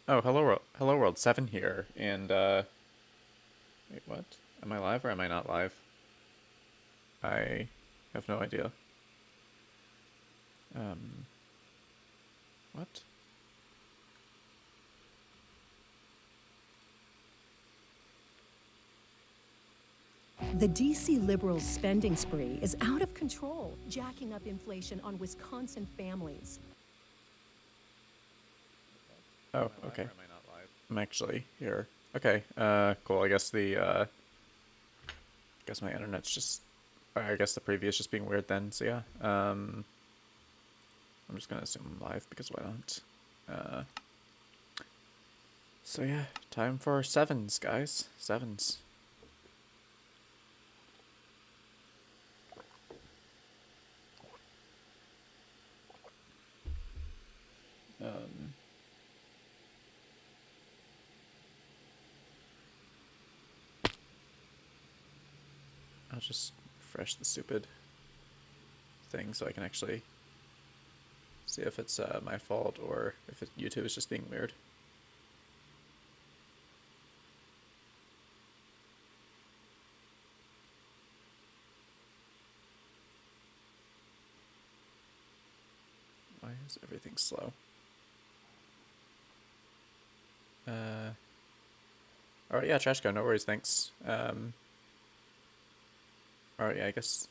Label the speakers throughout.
Speaker 1: Oh, hello world 7 here, and wait, what? Am I live or am I not live? I have no idea. Um, what?
Speaker 2: The DC Liberals' spending spree is out of control, jacking up inflation on Wisconsin families.
Speaker 1: Oh, okay. I'm actually here. Okay, cool. I guess my internet's just, I guess the preview is just being weird then, so yeah. I'm just gonna assume I'm live because why not? So yeah, time for sevens, guys. Sevens. Um, I'll just refresh the stupid thing so I can actually see if it's my fault or if YouTube is just being weird. Why is everything slow? Alright, yeah, trash go, no worries, thanks. Alright, yeah, I guess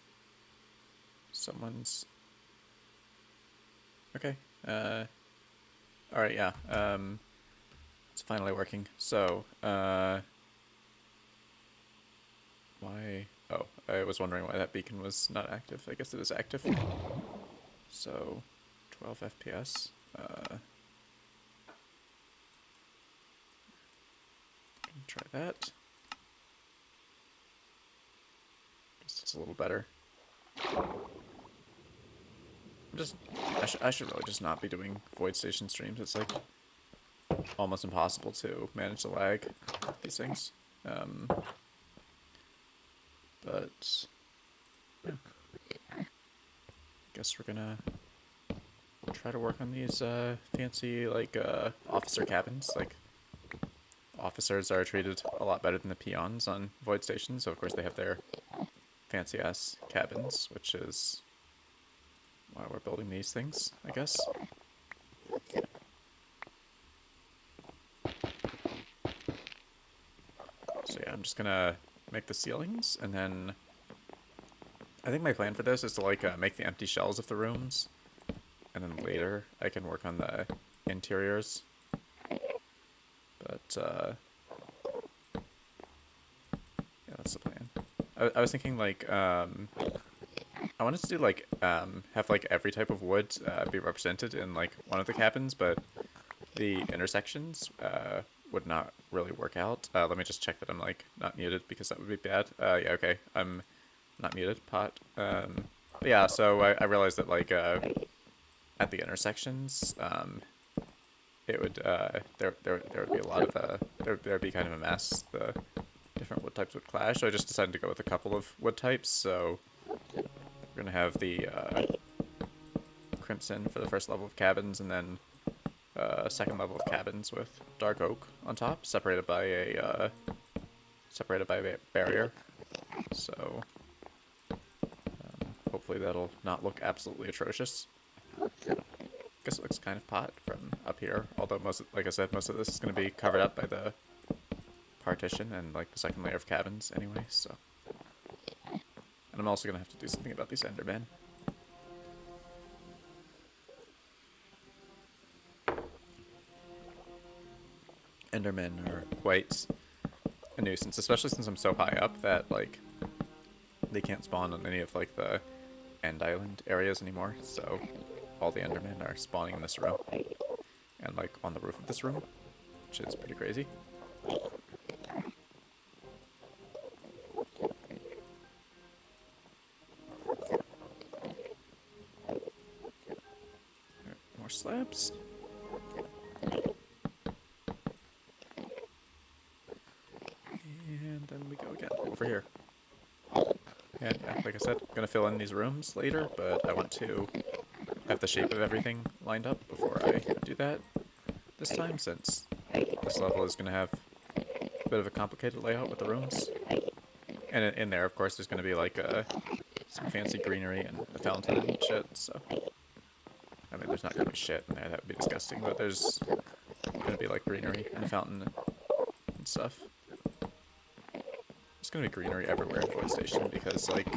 Speaker 1: someone's... Okay, alright, yeah, it's finally working. So, why... Oh, I was wondering why that beacon was not active. I guess it is active. So, 12 FPS. Try that. Guess it's a little better. I should really just not be doing Void Station streams. It's like almost impossible to manage the lag with these things. But yeah, guess we're gonna try to work on these fancy like officer cabins. Like officers are treated a lot better than the peons on Void Station, so of course they have their fancy ass cabins, which is why we're building these things, I guess. So yeah, I'm just gonna make the ceilings, and then I think my plan for this is to like make the empty shells of the rooms, and then later I can work on the interiors. But yeah, that's the plan. I was thinking like I wanted to do like have like every type of wood be represented in like one of the cabins, but the intersections would not really work out. Let me just check that I'm like not muted because that would be bad. Yeah, okay, I'm not muted. Pot. But yeah, so I realized that like at the intersections, it would there would be a lot of there'd be kind of a mess. The different wood types would clash. So I just decided to go with a couple of wood types. So we're gonna have the crimson for the first level of cabins, and then second level of cabins with dark oak on top, separated by a barrier. So hopefully that'll not look absolutely atrocious. Guess it looks kind of pot from up here, although like I said, most of this is going to be covered up by the partition and like the second layer of cabins anyway. So, and I'm also going to have to do something about these endermen. Endermen are quite a nuisance, especially since I'm so high up that like they can't spawn on any of like the end island areas anymore. So all the endermen are spawning in this room and like on the roof of this room, which is pretty crazy. More slabs. And then we go again over here. And yeah, like I said, I'm gonna fill in these rooms later, but I want to have the shape of everything lined up before I do that this time, since This level is going to have a bit of a complicated layout with the rooms. And in there, of course, there's going to be like some fancy greenery and a fountain and shit, so... I mean, there's not going to be shit in there, that would be disgusting, but there's going to be like greenery and a fountain and stuff. There's going to be greenery everywhere in Void Station because, like,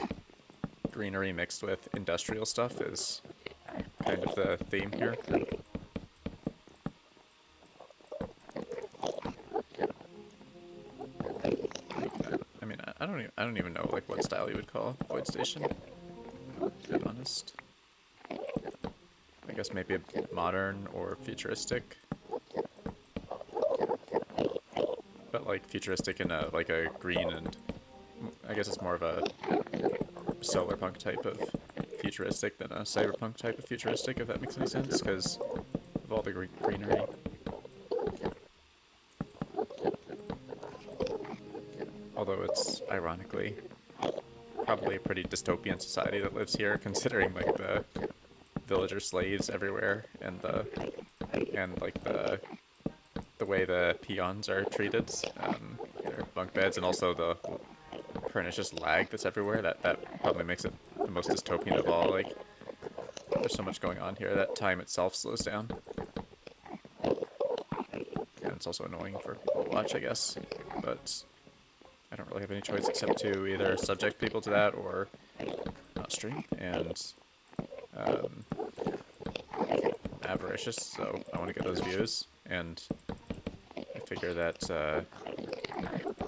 Speaker 1: greenery mixed with industrial stuff is kind of the theme here. I mean, I don't even know like what style you would call Void Station. To be honest, I guess maybe modern or futuristic, but like futuristic in a like a green, and I guess it's more of a solar punk type of futuristic than a cyberpunk type of futuristic, if that makes any sense, because of all the greenery. Although it's, ironically, probably a pretty dystopian society that lives here, considering like the villager slaves everywhere and like the way the peons are treated, their bunk beds, and also the pernicious lag that's everywhere. That probably makes it the most dystopian of all. Like, there's so much going on here that time itself slows down, and it's also annoying for people to watch, I guess. But I don't really have any choice except to either subject people to that or not stream. And I'm avaricious, so I want to get those views, and I figure that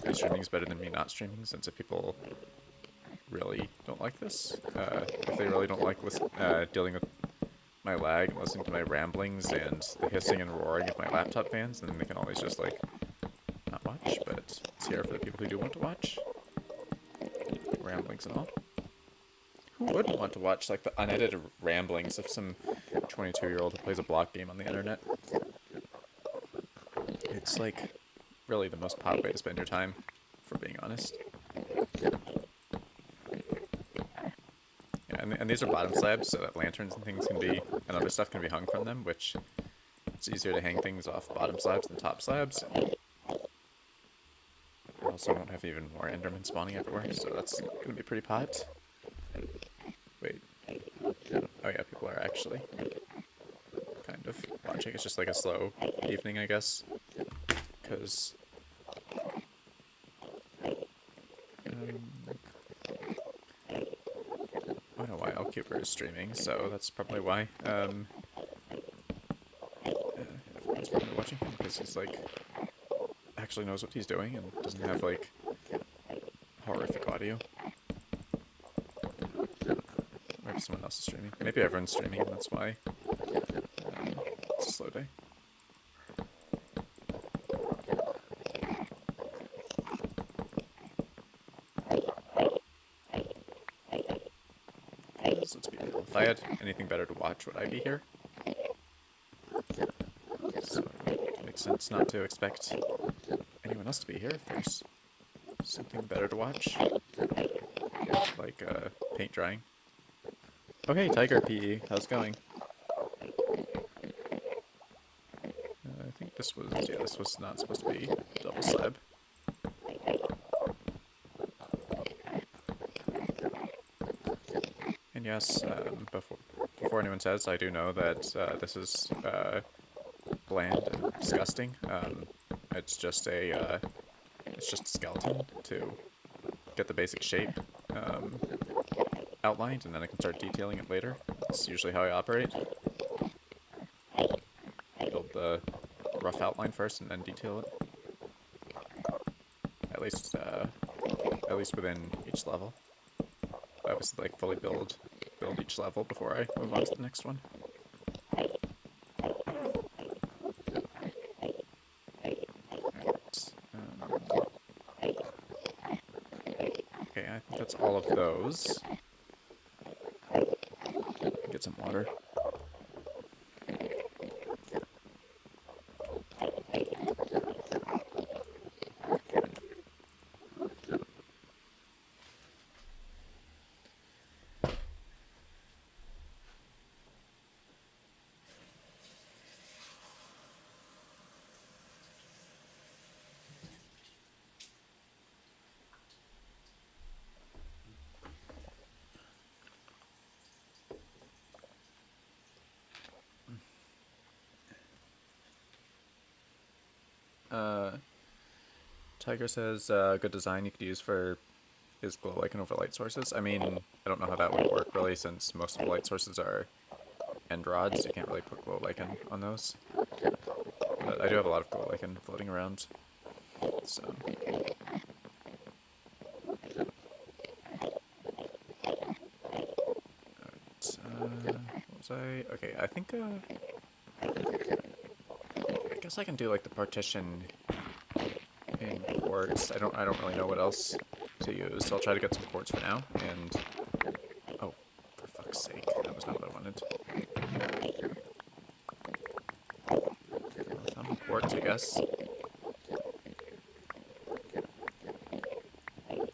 Speaker 1: me streaming is better than me not streaming, since if people really don't like this, if they really don't like dealing with my lag and listening to my ramblings and the hissing and roaring of my laptop fans, then they can always just like not watch, but it's here for the people who do want to watch. Ramblings and all. Who wouldn't want to watch like the unedited ramblings of some 22-year-old who plays a block game on the internet? It's like really the most pop way to spend your time, for being honest. Yeah, and these are bottom slabs, so that lanterns and things can be, and other stuff can be hung from them, which it's easier to hang things off bottom slabs than top slabs. Also won't have even more endermen spawning everywhere, so that's gonna be pretty pot. Wait. Oh yeah, people are actually kind of watching. It's just like a slow evening, I guess. Because I know why Alcuber is streaming, so that's probably why. Everyone's probably watching him because he's like actually knows what he's doing and doesn't have like horrific audio. Maybe someone else is streaming. Maybe everyone's streaming, and that's why it's a slow day. So let's be real. If I had anything better to watch, would I be here? So it makes sense not to expect anyone else to be here if there's something better to watch. Like paint drying. Oh hey, Tiger PE, how's it going? I think this was, yeah, this was not supposed to be double slab. And yes, before anyone says, I do know that this is bland and disgusting. It's just a skeleton to get the basic shape outlined, and then I can start detailing it later. That's usually how I operate. Build the rough outline first, and then detail it. At least within each level. I was like fully build each level before I move on to the next one. Okay, I think that's all of those. Get some water. Tiger says, good design you could use for is glow lichen over light sources. I mean, I don't know how that would work really, since most of the light sources are end rods. You can't really put glow lichen on those. But I do have a lot of glow lichen floating around, so. What was I? Okay, I think, I guess I can do like the partition in quartz. I don't really know what else to use, so I'll try to get some quartz for now, and... Oh, for fuck's sake, that was not what I wanted. Some quartz, I guess.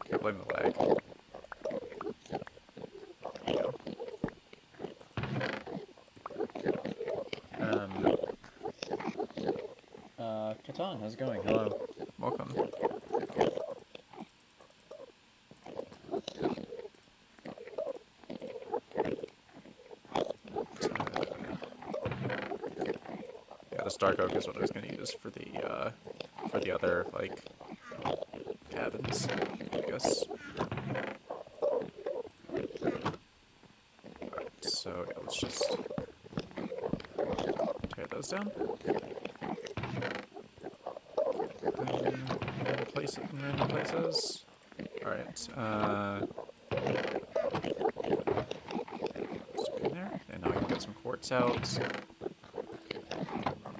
Speaker 1: Can't blame the lag. There we go. Catan, how's it going? Hello. Welcome. Yeah, this dark oak is what I was going to use for the other, like, cabins, I guess. Alright, so yeah, let's just tear those down. Place it in random places. Alright, just put in there. And now I can get some quartz out.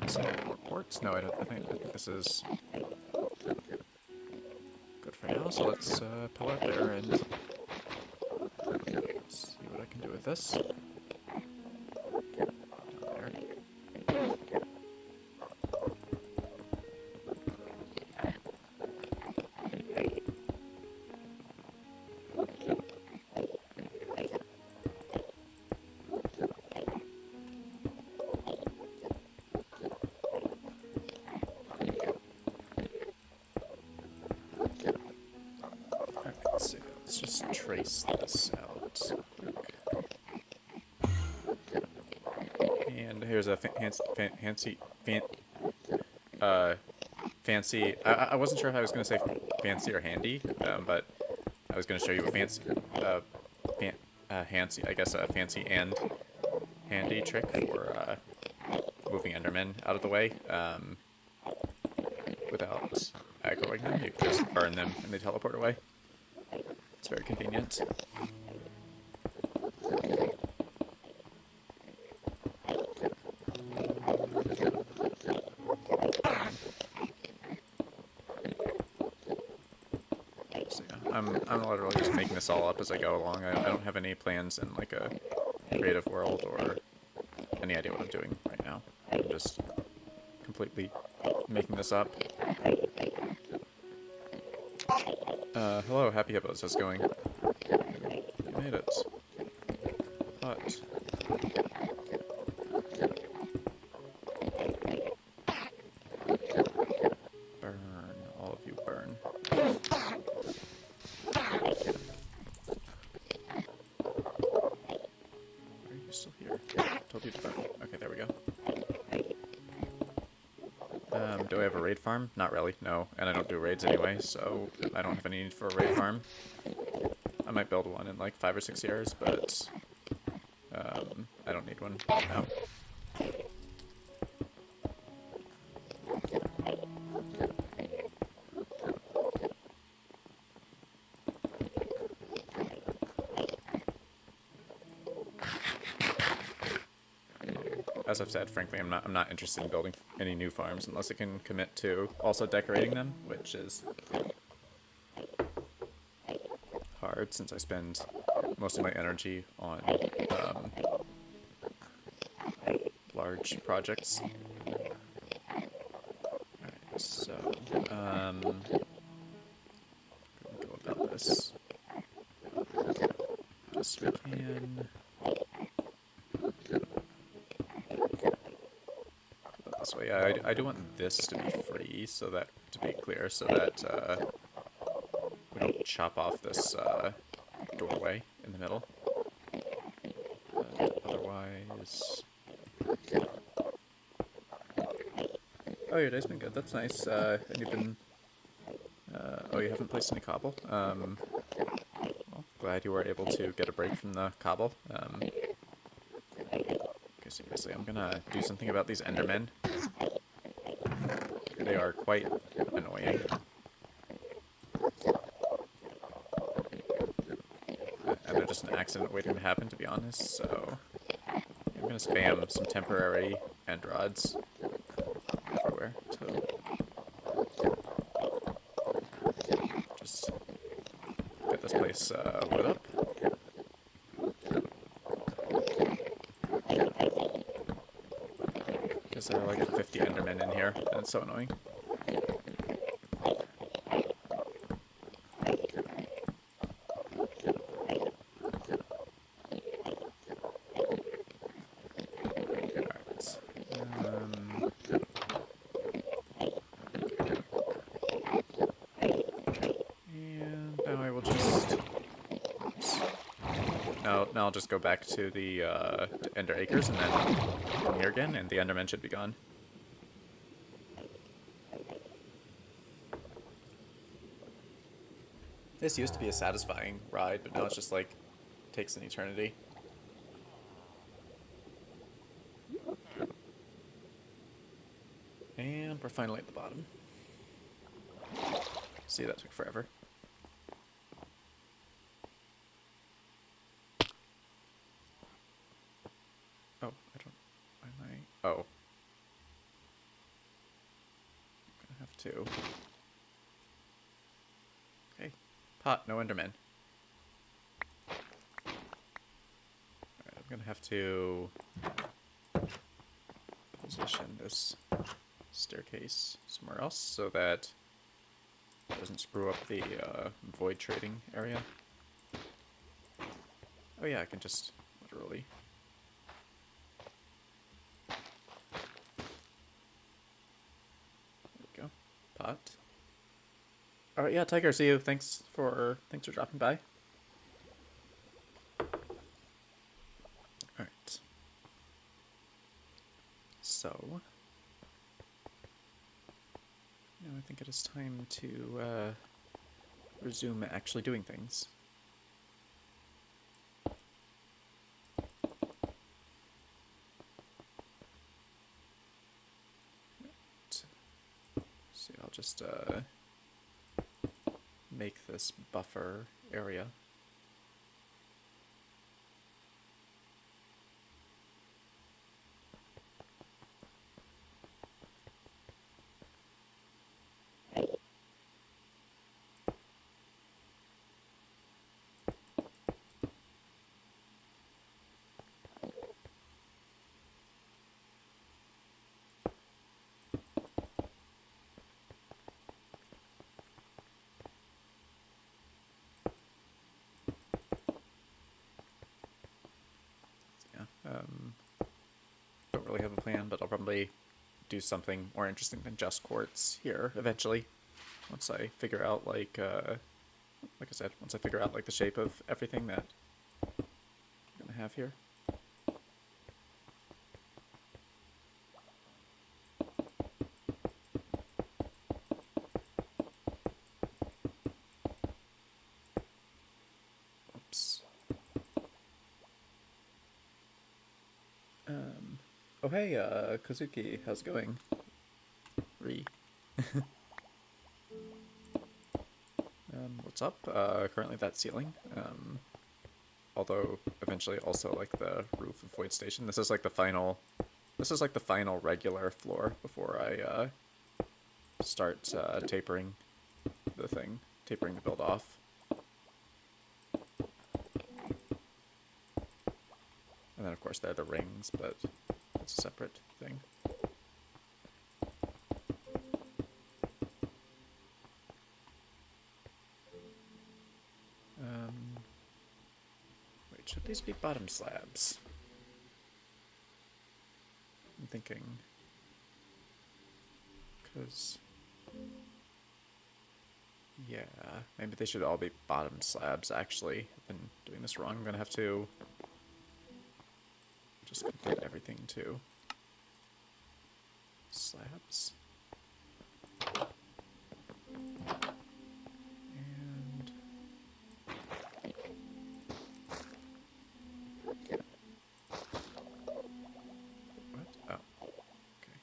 Speaker 1: Some more quartz? No, I think this is good for now, so let's pull out there and see what I can do with this. There. Let's just trace this out quick. And here's a fancy. I wasn't sure if I was going to say fancy or handy, but I was going to show you a fancy, I guess a fancy and handy trick for moving endermen out of the way without aggroing them. You can just burn them and they teleport away. It's very convenient. So yeah, I'm literally just making this all up as I go along. I don't have any plans in like a creative world or any idea what I'm doing right now. I'm just completely making this up. Hello, Happy Hippos, how's it going? You made it. But... burn. All of you burn. Why are you still here? I told you to burn. Okay, there we go. Do I have a raid farm? Not really, no. And I don't do raids anyway, so I don't have any need for a raid farm. I might build one in like 5 or 6 years, but I don't need one now. As I've said, frankly, I'm not interested in building any new farms unless I can commit to also decorating them, which is hard since I spend most of my energy on large projects. Alright, so go about this best we can. This way, I do want this to be free, so that, to be clear, so that we don't chop off this doorway in the middle. Otherwise, Oh, your day's been good. That's nice. And you've been... oh, you haven't placed any cobble? Well, glad you were able to get a break from the cobble. Okay, seriously, I'm gonna do something about these endermen. They are quite annoying. And they're just an accident waiting to happen, to be honest, so... I'm gonna spam some temporary end rods everywhere to just get this place lit up. Because there are like 50 endermen in here, and it's so annoying. Alright. And now I will just... Oops. Now I'll just go back to the Ender Acres and then come here again, and the Endermen should be gone. This used to be a satisfying ride, but now it's just like takes an eternity. And we're finally at the bottom. See, that took forever. Oh, I don't... Why am I... Oh. I'm gonna have to... Okay. Pot, no Enderman. Alright, I'm gonna have to... position this staircase somewhere else so that it doesn't screw up the void trading area. Oh yeah, I can just literally... There we go. Pot. Alright, yeah, Tiger, see you. Thanks for dropping by. Alright. So... now I think it is time to resume actually doing things. See, I'll just make this buffer area. Don't really have a plan, but I'll probably do something more interesting than just quartz here eventually. Once I figure out, like I said, once I figure out like the shape of everything that I'm gonna have here. Oops. Oh hey, Kazuki, how's it going? What's up? Currently that ceiling. Although eventually also like the roof of Void Station. This is like the final regular floor before I start tapering the build off. And then of course there are the rings, but it's a separate thing. Wait, should these be bottom slabs? I'm thinking, because, yeah, maybe they should all be bottom slabs, actually. I've been doing this wrong. I'm gonna have to just convert everything to slabs. And what? Oh, okay.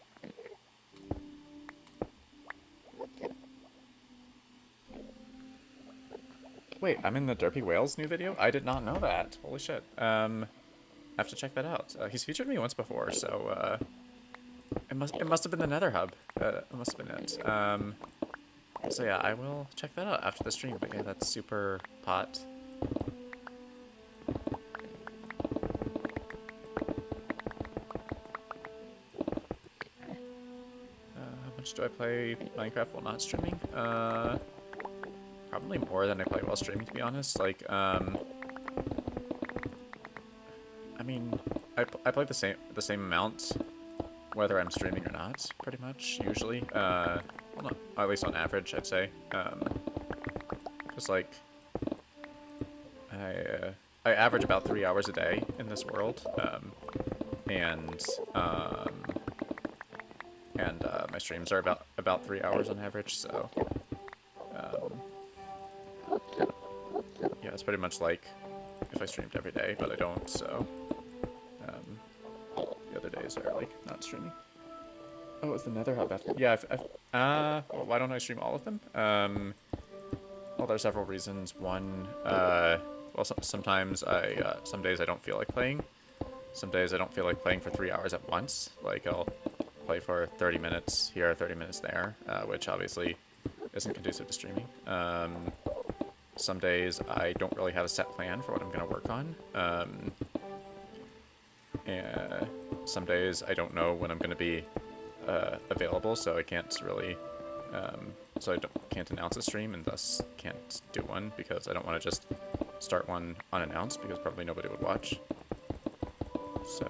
Speaker 1: Wait, I'm in the Derpy Whales new video? I did not know that. Holy shit. I have to check that out. He's featured me once before, so it must have been the Nether Hub. It must have been it. So yeah, I will check that out after the stream. But yeah, that's super pot. How much do I play Minecraft while not streaming? Probably more than I play while streaming, to be honest. Like, I mean, I play the same amount whether I'm streaming or not, pretty much, usually. Well, not, at least on average, I'd say. Just like, I average about 3 hours a day in this world, and my streams are about 3 hours on average, so yeah, it's pretty much like if I streamed every day, but I don't, so the other days are like not streaming. Oh, it's the Nether Hub. Yeah, well, why don't I stream all of them? Well, there's several reasons. One, well, sometimes some days I don't feel like playing. Some days I don't feel like playing for 3 hours at once. Like, I'll play for 30 minutes here, 30 minutes there, which obviously isn't conducive to streaming. Some days I don't really have a set plan for what I'm going to work on. And some days I don't know when I'm going to be available, so I can't really, so I can't announce a stream and thus can't do one because I don't want to just start one unannounced because probably nobody would watch. So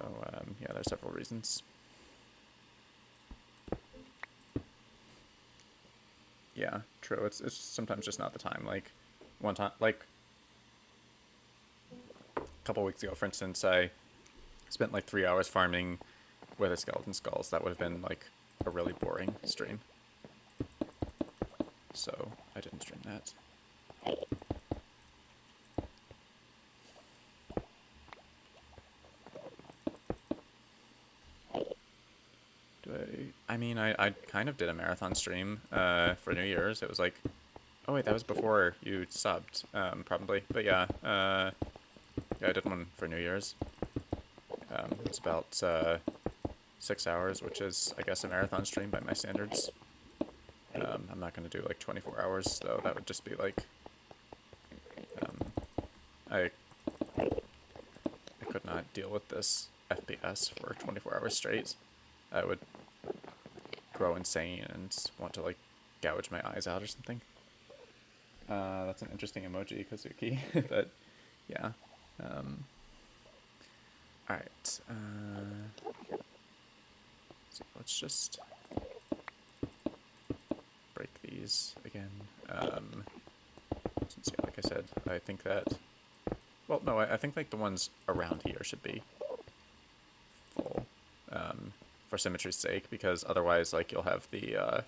Speaker 1: yeah, there's several reasons. Yeah, true. It's sometimes just not the time. Like one time, like a couple weeks ago, for instance, I spent like 3 hours farming with a skeleton skulls. That would have been like a really boring stream. So I didn't stream that. I mean, I kind of did a marathon stream for New Year's. It was like, oh wait, that was before you subbed, probably. But yeah, yeah, I did one for New Year's. It's about 6 hours, which is, I guess, a marathon stream by my standards. I'm not going to do like 24 hours, though. That would just be like, I could not deal with this FPS for 24 hours straight. I would grow insane and want to like gouge my eyes out or something. That's an interesting emoji, Kazuki, but yeah. Alright, so let's just break these again. Since, yeah, like I said, I think that, well, no, I think like the ones around here should be full, for symmetry's sake, because otherwise, like, you'll have the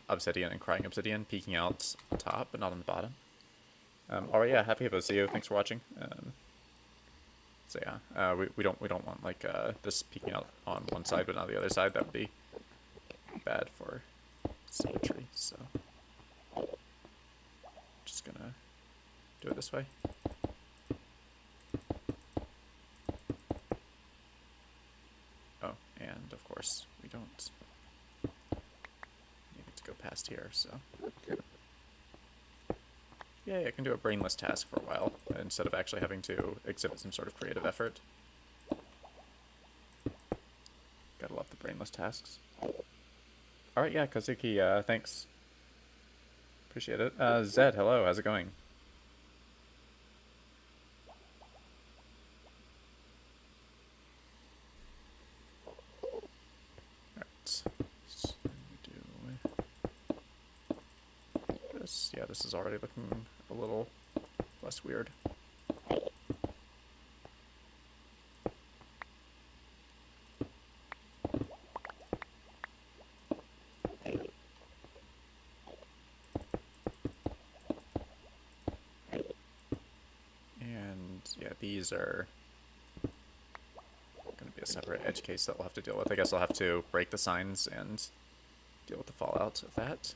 Speaker 1: obsidian and crying obsidian peeking out on top, but not on the bottom. Alright, yeah, happy hippo, see you, thanks for watching. So yeah, we don't want like this peeking out on one side but not the other side. That would be bad for symmetry. So just gonna do it this way. Oh, and of course we don't need it to go past here. So yeah, I can do a brainless task for a while instead of actually having to exhibit some sort of creative effort. Gotta love the brainless tasks. Alright, yeah, Kazuki, thanks. Appreciate it. Zed, hello, how's it going? Alright, so do this. Yeah, this is already looking a little less weird. yeah, these are going to be a separate edge case that we'll have to deal with. I guess I'll have to break the signs and deal with the fallout of that.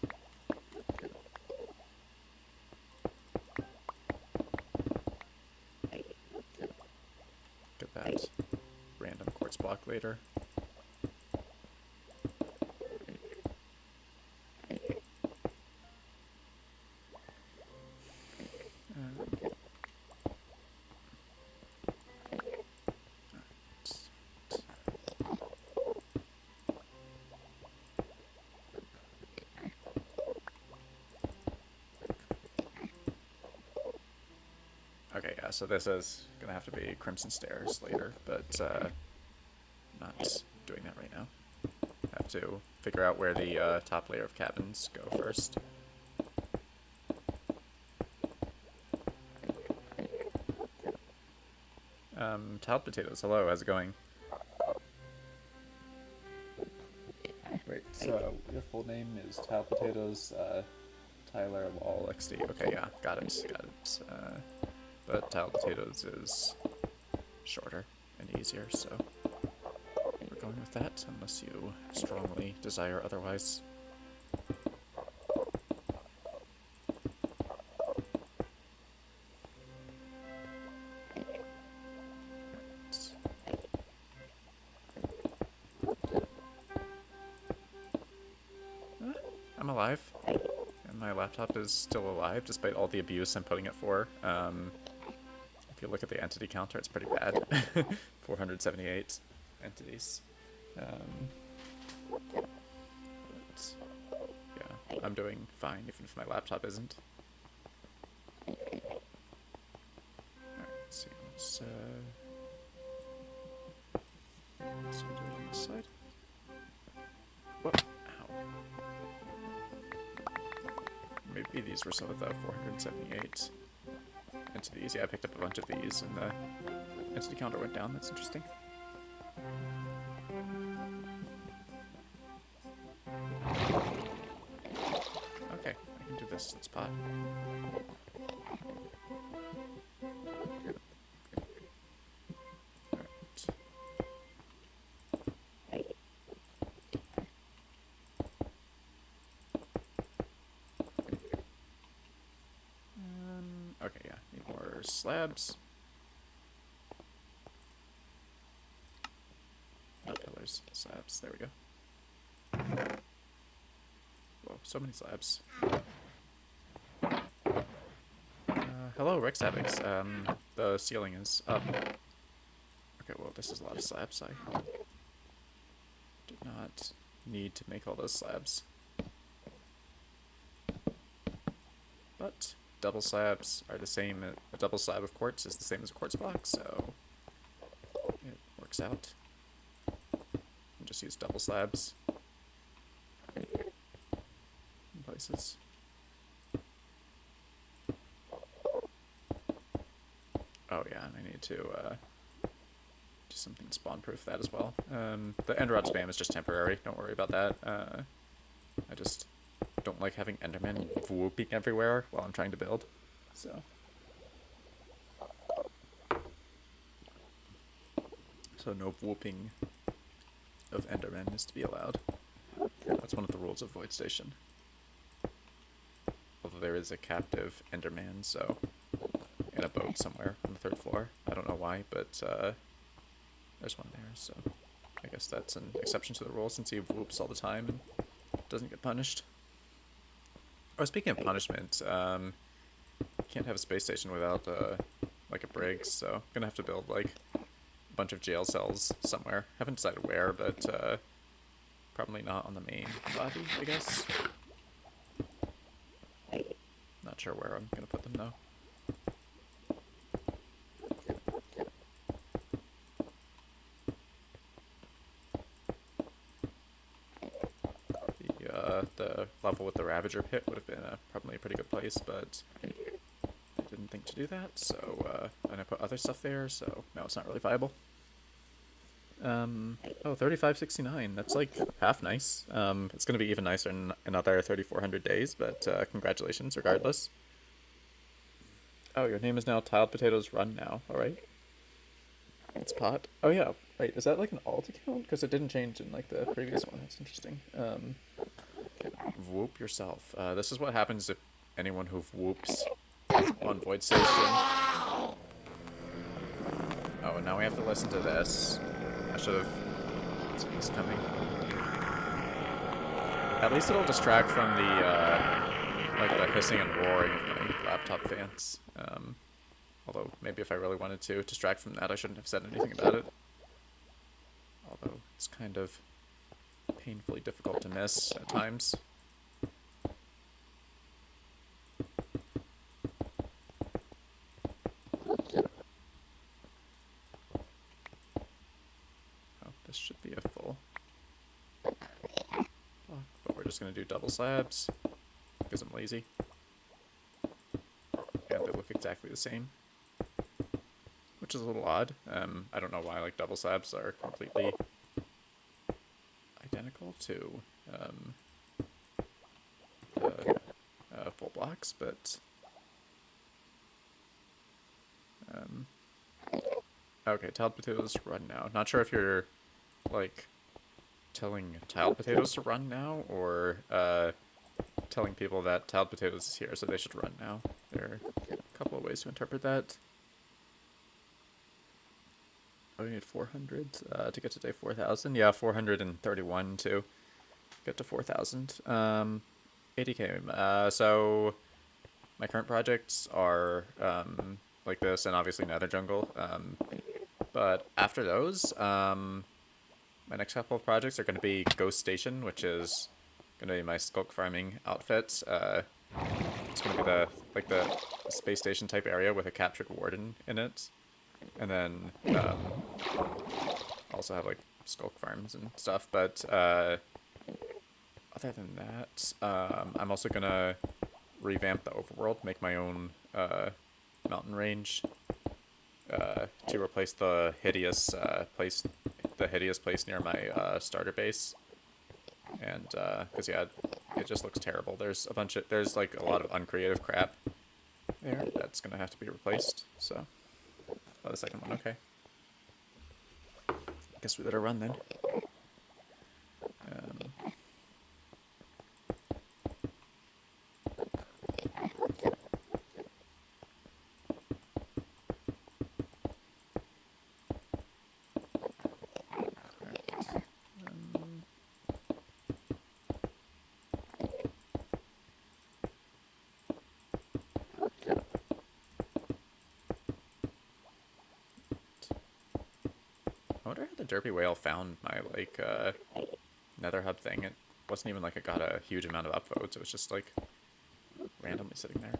Speaker 1: Get that random quartz block later. Okay, yeah, so this is gonna have to be Crimson Stairs later, but not doing that right now. Have to figure out where the top layer of cabins go first. Tiled Potatoes, hello, how's it going? Wait, so your full name is Tiled Potatoes, Tyler Wall XD. Okay, yeah, got it. But Tiled Potatoes is shorter and easier, so we're going with that, unless you strongly desire otherwise. I'm alive, and my laptop is still alive despite all the abuse I'm putting it for. If you look at the entity counter, it's pretty bad. 478 entities. But yeah, I'm doing fine, even if my laptop isn't. Alright, let's see. Let's do it on this side. Whoa, ow. Maybe these were some of the 478 entities. Yeah, I picked up a bunch of these, and the entity counter went down. That's interesting. Okay, I can do this. Let's pot. Okay, yeah, need more slabs. Not pillars, slabs, there we go. Whoa, so many slabs. Hello, Rex Abbix. The ceiling is up. Okay, well, this is a lot of slabs. I did not need to make all those slabs. But double slabs are the same. A double slab of quartz is the same as a quartz block, so it works out. And just use double slabs in places. Oh yeah, and I need to do something to spawn-proof that as well. The end rod spam is just temporary. Don't worry about that. I just don't like having endermen whooping everywhere while I'm trying to build. So no whooping of endermen is to be allowed. That's one of the rules of Void Station. Although there is a captive enderman, so in a boat somewhere on the 3rd floor. I don't know why, but there's one there, so I guess that's an exception to the rule since he whoops all the time and doesn't get punished. Oh, speaking of punishment, can't have a space station without like a brig, so I'm gonna have to build like a bunch of jail cells somewhere. Haven't decided where, but probably not on the main lobby, I guess. Not sure where I'm gonna put them though. The level with the Ravager pit would have been probably a pretty good place, but I didn't think to do that, so then I put other stuff there, so now it's not really viable. Oh, 3569, that's like half nice. It's going to be even nicer in another 3,400 days, but congratulations regardless. Oh, your name is now Tiled Potatoes Run now. All right. It's pot. Oh yeah. Wait, is that like an alt account? Because it didn't change in like the previous one. That's interesting. Okay. Whoop yourself. This is what happens if anyone who whoops on Void Station. Oh, and now we have to listen to this. I should have seen this coming. At least it'll distract from the like the hissing and roaring of my laptop fans. Although maybe if I really wanted to distract from that, I shouldn't have said anything about it. Although it's kind of painfully difficult to miss at times. Oh, this should be a full block, but we're just gonna do double slabs because I'm lazy. And they look exactly the same, which is a little odd. I don't know why like double slabs are completely identical to the full blocks, but okay, tiled potatoes run now. Not sure if you're like telling tiled potatoes to run now or telling people that tiled potatoes is here, so they should run now. There are a couple of ways to interpret that. Oh, we need 400 to get to day 4,000. Yeah, 431 to get to 4,000. 80k. So my current projects are like this, and obviously Nether Jungle. But after those, my next couple of projects are going to be Ghost Station, which is going to be my skulk farming outfit. It's going to be the space station type area with a captured warden in it. And then also have like skulk farms and stuff, but other than that, I'm also gonna revamp the overworld, make my own mountain range to replace the hideous place near my starter base. And because yeah, it just looks terrible. There's like a lot of uncreative crap there that's gonna have to be replaced. So. Oh, the second one, okay. Guess we better run then. I wonder how the derpy whale found my like nether hub thing. It wasn't even like it got a huge amount of upvotes. It was just like randomly sitting there.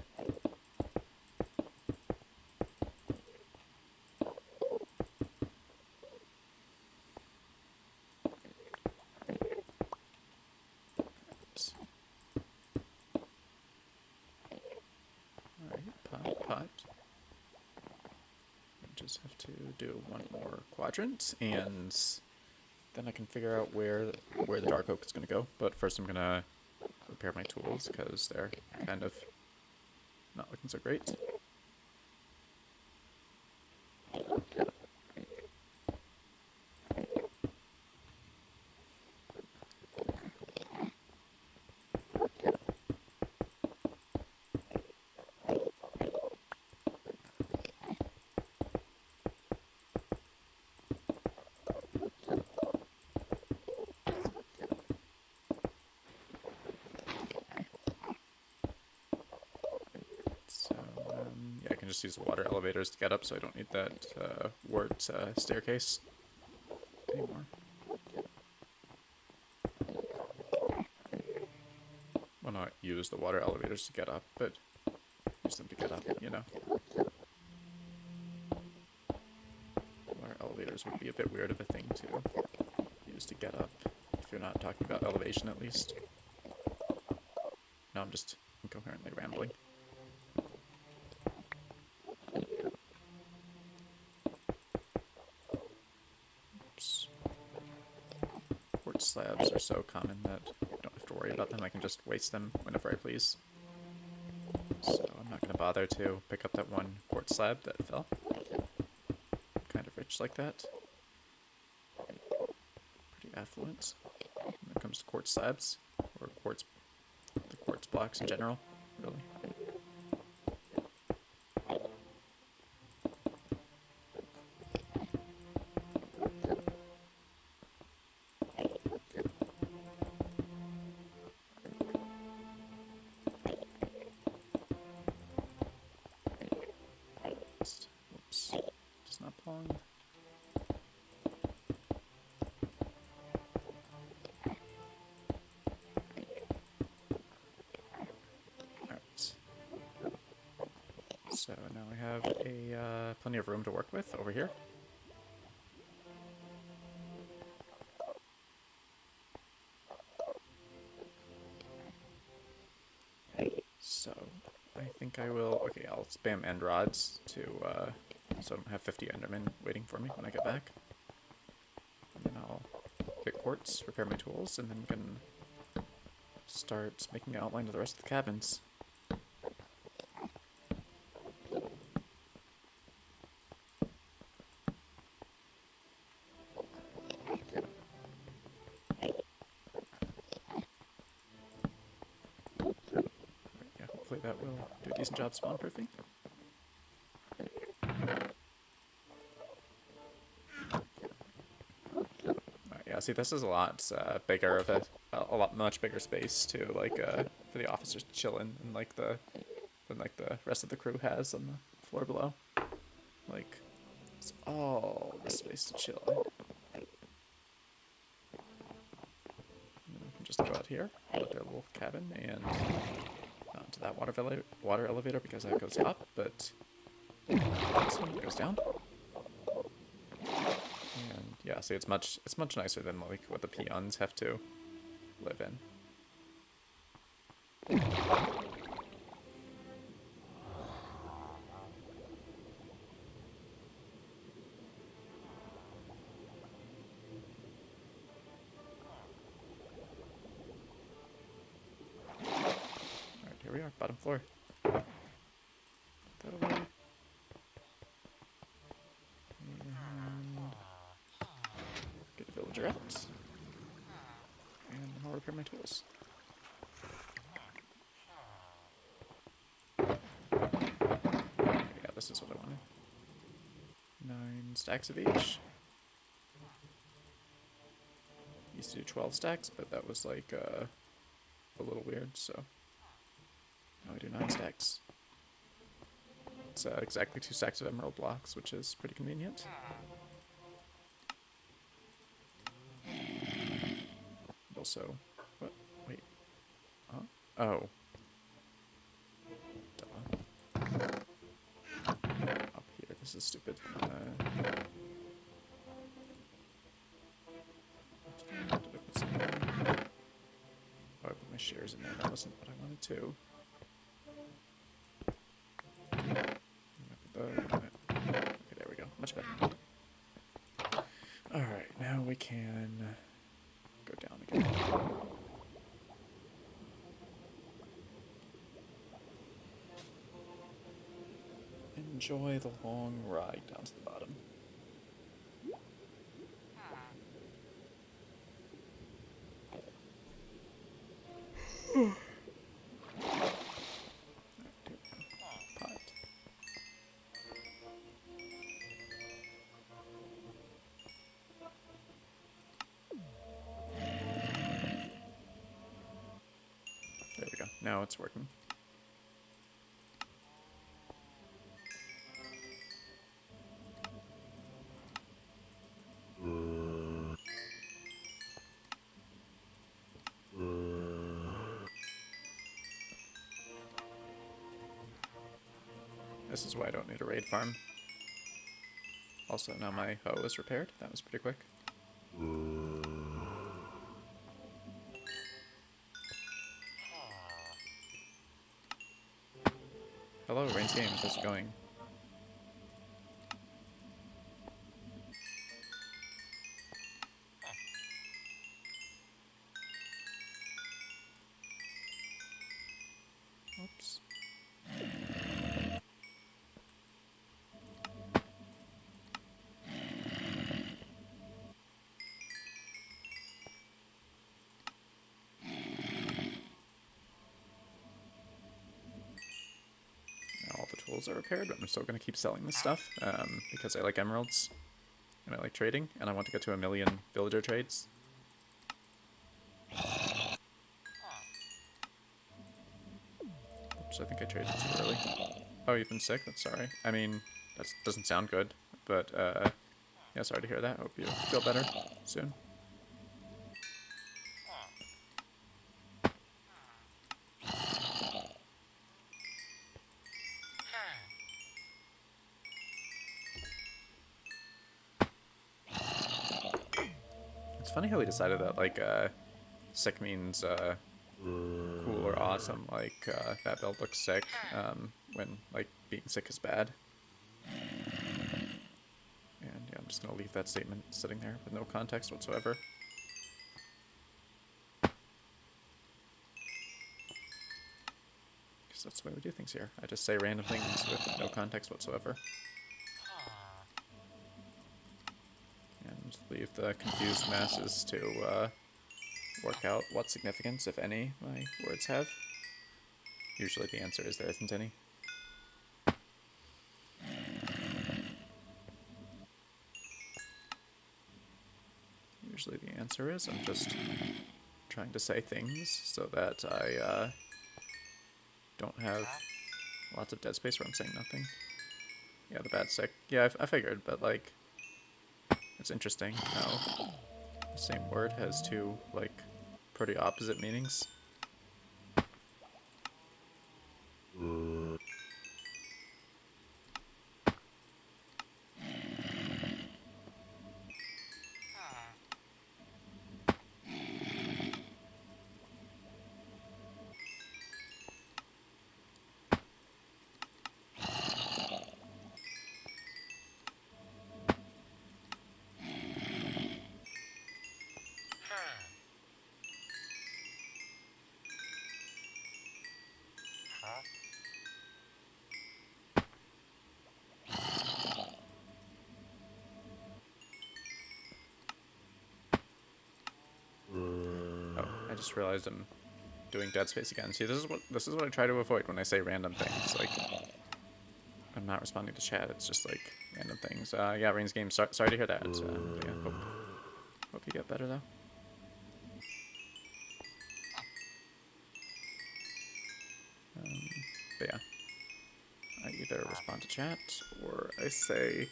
Speaker 1: Oops. Alright, pot. Just have to do one more quadrant, and then I can figure out where the dark oak is going to go. But first I'm going to repair my tools, because they're kind of not looking so great. Yeah, I can just use water elevators to get up, so I don't need that wart staircase anymore. Well, not use the water elevators to get up, but use them to get up, you know. Water elevators would be a bit weird of a thing to use to get up, if you're not talking about elevation at least. No, I'm just incoherently rambling. Slabs are so common that I don't have to worry about them. I can just waste them whenever I please. So I'm not going to bother to pick up that one quartz slab that fell. Kind of rich like that. Pretty affluent when it comes to quartz slabs, or the quartz blocks in general, really. Whoops, just not belong. Alright. So now we have plenty of room to work with over here. So I think I will. Okay, I'll spam end rods to so I don't have 50 endermen waiting for me when I get back. And then I'll get quartz, repair my tools, and then we can start making an outline of the rest of the cabins. Yeah, hopefully that will do a decent job spawn proofing. Yeah, see, this is a lot bigger of much bigger space too, like for the officers to chill in, and than the rest of the crew has on the floor below. Like, it's all the space to chill in. And then we can just go out here, build their little cabin, and not into that water elevator because that goes up, but this one goes down. And yeah, see, it's much nicer than like what the peons have to live in. Alright, here we are, bottom floor. Put that away. And get a villager out. And I'll repair my tools. Yeah, this is what I wanted. 9 stacks of each. Used to do 12 stacks, but that was like a little weird, so now I do 9 stacks. It's exactly 2 stacks of emerald blocks, which is pretty convenient. Also, what? Wait. Huh? Oh. Duh. Up here, this is stupid. Did I put something in? Oh, I put my shears in there. That wasn't what I wanted to. Okay, there we go. Much better. Alright, now we can go down again. Enjoy the long ride down to the bottom. Pot. There we go. Now it's working. This is why I don't need a raid farm. Also, now my hoe is repaired. That was pretty quick. Hello, Rain's Game. How's it going? Oops. skills are repaired, but I'm still going to keep selling this stuff because I like emeralds and I like trading, and I want to get to 1 million villager trades. Oops, I think I traded too early. Oh, you've been sick? That's sorry. I mean, that doesn't sound good, but yeah, sorry to hear that. Hope you feel better soon. It's funny how we decided that, like, sick means cool or awesome. Like, that build looks sick when, like, being sick is bad. And yeah, I'm just going to leave that statement sitting there with no context whatsoever. Because that's the way we do things here. I just say random things with no context whatsoever. And leave the confused masses to work out what significance, if any, my words have. Usually the answer is there isn't any. Usually the answer is I'm just trying to say things so that I don't have lots of dead space where I'm saying nothing. Yeah, the bad sick. Yeah, I figured, but like, it's interesting how the same word has two, like, pretty opposite meanings. Oh, I just realized I'm doing dead space again. See, this is what I try to avoid when I say random things. Like, I'm not responding to chat. It's just like random things. Yeah, Rain's game. Sorry to hear that. Yeah, hope you get better though. But yeah, I either respond to chat or I say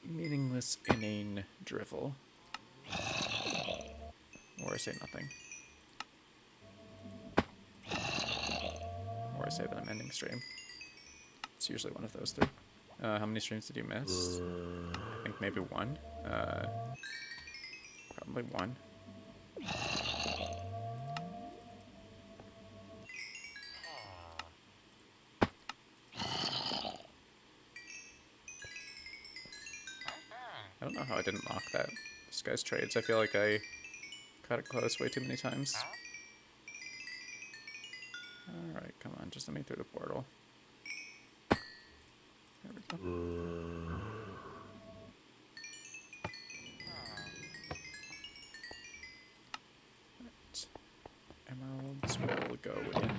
Speaker 1: meaningless, inane drivel, or I say nothing, or I say that I'm ending stream. It's usually one of those three. How many streams did you miss? I think maybe one. Probably one. I don't know how I didn't mock this guy's trades. I feel like I cut it close way too many times. Alright, come on, just let me through the portal. There we go. Right. Emeralds will go in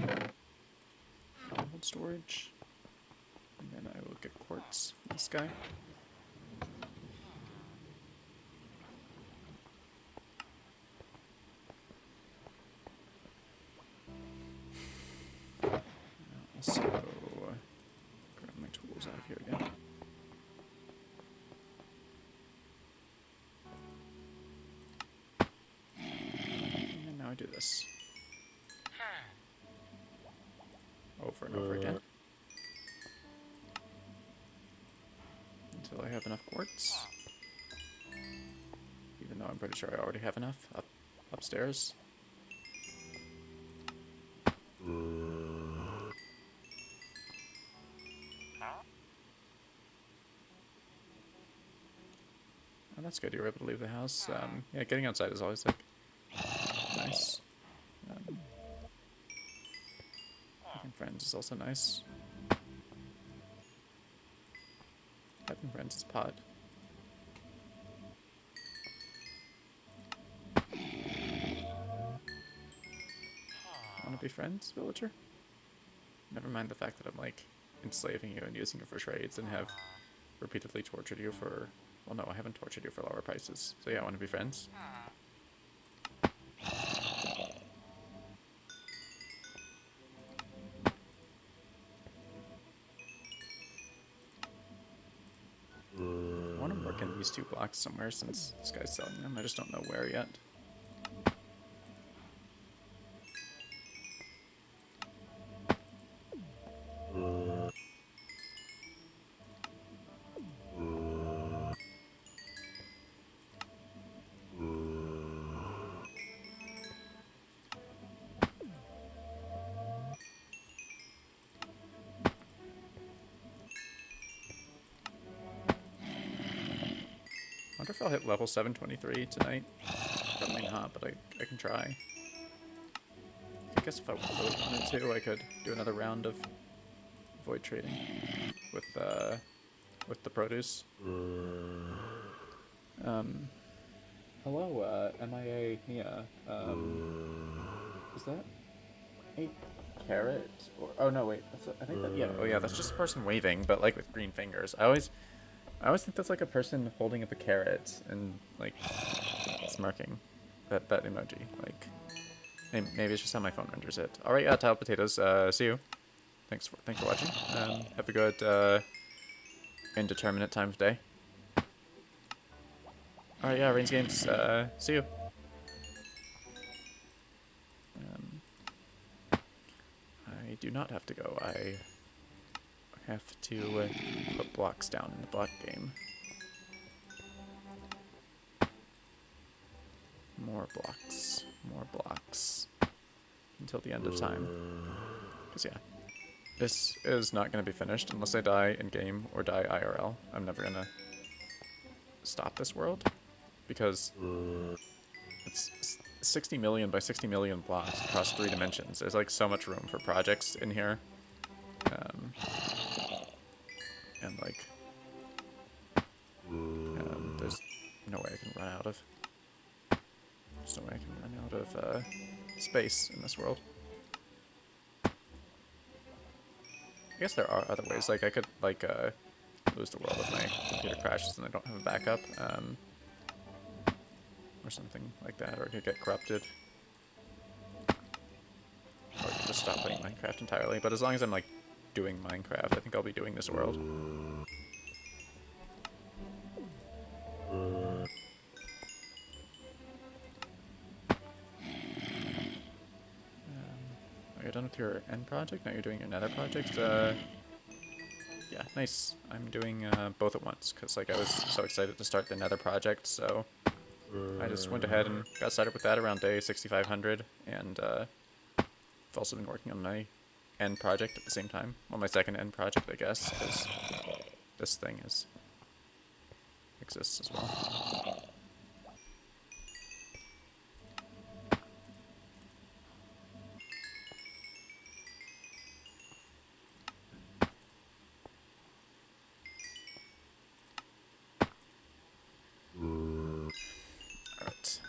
Speaker 1: emerald storage. And then I will get quartz from this guy. Also, grab my tools out of here again. And now I do this. Over and over again. Until I have enough quartz. Even though I'm pretty sure I already have enough upstairs. Oh, that's good. You were able to leave the house. Yeah, getting outside is always like nice. Having friends is also nice. Having friends is pod. Wanna be friends, villager? Never mind the fact that I'm like enslaving you and using you for trades and have repeatedly tortured you for... Well, no, I haven't tortured you for lower prices. So yeah, I want to be friends. I want to work in these 2 blocks somewhere since this guy's selling them. I just don't know where yet. I wonder if I'll hit level 723 tonight. Probably not, but I can try. I guess if I really wanted to, I could do another round of void trading with the produce. Hello, MIA Mia. Is that a carrot? Or, oh no, wait. I think that, yeah. Oh yeah, that's just a person waving, but like with green fingers. I always think that's like a person holding up a carrot and like smirking. That emoji. Like, maybe it's just how my phone renders it. All right, tile potatoes. See you. Thanks for watching. Have a good indeterminate time of day. All right, yeah, Reigns Games. See you. I do not have to go. I have to put blocks down in the block game. More blocks. More blocks. Until the end of time. Because, yeah. This is not going to be finished unless I die in-game or die IRL. I'm never going to stop this world. Because it's 60 million by 60 million blocks across 3 dimensions. There's, like, so much room for projects in here. And, like... there's no way I can run out of... There's no way I can run out of space in this world. I guess there are other ways. Like I could like lose the world if my computer crashes and I don't have a backup, or something like that, or it could get corrupted, or I could just stop playing Minecraft entirely. But as long as I'm like doing Minecraft, I think I'll be doing this world. Are you done with your end project? Now you're doing your nether project? Yeah, nice. I'm doing both at once, because like I was so excited to start the nether project, so I just went ahead and got started with that around day 6500, and I've also been working on my end project at the same time. Well, my second end project, I guess, because this thing exists as well. Alright,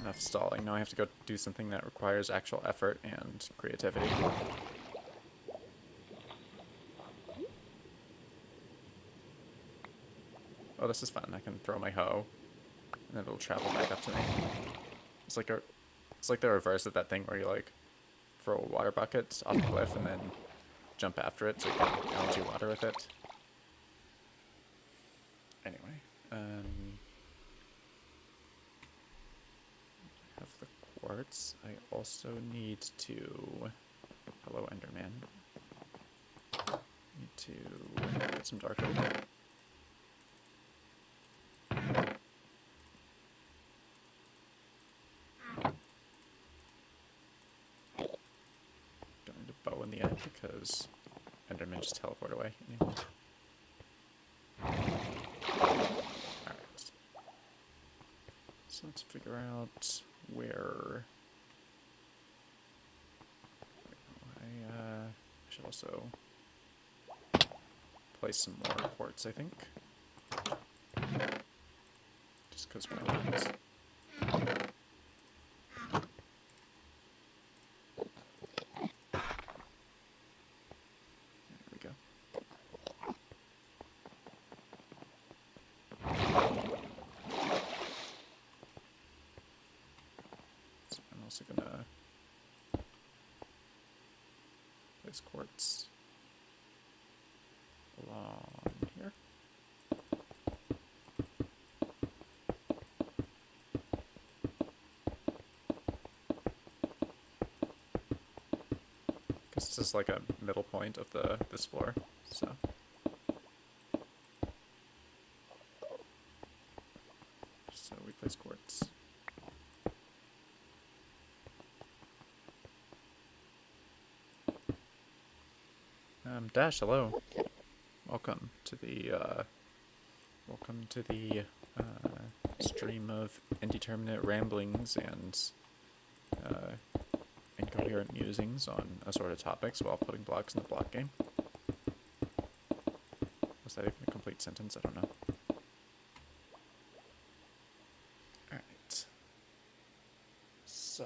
Speaker 1: enough stalling. Now I have to go do something that requires actual effort and creativity. Oh, this is fun. I can throw my hoe, and then it'll travel back up to me. It's like the reverse of that thing where you like throw a water bucket off the cliff and then jump after it so you can energy water with it. Anyway, have the quartz. I also need to... Hello, enderman. Need to get some dark oak. Don't need a bow in the end because endermen just teleport away. Anyway. So let's figure out where... I should also place some more quartz, I think. Just because why not? There we go. also gonna place quartz along here. Guess this is like a middle point of this floor, so. So we place quartz. Dash, hello. Welcome to the stream of indeterminate ramblings and incoherent musings on assorted topics while putting blocks in the block game. Was that even a complete sentence? I don't know. Alright. So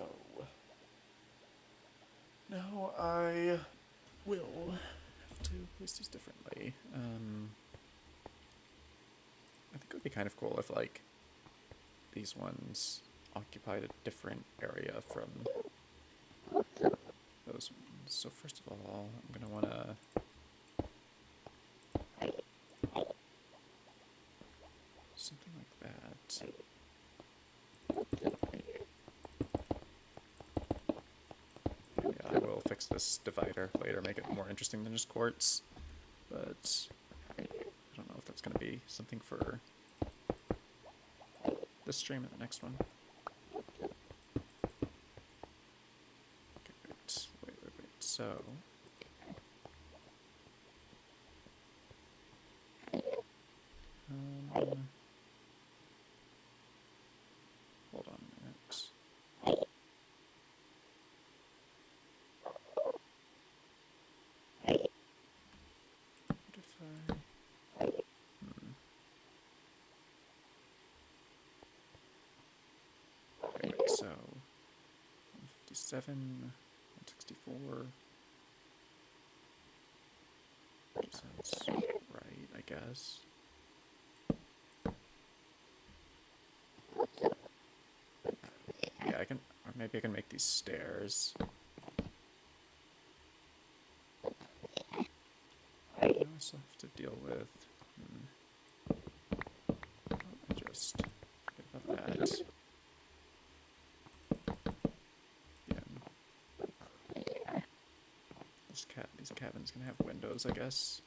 Speaker 1: now I will have to place these differently. I think it would be kind of cool if, like, these ones occupied a different area from those ones. So first of all, I'm going to want to something like that. Yeah, I will fix this divider later, make it more interesting than just quartz, but I don't know if that's going to be something for this stream and the next one. Okay, wait. So hold on a minute. What if I... Okay, wait, so 157, 164. Sounds right, I guess. Yeah, I can, or maybe I can make these stairs. I also have to deal with. Let me just forget about that. Yeah. These cabins can have windows, I guess.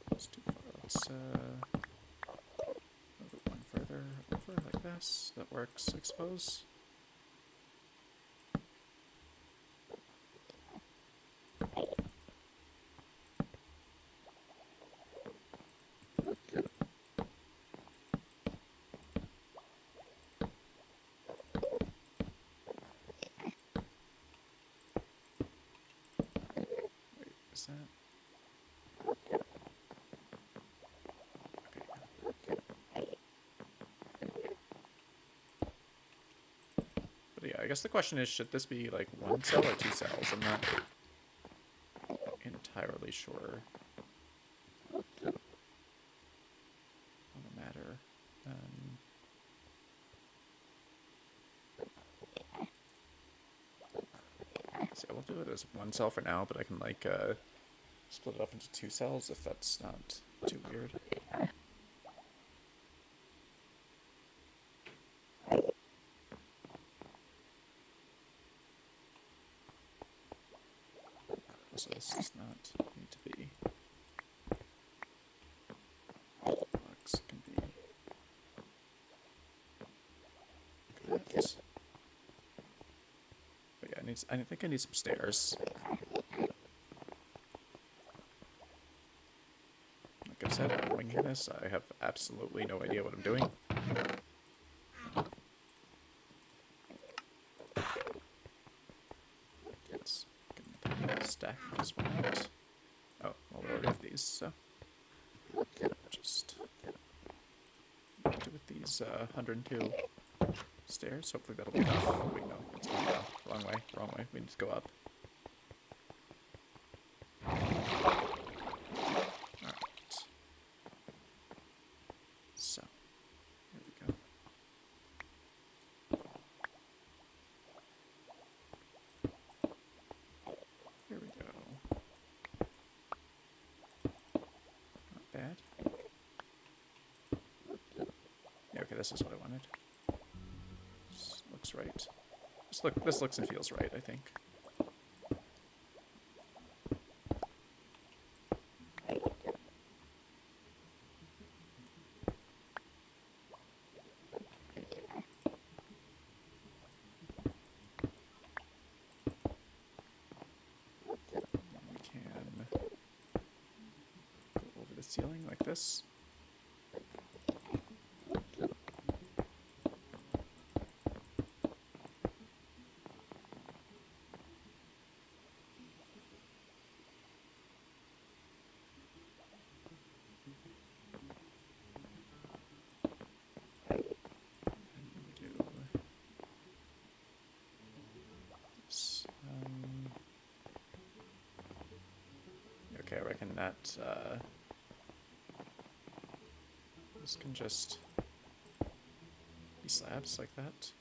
Speaker 1: That's too far. Let's move it one further over like this. That works, I suppose. Wait, is that? Yeah, I guess the question is, should this be like one cell or two cells? I'm not entirely sure on the matter. So we'll do it as one cell for now, but I can like split it up into two cells if that's not too weird. So this does not need to be blocks. It can be like that. But yeah, I think I need some stairs. Like I said, I'm winging this. I have absolutely no idea what I'm doing. Stack this one out. Oh, well, we already have these, so just do with these 102 stairs. Hopefully that'll be enough. Wait, no. No, wrong way, wrong way. We need to go up. Alright. So, here we go. Here we go. Not bad. Yeah, okay, this is what I wanted. This looks right. This looks and feels right, I think. We can go over the ceiling like this. Okay, I reckon that this can just be slabs like that.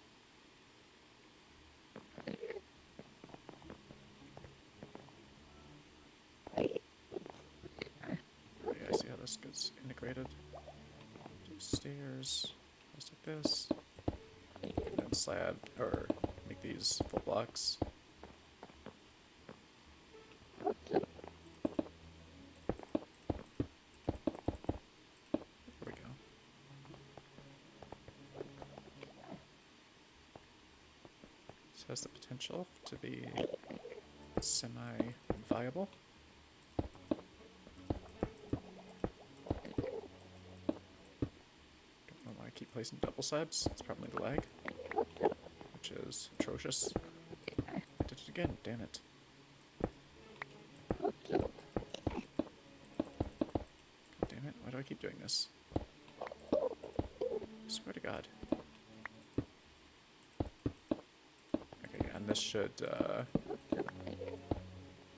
Speaker 1: Okay, I see how this gets integrated. Do stairs, just like this, and then slab, or make these full blocks. Has the potential to be semi-viable. Don't know why I keep placing double slabs. It's probably the lag, which is atrocious. I did it again, damn it. God damn it, why do I keep doing this? I swear to God. This should,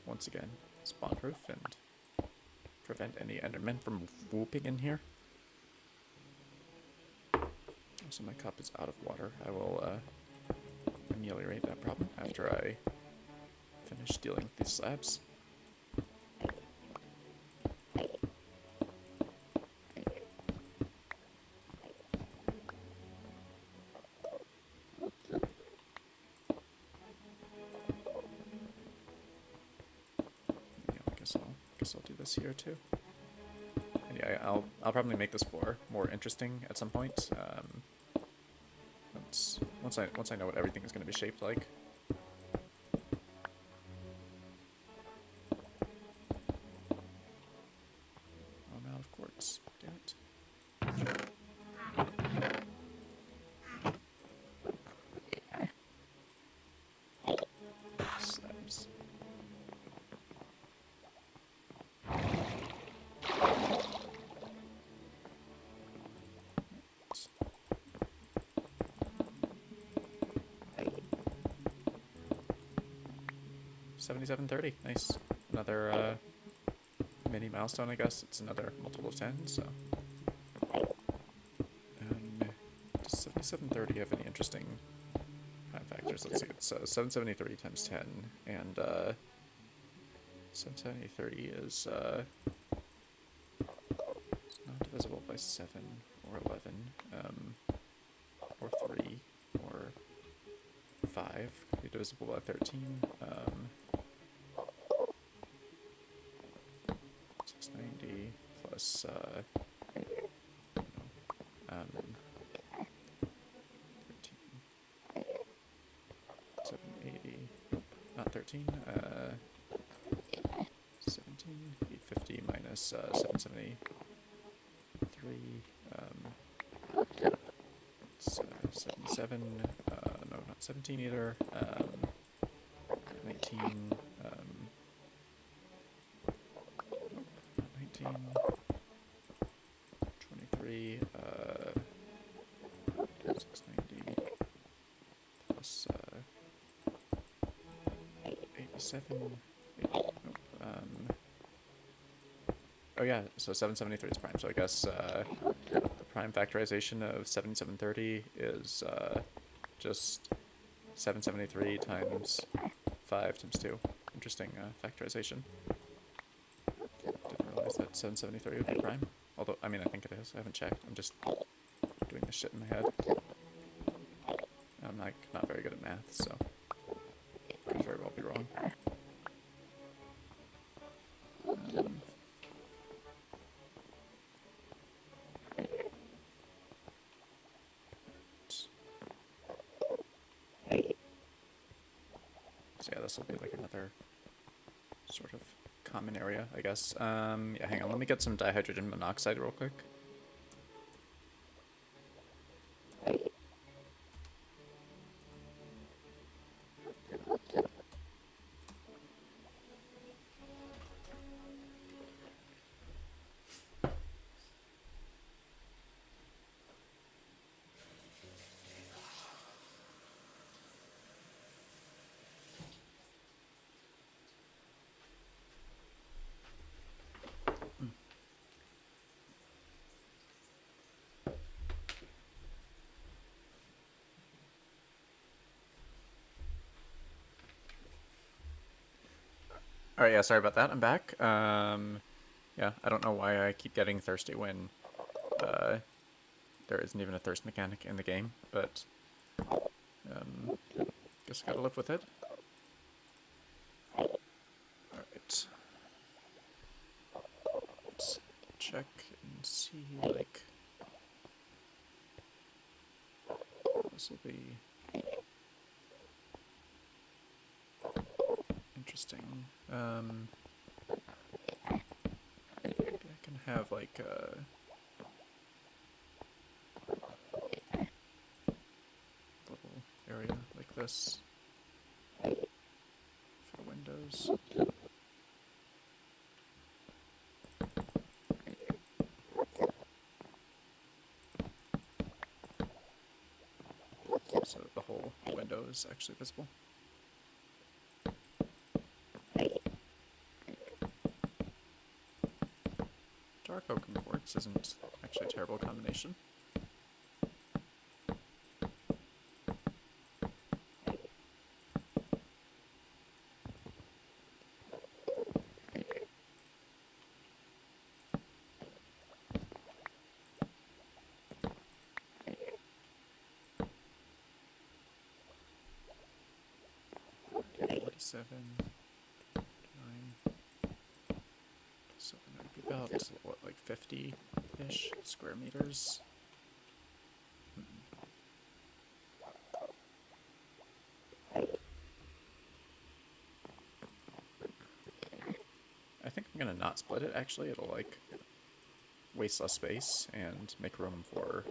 Speaker 1: once again, spawn-proof and prevent any endermen from whooping in here. Also, my cup is out of water. I will ameliorate that problem after I finish dealing with these slabs. I'll do this here too. And yeah, I'll probably make this floor more interesting at some point. Once I know what everything is going to be shaped like. I'm out of quartz. Damn it. Slabs. $77.30. Nice. Another mini milestone, I guess. It's another multiple of 10, so. Does 7730 have any interesting prime factors? Let's see. It's 773 times 10, and 77030 is it's not divisible by 7 or 11, or 3, or 5. Could be divisible by 13. 690 plus 780, nope, not 13, 17, 850 minus 773, it's 77, no, not 17 either, 19, nope, not 19, 23, 690 plus Oh yeah, so 773 is prime. So I guess the prime factorization of 7730 is just 773 times 5 times 2. Interesting factorization. Didn't realize that 773 would be prime. Although, I mean, I think it is. I haven't checked. I'm just doing this shit in my head. I'm like not very good at math, so could very well be wrong. So yeah, this will be like another sort of common area, I guess. Yeah, hang on. Let me get some dihydrogen monoxide real quick. All right, yeah, sorry about that. I'm back. Yeah, I don't know why I keep getting thirsty when there isn't even a thirst mechanic in the game, but guess I gotta live with it. All right, let's check and see. Like, this will be interesting. Maybe I can have like a little area like this for windows. So the whole window is actually visible. Dark oak and quartz isn't actually a terrible combination. Seven, 9, so that would be about, what, like 50-ish square meters. I think I'm gonna not split it, actually. It'll, like, waste less space and make room for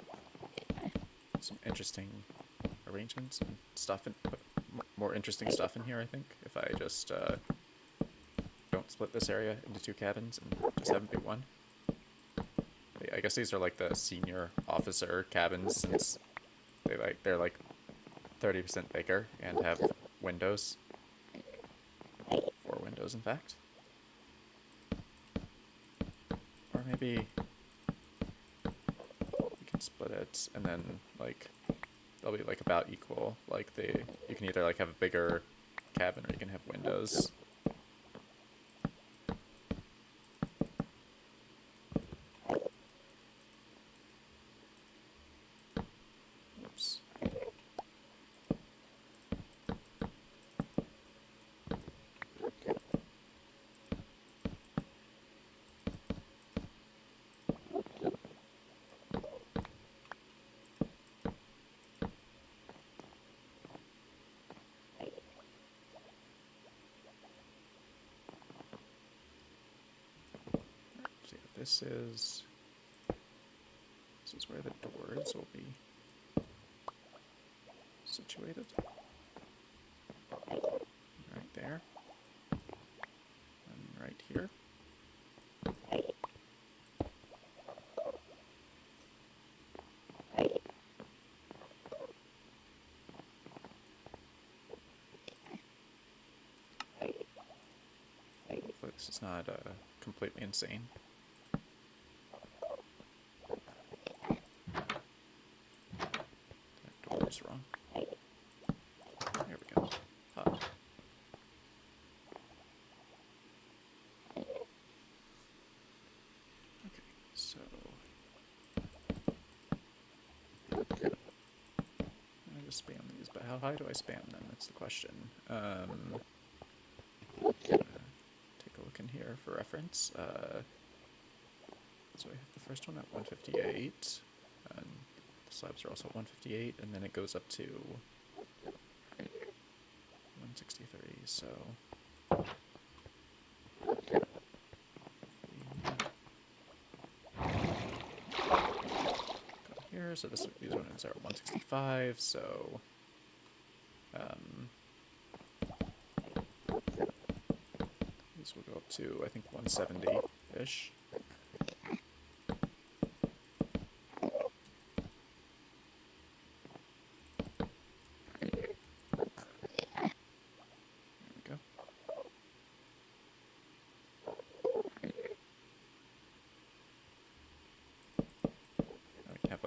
Speaker 1: some interesting arrangements and stuff, and put more interesting stuff in here, I think, if I just don't split this area into 2 cabins and just have it be 1. But yeah, I guess these are like the senior officer cabins, since they're like 30% bigger and have windows. 4 windows, in fact. Or maybe we can split it and then like they'll be like about equal. Like you can either like have a bigger cabin or you can have windows. Oops. So yeah, this is where the doors will be situated. Right there. And right here. least it's not completely insane. That door is wrong. There we go. Huh. Okay, so I just spam these, but how high do I spam them? That's the question. Take a look in here for reference. So I have the first one at 158, and the slabs are also at 158, and then it goes up to 163, so... Go here, so these ones are at 165, so... these will go up to, I think, 170-ish.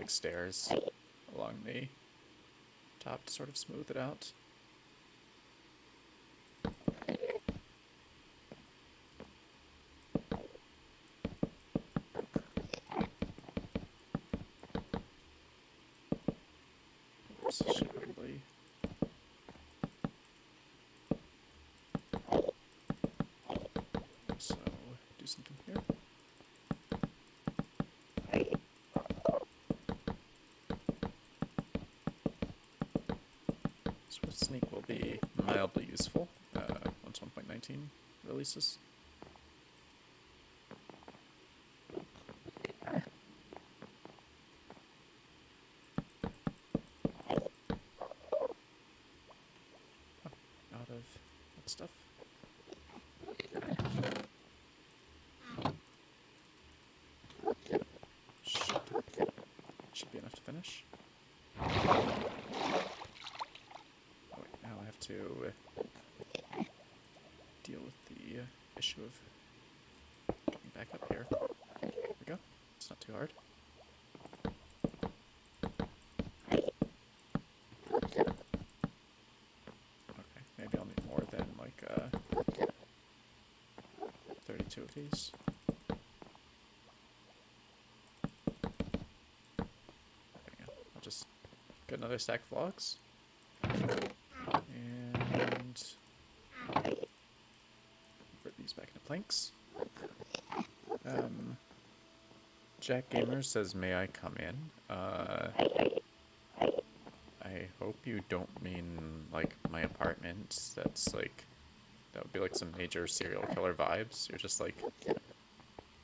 Speaker 1: Stairs along the top to sort of smooth it out. Oops, should probably... So, do something here. Sneak will be mildly useful once 1.19 releases. Out of that stuff. Should be enough to finish. To deal with the issue of getting back up here. There we go. It's not too hard. Okay, maybe I'll need more than like 32 of these. There we go. I'll just get another stack of logs. And put these back into planks. Jack Gamer says, "May I come in?" I hope you don't mean like my apartment. That's like, that would be like some major serial killer vibes. You're just like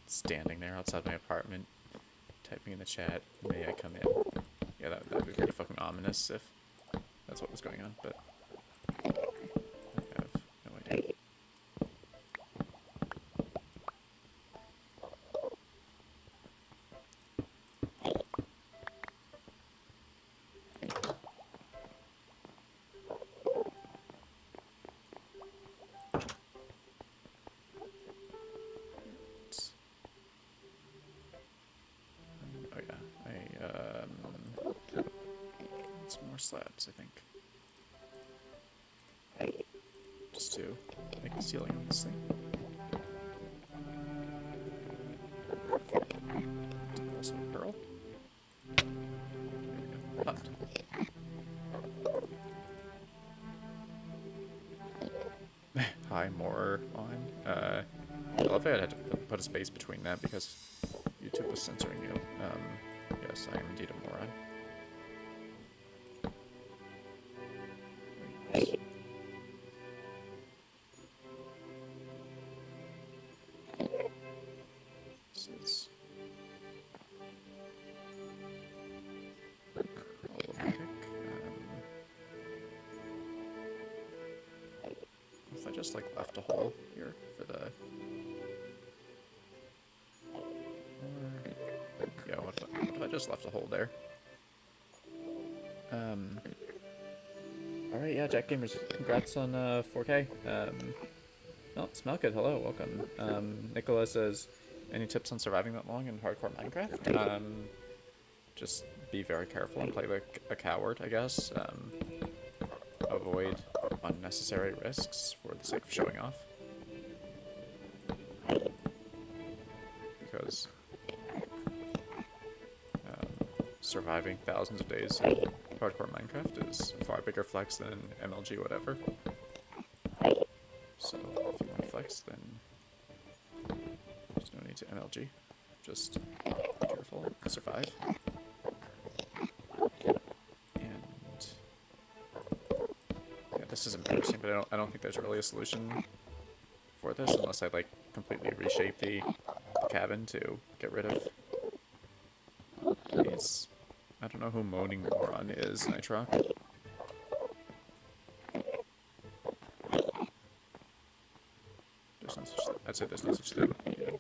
Speaker 1: standing there outside my apartment, typing in the chat, "May I come in?" Yeah, that would be pretty fucking ominous if that's what was going on, but I have no idea. Oh yeah, I need some more slabs, I think. Just to make the ceiling on this thing. Also pearl. There we go. Hot. Hi, more on. I love that I had to put a space between that because YouTube was censoring you. Yes, I am indeed a moron. This is problematic. If I just like left a hole here for the... Yeah, what if I just left a hole there? Alright, yeah, Jack Gamers, congrats on 4K. Oh, Smelkid, hello, welcome. Nicola says, any tips on surviving that long in hardcore Minecraft? Just be very careful and play like a coward, I guess. Avoid unnecessary risks for the sake of showing off. Because surviving thousands of days in hardcore Minecraft is a far bigger flex than MLG whatever. So if you want to flex, then there's no need to MLG. Just be careful, survive. And yeah, this is embarrassing, but I don't think there's really a solution for this unless I like completely reshape the cabin to get rid of these. I don't know who Moaning Moron is, Nitroc. There's no such thing. I'd say there's no such thing. Yeah.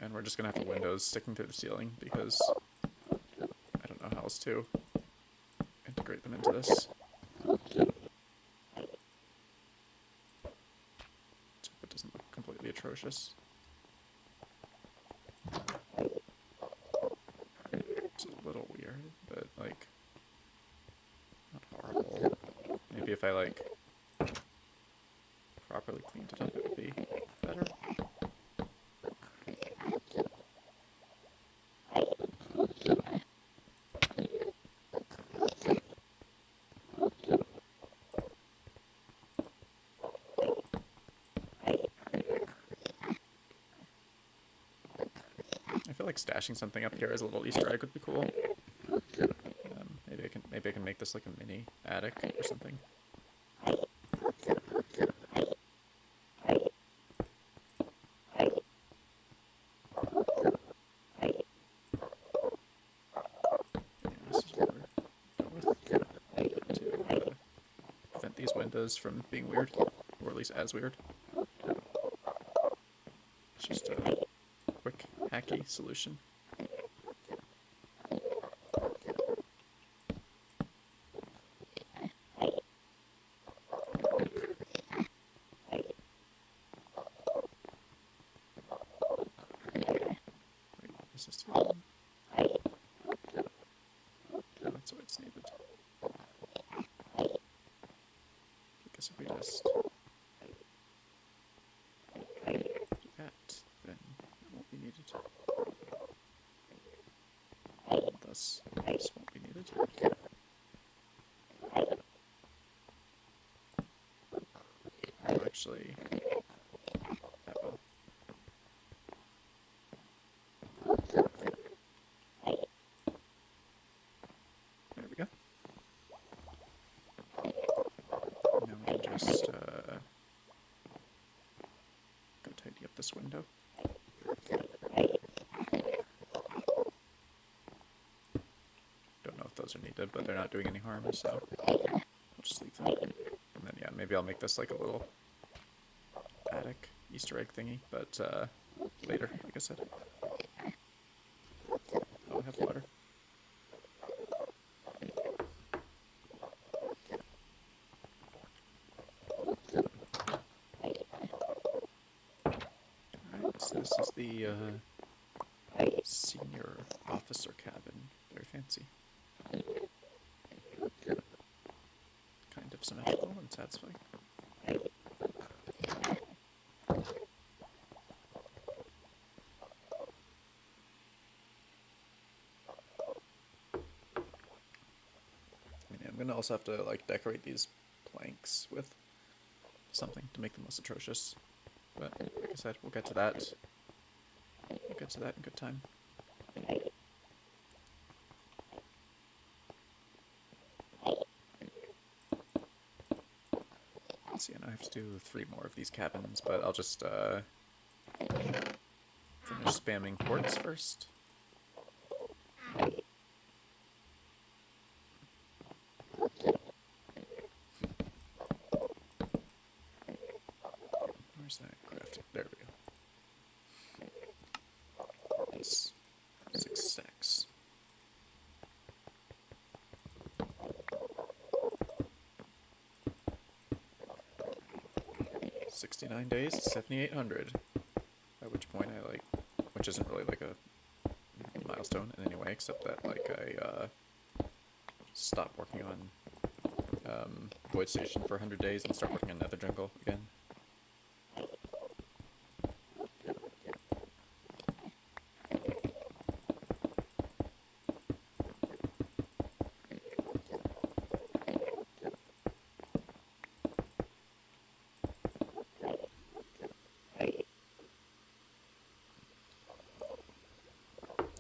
Speaker 1: And we're just gonna have the windows sticking through the ceiling because I don't know how else to integrate them into this. So it doesn't look completely atrocious. It's a little weird, but like not horrible. Maybe if I like properly cleaned it up, it would be better. I feel like stashing something up here as a little Easter egg would be cool. Maybe I can make this like a mini attic or something. These windows from being weird, or at least as weird. It's just a quick, hacky solution. Wait, is this too long? No, that's what it's needed. If we just do that, then it won't be needed. And thus, this won't be needed. Oh, actually, that will. There we go. Now we can just go tidy up this window. Don't know if those are needed, but they're not doing any harm, so I'll just leave them. And then yeah, maybe I'll make this like a little attic Easter egg thingy, but later, like I said. Oh, I have water. So this is the senior officer cabin. Very fancy. Kind of symmetrical and satisfying. I'm gonna also have to like decorate these planks with something to make them less atrocious. But like I said, we'll get to that. We'll get to that in good time. See, and I have to do 3 more of these cabins, but I'll just finish spamming quartz first. Where's that crafting? There we go. It's 6 stacks. 69 days, 7,800. At which point I which isn't really like a milestone in any way, except that like I stop working on Void Station for 100 days and start working on Nether Jungle again.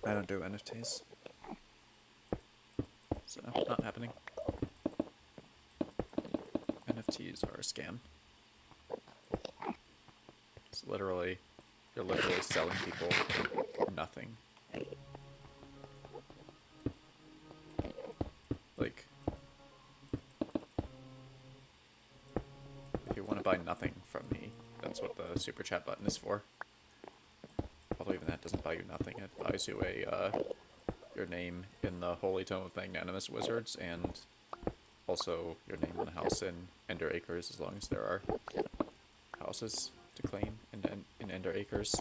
Speaker 1: I don't do NFTs, so not happening. NFTs are a scam. It's literally, you're literally selling people nothing. Like, if you want to buy nothing from me, that's what the super chat button is for. Although even that doesn't buy you nothing, it buys you your name in the Holy Tome of Magnanimous Wizards, and also your name on a house in Ender Acres, as long as there are houses to claim in Ender Acres.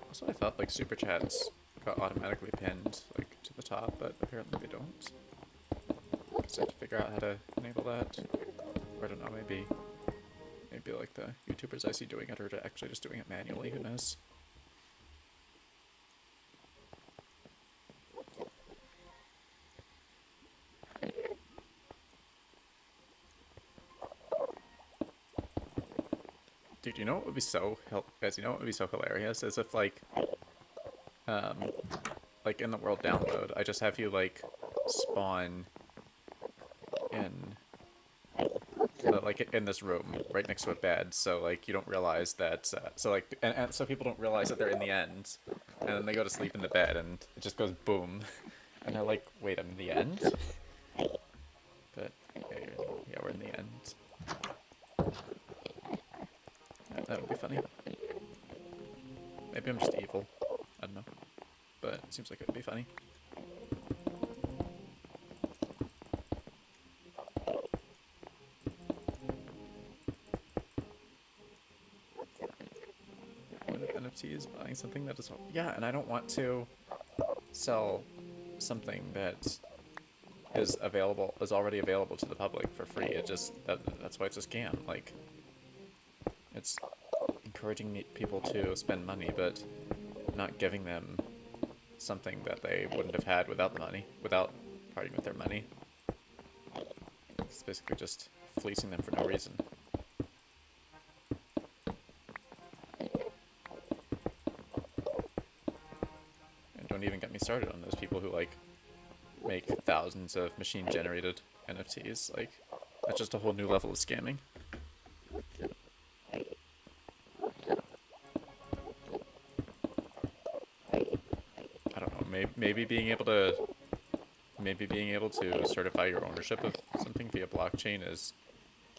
Speaker 1: Also, I thought like super chats got automatically pinned like to the top, but apparently they don't. Guess I have to figure out how to enable that. Or I don't know, maybe like the YouTubers I see doing it are actually just doing it manually. Who knows? Dude, you know what would be so guys? You know what would be so hilarious is if like in the world download, I just have you like spawn in like in this room right next to a bed, so like you don't realize that. So like and so people don't realize that they're in the end, and then they go to sleep in the bed, and it just goes boom, and they're like, "Wait, I'm in the end." But yeah, we're in the end. That would be funny. Maybe I'm just evil. I don't know. But it seems like it would be funny. Point of NFTs, buying something that is... Yeah, and I don't want to sell something that is already available to the public for free. It just... That's why it's a scam. Like, it's encouraging people to spend money, but not giving them something that they wouldn't have had without the money, without parting with their money. It's basically just fleecing them for no reason. And don't even get me started on those people who like make thousands of machine-generated NFTs. Like, that's just a whole new level of scamming. Maybe being able to certify your ownership of something via blockchain is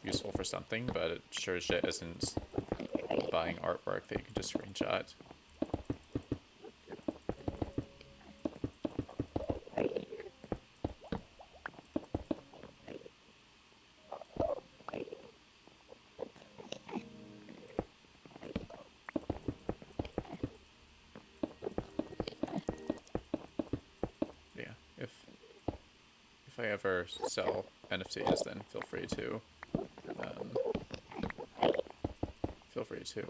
Speaker 1: useful for something, but it sure as shit isn't buying artwork that you can just screenshot. If I ever sell NFTs, then feel free to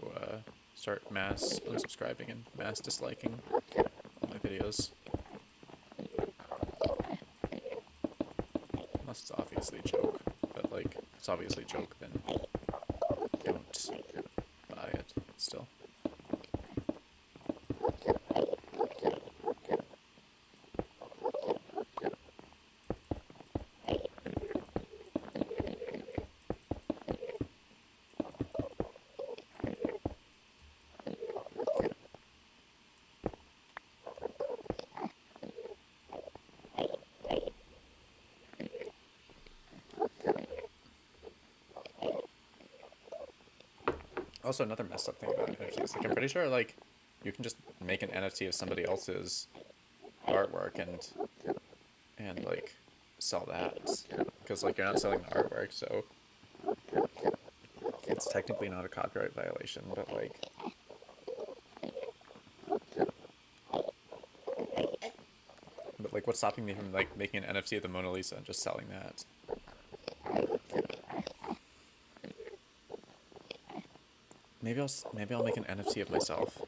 Speaker 1: start mass unsubscribing and mass disliking all my videos. Unless it's obviously a joke, but like, if it's obviously a joke, then don't buy it still. Also, another messed up thing about NFTs, like I'm pretty sure like you can just make an NFT of somebody else's artwork and like sell that, because like you're not selling the artwork, so it's technically not a copyright violation, but like what's stopping me from like making an NFT of the Mona Lisa and just selling that? Maybe I'll make an NFT of myself.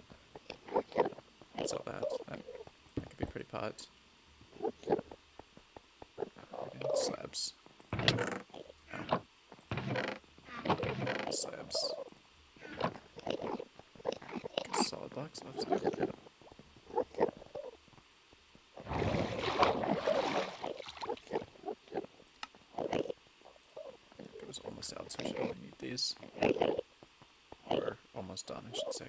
Speaker 1: Sell that. That could be pretty pot. And slabs. Ow. Slabs. Solid blocks left. It was almost out, so I should only need these. Or almost done, I should say.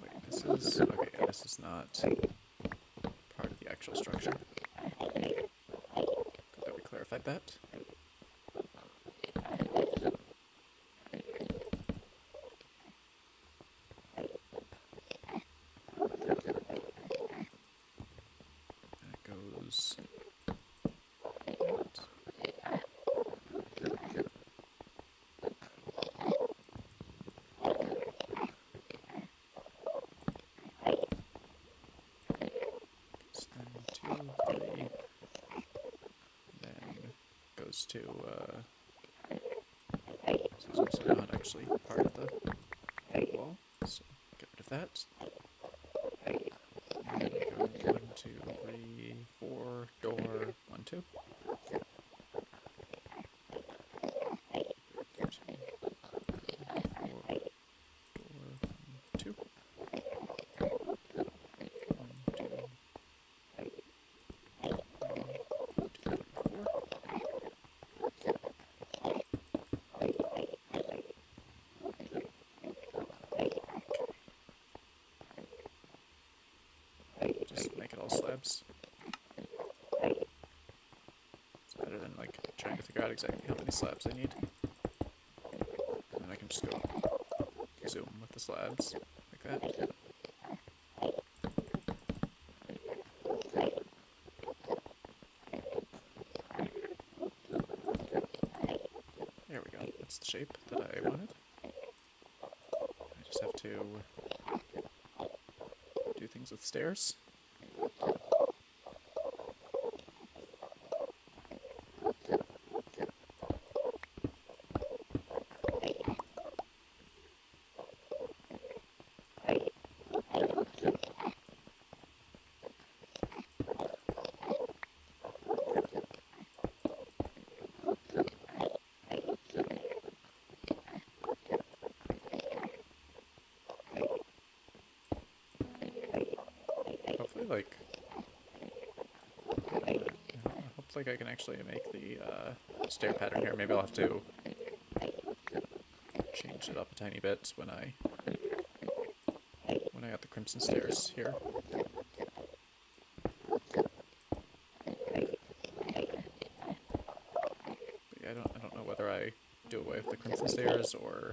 Speaker 1: Wait, this is... Okay, yeah, this is not part of the actual structure. Good that we clarified that. That goes... to this is also not actually part of the wall, so get rid of that. And then go 1, 2, 3, 4, door, 1, 2. 2. Slabs. It's better than like trying to figure out exactly how many slabs I need. And then I can just go zoom with the slabs like that. There we go. That's the shape that I wanted. I just have to do things with stairs. Like, I hope like I can actually make the stair pattern here. Maybe I'll have to change it up a tiny bit when I got the crimson stairs here. But yeah, I don't know whether I do away with the crimson stairs or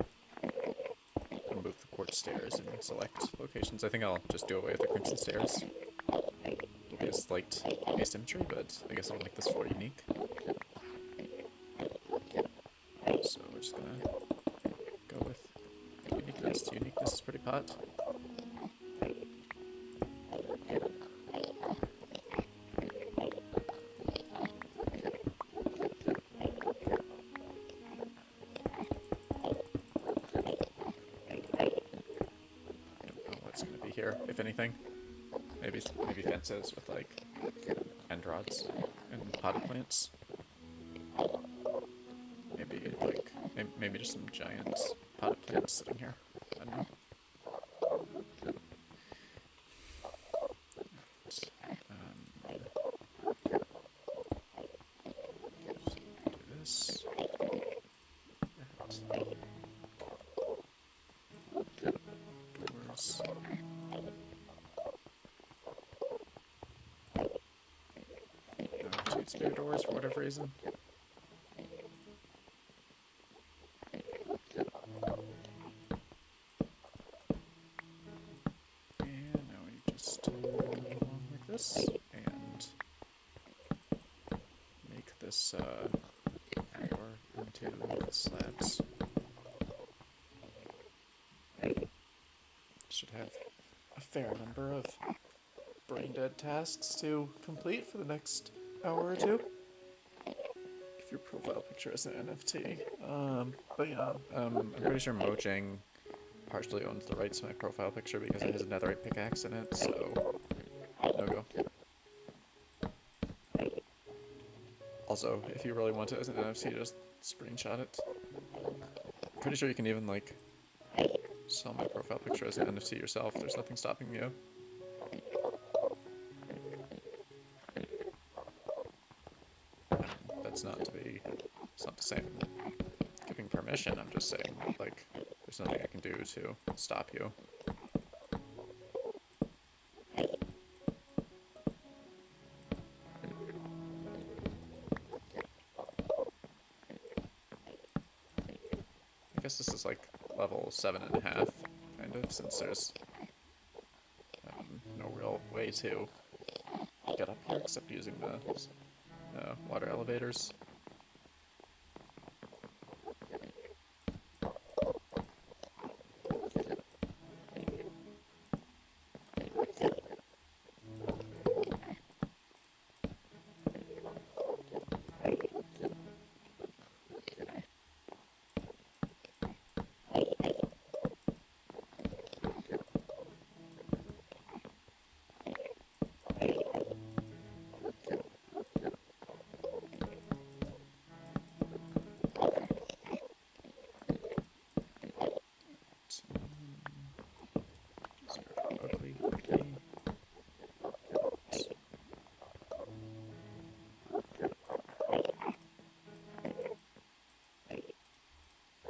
Speaker 1: remove the quartz stairs and select locations. I think I'll just do away with the crimson stairs. It'll be a slight asymmetry, but I guess I'll make this for unique. So we're just gonna go with uniqueness. Uniqueness is pretty pot. here, if anything. Maybe fences with like end rods and potted plants. Maybe just some giant potted plants sitting here. I don't know. Do this. Doors. Two spare doors for whatever reason. And now we just go along like this and make this door into slabs. Should have a fair number of brain dead tasks to complete for the next hour or two. If your profile picture is an NFT. But yeah, I'm pretty sure Mojang partially owns the rights to my profile picture because it has a netherite pickaxe in it, so no go. Also, if you really want it as an NFT, just screenshot it. I'm pretty sure you can even like sell my profile picture as an NFT yourself. There's nothing stopping you. It's not to say I'm giving permission, I'm just saying, like, there's nothing I can do to stop you. I guess this is like level 7.5, kind of, since there's no real way to get up here except using the water elevators.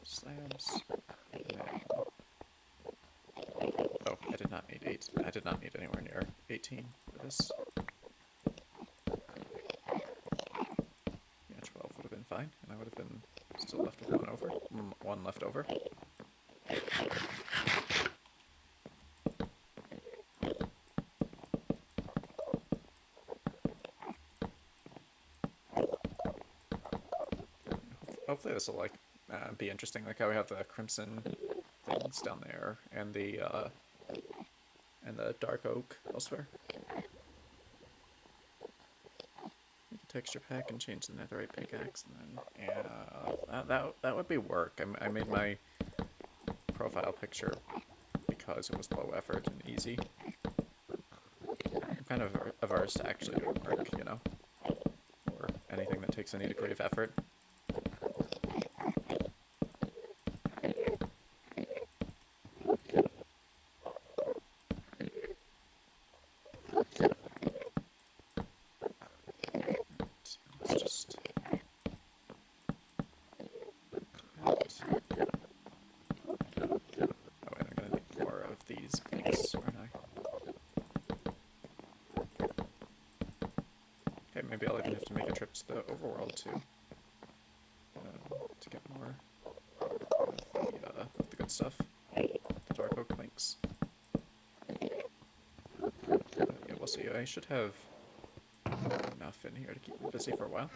Speaker 1: Slabs. Oh, I did not need 8. I did not need anywhere near 18 for this. Yeah, 12 would have been fine, and I would have been still left with one left over. Hopefully this will like be interesting, like how we have the crimson things down there and the dark oak elsewhere. Make a texture pack and change the netherite pickaxe, and then yeah, that would be work. I made my profile picture because it was low effort and easy. I'm kind of averse to actually doing work, you know, or anything that takes any degree of effort. Maybe I'll even have to make a trip to the overworld too, to get more of the good stuff, the dark oak planks. Yeah, we'll see. I should have enough in here to keep me busy for a while.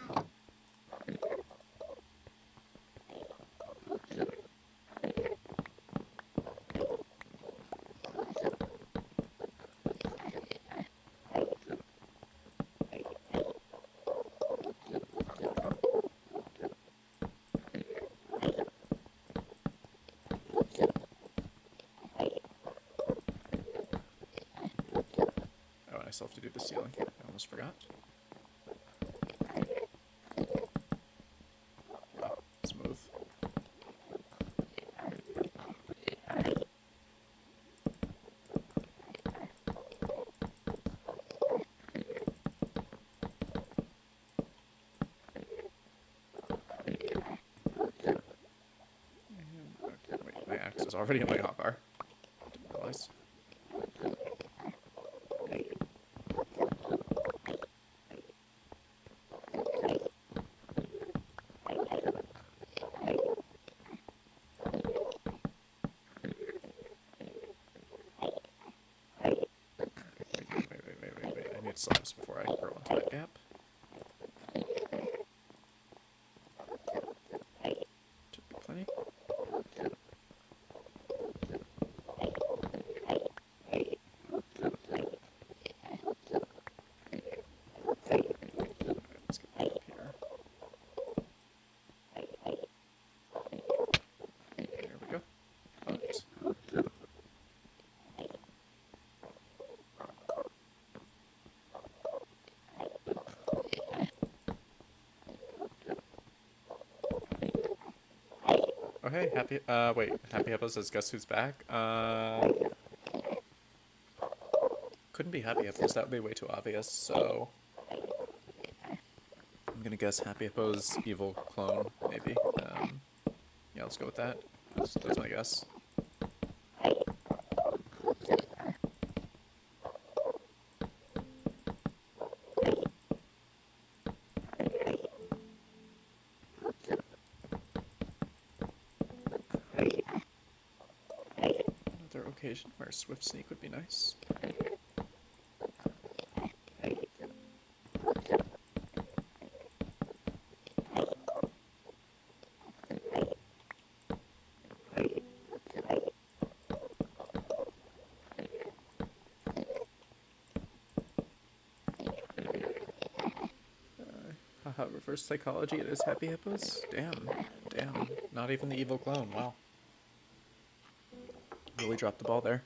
Speaker 1: myself to do the ceiling. I almost forgot. Wow, smooth. Okay, wait, my axe is already in my hotbar. Didn't realize. Wait. I need slabs before I grow into that gap. Should be plenty. Let's get that up here. There we go. Right. Oh hey, Happy Hippo says guess who's back? Couldn't be Happy Hippos, that would be way too obvious, so I'm gonna guess Happy Hippo's evil clone, maybe. Yeah, let's go with that. That's my guess. Another occasion where Swift Sneak would be nice. Haha, reverse psychology, it is Happy Hippos? Damn. Not even the evil clone, wow. Really dropped the ball there.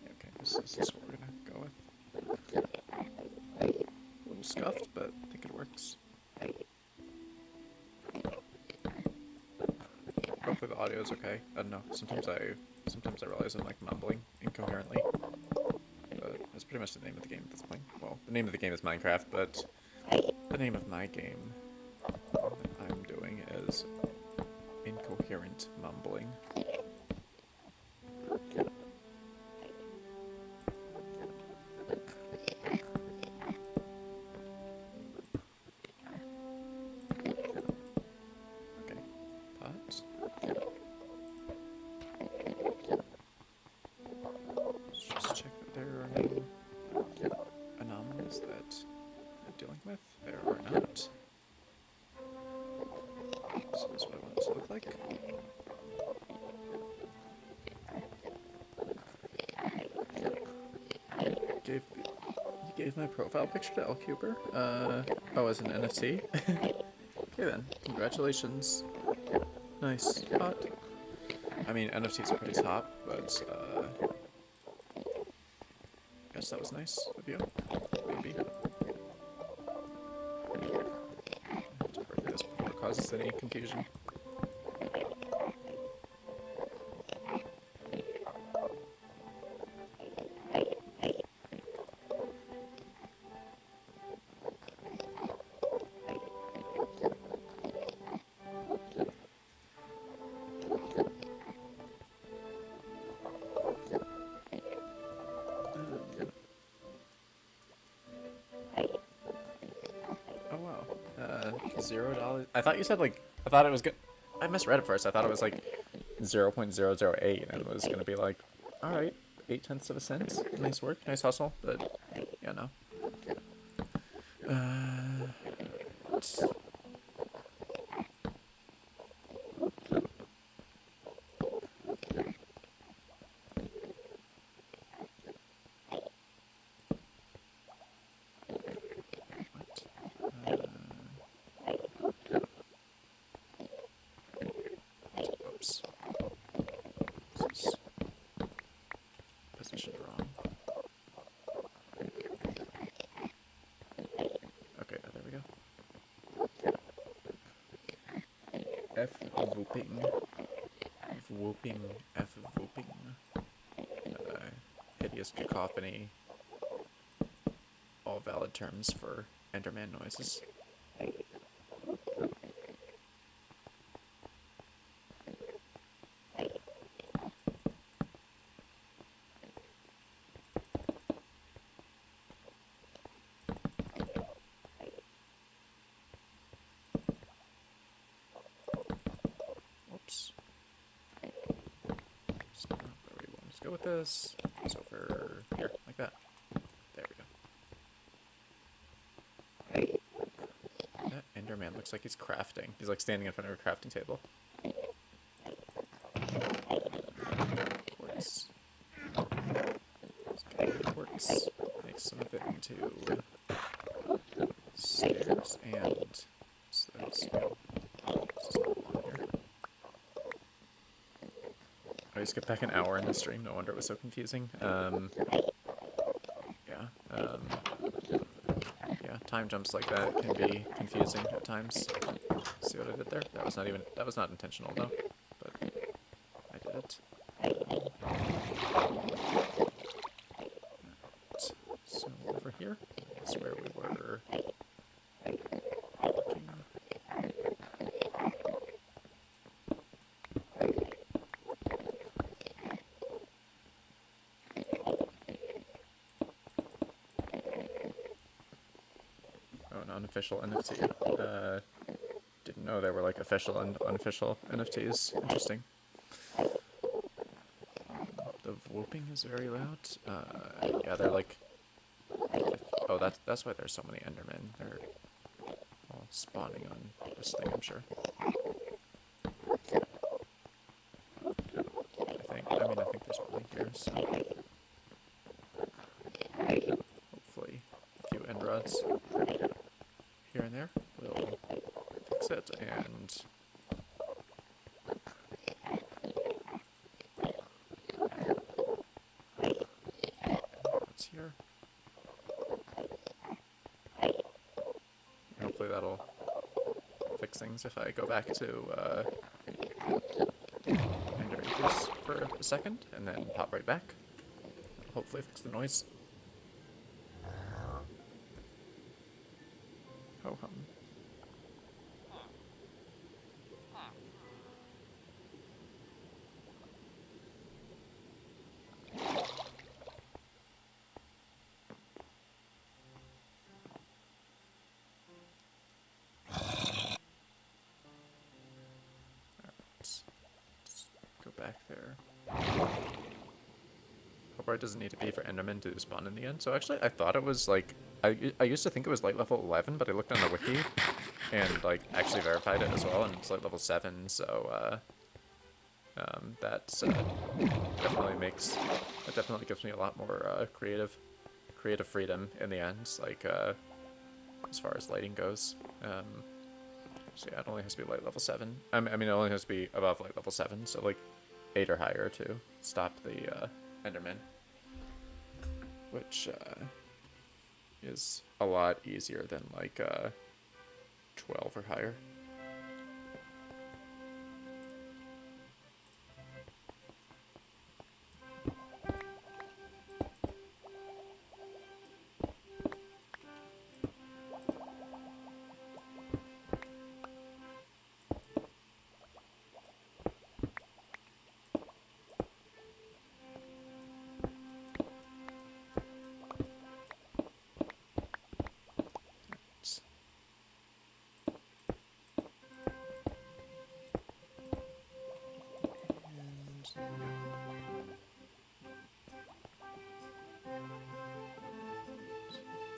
Speaker 1: Okay, this is what we're gonna go with. A little scuffed, but I think it works. Hopefully the audio is okay. I don't know. Sometimes I realize I'm like mumbling incoherently. But that's pretty much the name of the game at this point. Well, the name of the game is Minecraft, but the name of my game that I'm doing is incoherent mumbling. Okay, pots. Let's just check that there are no anomalies that I'm dealing with. There are not. So this is what I want it to look like. You gave my profile picture to L Cooper? Oh, as an NFT? Okay then, congratulations. Nice. Hot. I mean, NFTs are pretty top, but, I guess that was nice of you. Maybe. I have to break this before it causes any confusion. Oh wow. $0. I thought you said like, I thought it was good. I misread it first. I thought it was like 0.008 and was gonna be like, all right, 0.8 of a cent, nice work, nice hustle, but yeah, no. Right. Oops. This is positioned wrong. Okay, there we go. F whooping. Whooping. F whooping. Hideous cacophony. All valid terms for enderman noises. Whoops. That's not where we want to go with this. It's over here, like that. There we go. That enderman looks like he's crafting. He's like standing in front of a crafting table. Quartz. Let's get quartz. Make some of it into stairs and so that's, I skipped back an hour in the stream. No wonder it was so confusing. Yeah, time jumps like that can be confusing at times. See what I did there? That was not intentional though, but I did it. So over here is where we were looking. Oh, an unofficial NFT. Didn't know there were like official and unofficial NFTs. Interesting. The whooping is very loud. Yeah, they're like. Oh, that's why there's so many endermen. They're all spawning on this thing, I'm sure. I think there's one here, so hopefully a few end rods here and there will fix it, and what's here? Hopefully that'll fix things if I go back to Ender Acres for a second, and then pop right back. Hopefully fix the noise. Ho hum. Back there. Hope it doesn't need to be for endermen to spawn in the end. So actually, I thought it was like I used to think it was like level 11, but I looked on the wiki and like actually verified it as well, and it's like level 7. So that's definitely gives me a lot more creative freedom in the end. Like as far as lighting goes. So yeah, it only has to be like level 7. I mean, it only has to be above like level 7. So like 8 or higher to stop the enderman, which is a lot easier than like 12 or higher. FPS.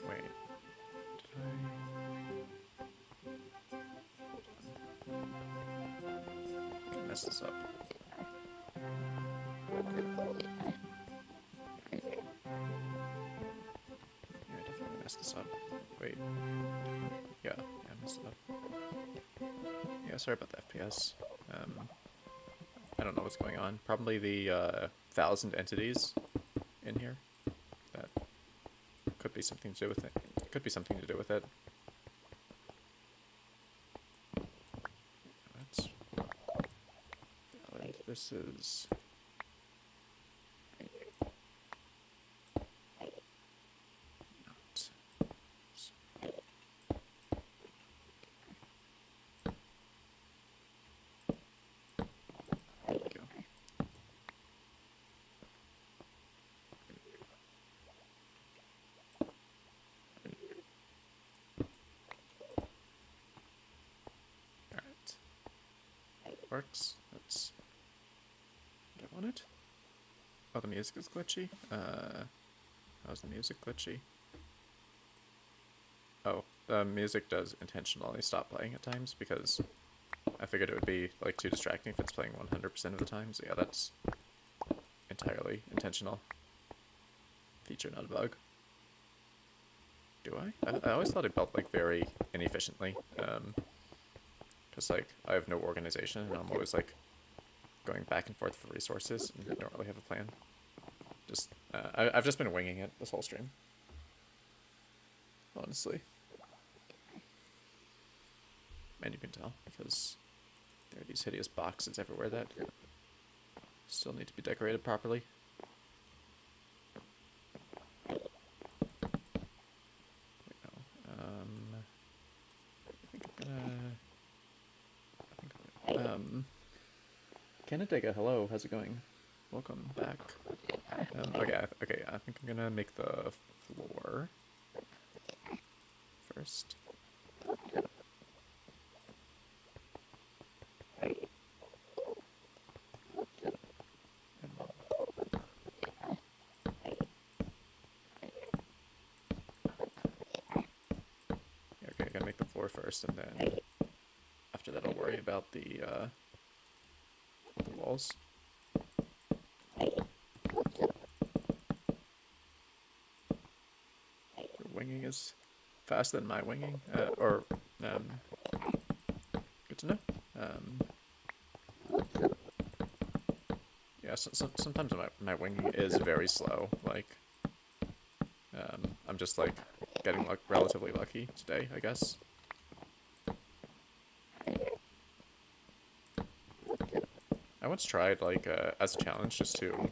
Speaker 1: Wait. Did I mess this up? Yeah, I definitely messed this up. Wait. Yeah, I messed it up. Yeah, sorry about the FPS. I don't know what's going on. Probably the 1,000 entities in here. That could be something to do with it. Could be something to do with it. That's valid. This is... works. That's what I wanted. Oh, the music is glitchy? How's the music glitchy? Oh, the music does intentionally stop playing at times because I figured it would be like too distracting if it's playing 100% of the time. So yeah, that's entirely intentional. Feature, not a bug. Do I? I always thought it built like very inefficiently. Because like I have no organization and I'm always like going back and forth for resources and I don't really have a plan. Just I've just been winging it this whole stream, honestly. And you can tell because there are these hideous boxes everywhere that still need to be decorated properly. Canadega, hello, how's it going? Welcome back. Okay, I think I'm gonna make the floor first. Okay, I gotta make the floor first, and then after that I'll worry about the walls. Your winging is faster than my winging, good to know. Yeah, sometimes my winging is very slow, like, I'm just, like, getting, like, relatively lucky today, I guess. I once tried, like, as a challenge, just to,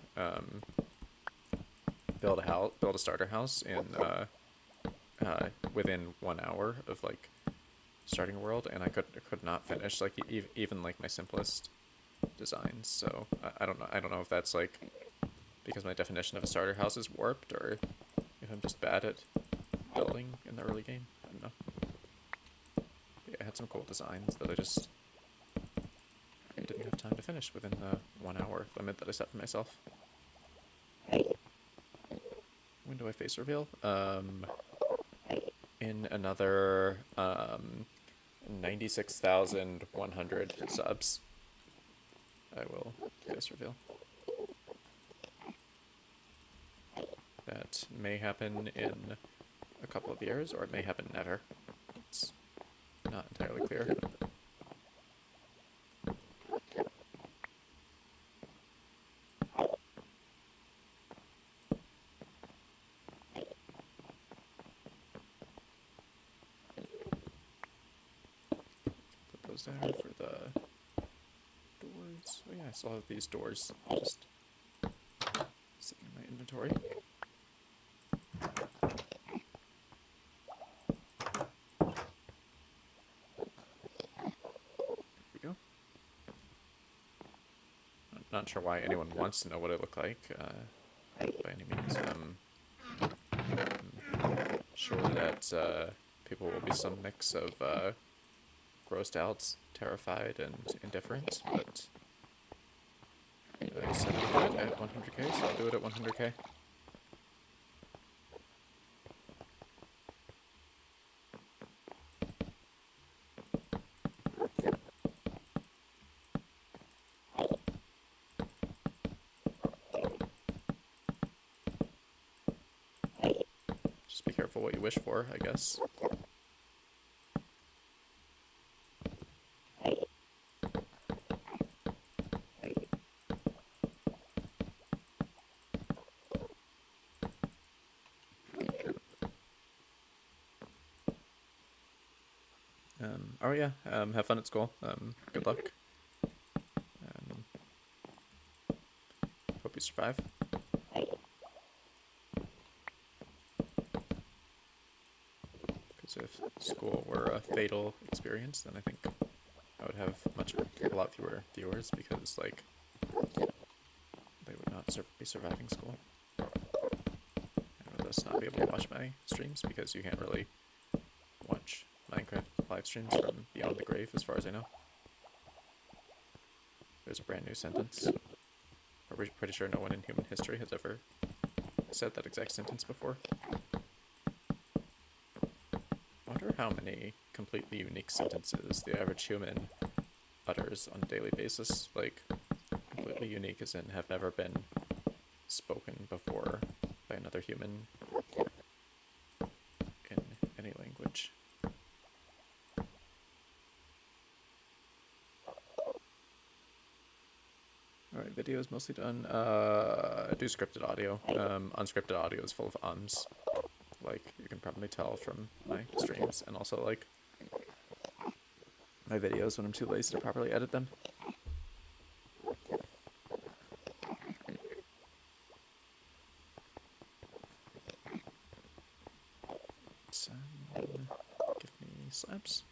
Speaker 1: build a starter house in, within 1 hour of, like, starting a world, and I could not finish, like, even, like, my simplest designs, so I don't know if that's, like, because my definition of a starter house is warped, or if I'm just bad at building in the early game. I don't know. But yeah, I had some cool designs that I just didn't have time to finish within the 1 hour limit that I set for myself. When do I face reveal? In another 96,100 subs, I will face reveal. That may happen in a couple of years, or it may happen never. It's not entirely clear. Put those there for the doors. Oh yeah, I still have these doors just sitting in my inventory. Not sure why anyone wants to know what it looked like, by any means. I'm sure that people will be some mix of grossed out, terrified, and indifferent, but I said I would do it at 100k, so I'll do it at 100k. Just be careful what you wish for, I guess. Oh yeah, have fun at school. Good luck. Hope you survive. Because if school were a fatal experience, then I think I would have a lot fewer viewers, because like they would not be surviving school. I would thus not be able to watch my streams, because you can't really watch Minecraft live streams from beyond the grave, as far as I know. There's a brand new sentence. I'm pretty sure no one in human history has ever said that exact sentence before. I wonder how many completely unique sentences the average human utters on a daily basis. Like, completely unique as in have never been spoken before by another human in any language. Alright, video is mostly done. I do scripted audio. Unscripted audio is full of ums. Like, you can probably tell from my streams, and also, like, my videos when I'm too lazy to properly edit them. So, give me slabs.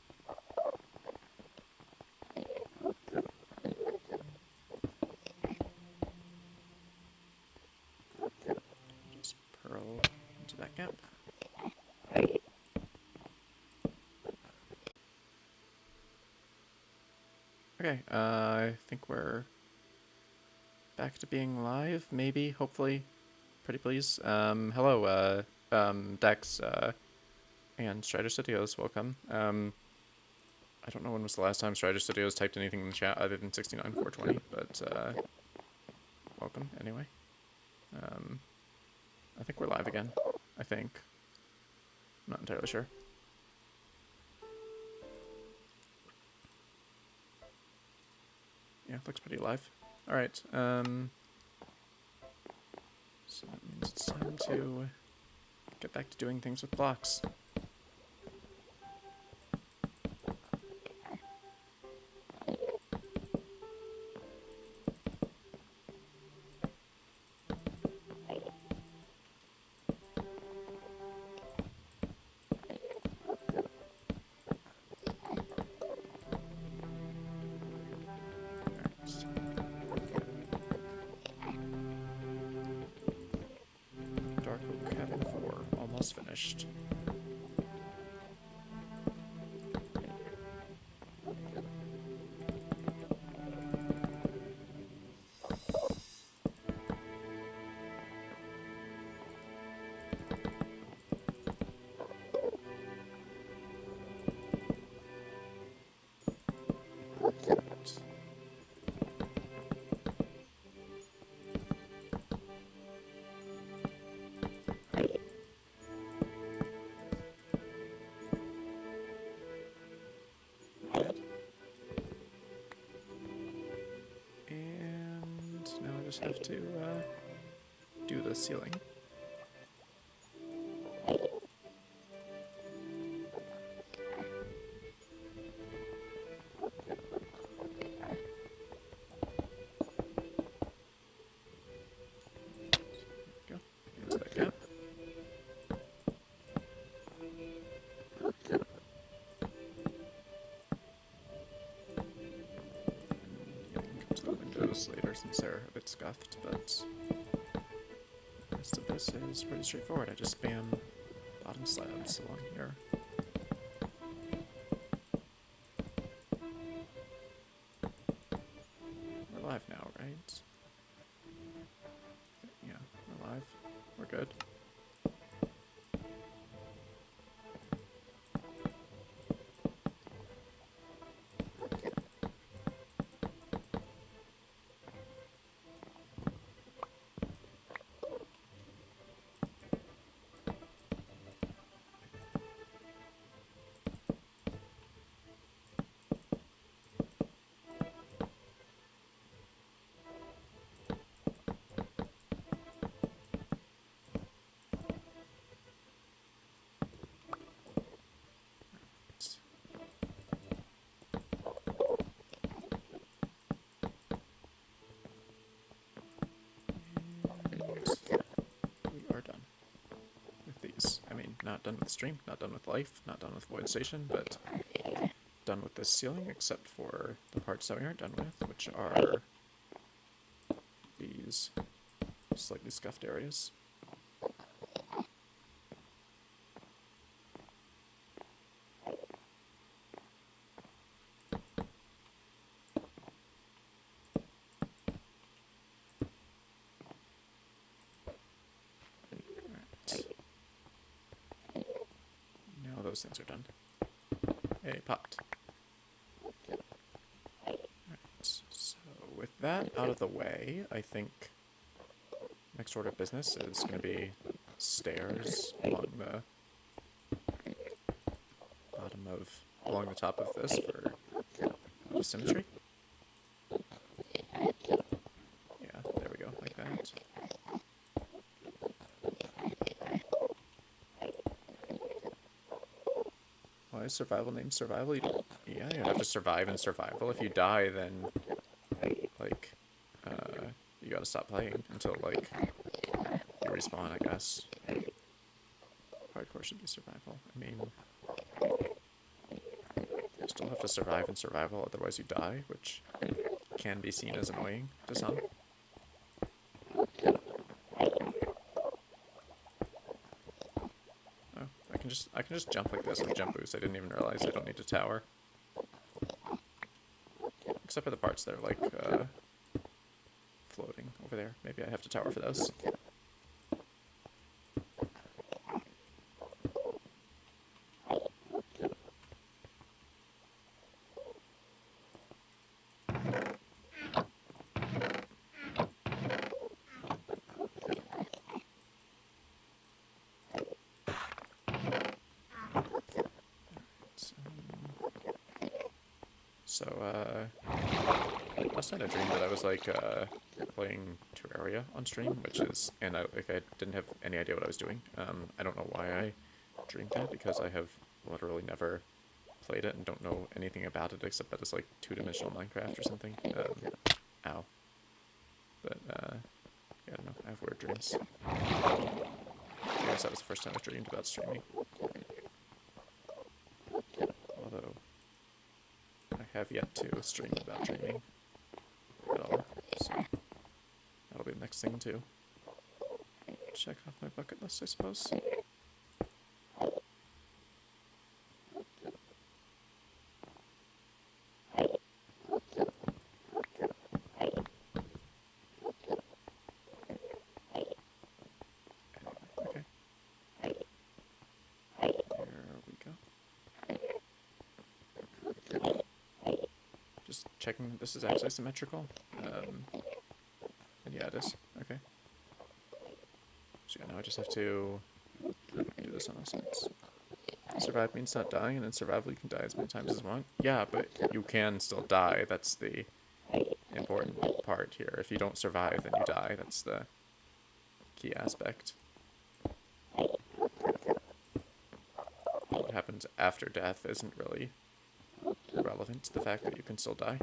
Speaker 1: Just pearl into that gap. Okay, I think we're back to being live, maybe, hopefully. Pretty please. Hello, Dex, and Strider Studios, welcome. I don't know when was the last time Strider Studios typed anything in the chat other than 69420, but, welcome, anyway. I think we're live again, I think. I'm not entirely sure. Yeah, looks pretty live. Alright, so that means it's time to get back to doing things with blocks. Finished. Just have to do the ceiling. Go into that gap. Later since they're a bit scuffed, but the rest of this is pretty straightforward. I just spam bottom slabs along here. We're live now, right? we're good. We are done with these. I mean, not done with stream, not done with life, not done with void station, but done with this ceiling, except for the parts that we aren't done with, which are these slightly scuffed areas. Now those things are done. Hey, popped. Alright, so with that out of the way, I think next order of business is going to be stairs along the along the top of this for symmetry. Yeah, there we go, like that. Why is survival named survival? Yeah, you have to survive in survival. If you die, then, like, you gotta stop playing until, like, you respawn, I guess. Hardcore should be survival. I mean, you still have to survive in survival, otherwise you die, which can be seen as annoying to some. Oh, I can just jump like this with jump boost. I didn't even realize I don't need a tower. Except for the parts that are like floating over there. Maybe I have to tower for those. Last night I dreamed that I was like playing Terraria on stream, and I didn't have any idea what I was doing. I don't know why I dreamed that, because I have literally never played it and don't know anything about it except that it's like two-dimensional Minecraft or something. Ow. But yeah, I don't know. I have weird dreams. I guess that was the first time I dreamed about streaming. Although I have yet to stream about dreaming at all, so that'll be the next thing to check off my bucket list, I suppose. Okay. There we go. Just checking that this is actually symmetrical. And yeah, it is. Okay. So yeah, now I just have to do this on all sides. Survive means not dying, and in survival you can die as many times as you want. Yeah, but you can still die. That's the important part here. If you don't survive, then you die. That's the key aspect. What happens after death isn't really relevant to the fact that you can still die.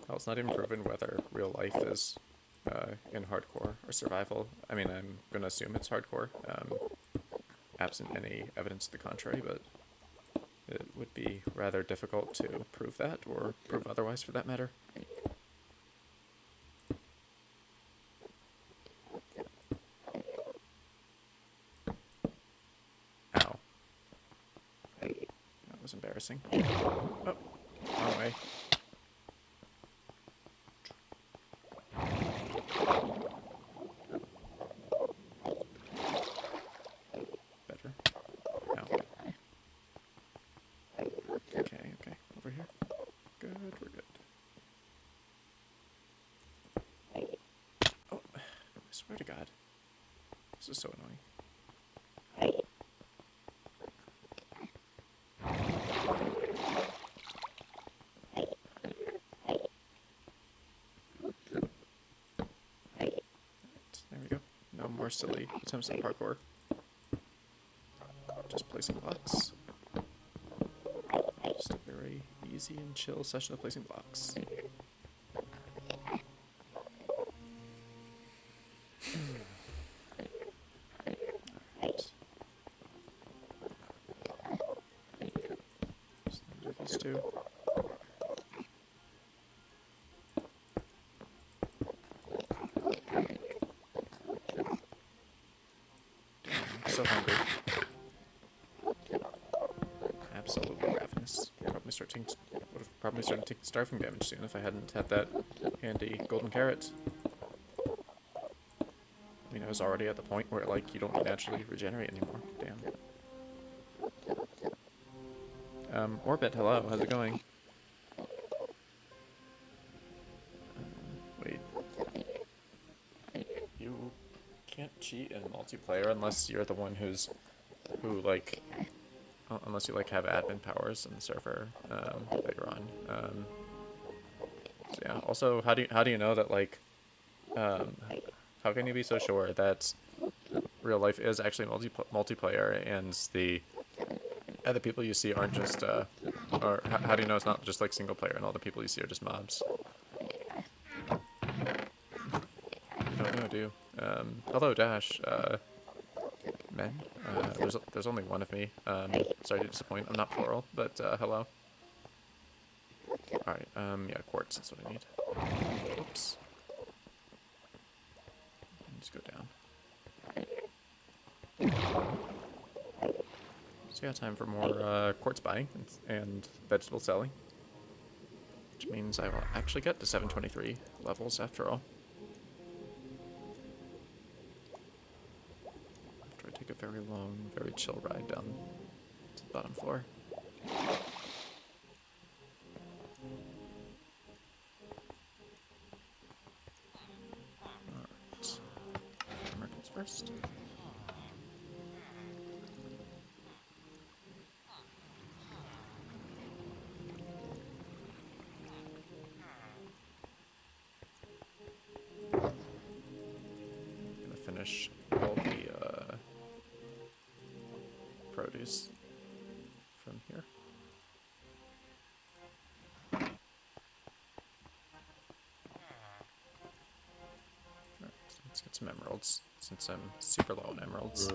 Speaker 1: Well, it's not even proven whether real life is in hardcore or survival. I mean, I'm going to assume it's hardcore, absent any evidence to the contrary, but it would be rather difficult to prove that, or prove otherwise for that matter. Ow. was embarrassing. Oh, wrong way. Better. No. Okay, over here. Good, we're good. Oh, I swear to God. This is so annoying. There we go. No more silly attempts at parkour. Just placing blocks. Just a very easy and chill session of placing blocks. Alright. Just do these two. I'm so hungry. Absolutely ravenous. Would have probably started taking starving damage soon if I hadn't had that handy golden carrot. I mean, I was already at the point where, like, you don't naturally regenerate anymore. Damn. Orbit, hello, how's it going? Wait. You can't cheat in multiplayer unless you're the one who, like, unless you, like, have admin powers in the server, that you're on. So yeah, also, how do you know that, like, how can you be so sure that real life is actually multiplayer and the other people you see aren't just, or how do you know it's not just like single player and all the people you see are just mobs? You don't know, do you? Hello, Dash. Men? There's only one of me. Sorry to disappoint. I'm not plural, but, hello. Alright, yeah, quartz, that's what I need. Oops. Just go down. So yeah, time for more quartz buying and vegetable selling. Which means I will actually get to 723 levels after all. After I take a very long, very chill ride down to the bottom floor. Alright. Americans first. Finish all the produce from here. Alright, let's get some emeralds, since I'm super low on emeralds.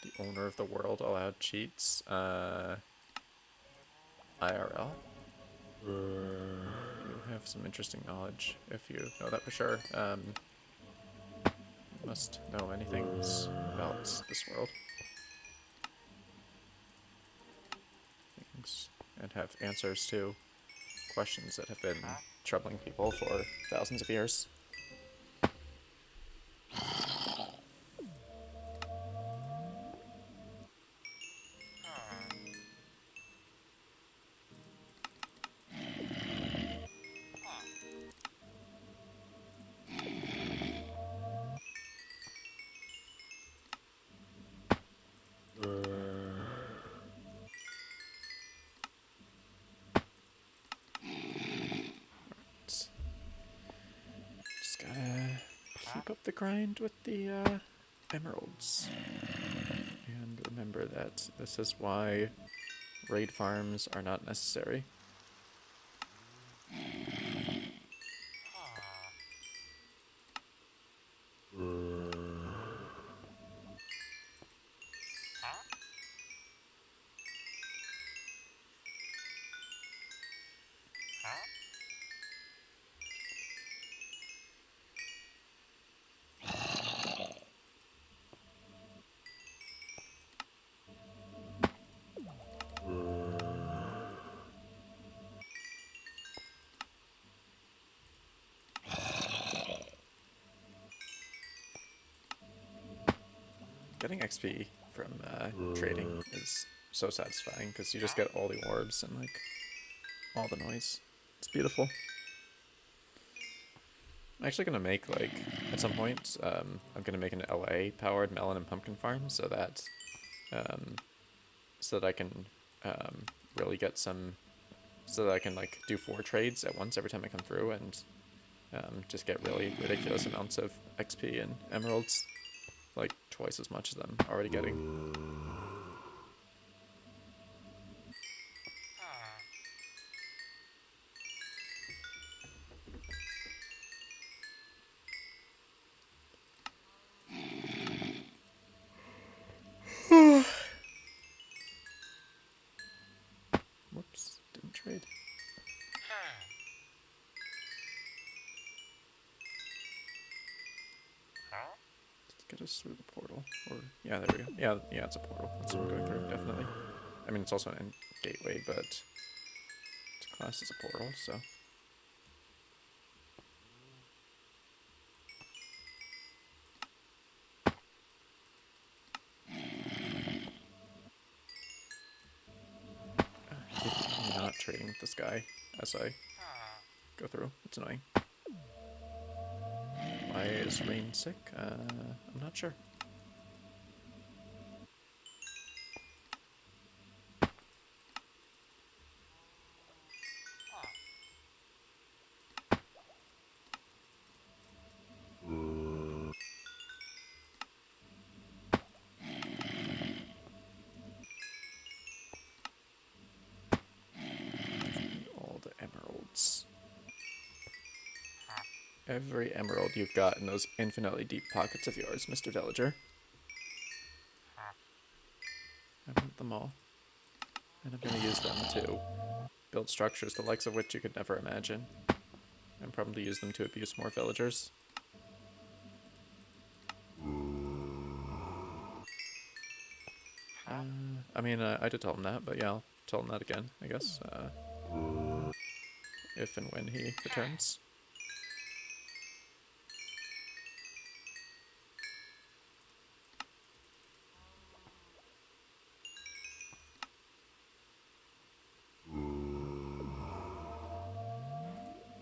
Speaker 1: The owner of the world allowed cheats. IRL? You have some interesting knowledge, if you know that for sure. You must know many things about this world. And have answers to questions that have been troubling people for thousands of years. Keep up the grind with the emeralds. And remember that this is why raid farms are not necessary. Getting XP from trading is so satisfying because you just get all the orbs and like all the noise. It's beautiful. I'm actually gonna make like at some point I'm gonna make an LA powered melon and pumpkin farm so that I can really get some, so that I can like do 4 trades at once every time I come through and just get really ridiculous amounts of XP and emeralds, like twice as much as I'm already getting. Whoops, didn't trade. Let's get us through the portal. Or yeah, there we go. Yeah, it's a portal. That's what I'm going through, definitely. I mean, it's also a gateway, but it's classed as a portal, so. I'm not trading with this guy as I go through. It's annoying. Why is Rain sick? I'm not sure. All the emeralds. Every emerald you've got in those infinitely deep pockets of yours, Mr. Villager. I want them all. And I'm gonna use them to build structures the likes of which you could never imagine. And probably use them to abuse more villagers. I mean, I did tell him that, but yeah, I'll tell him that again, I guess. If and when he returns.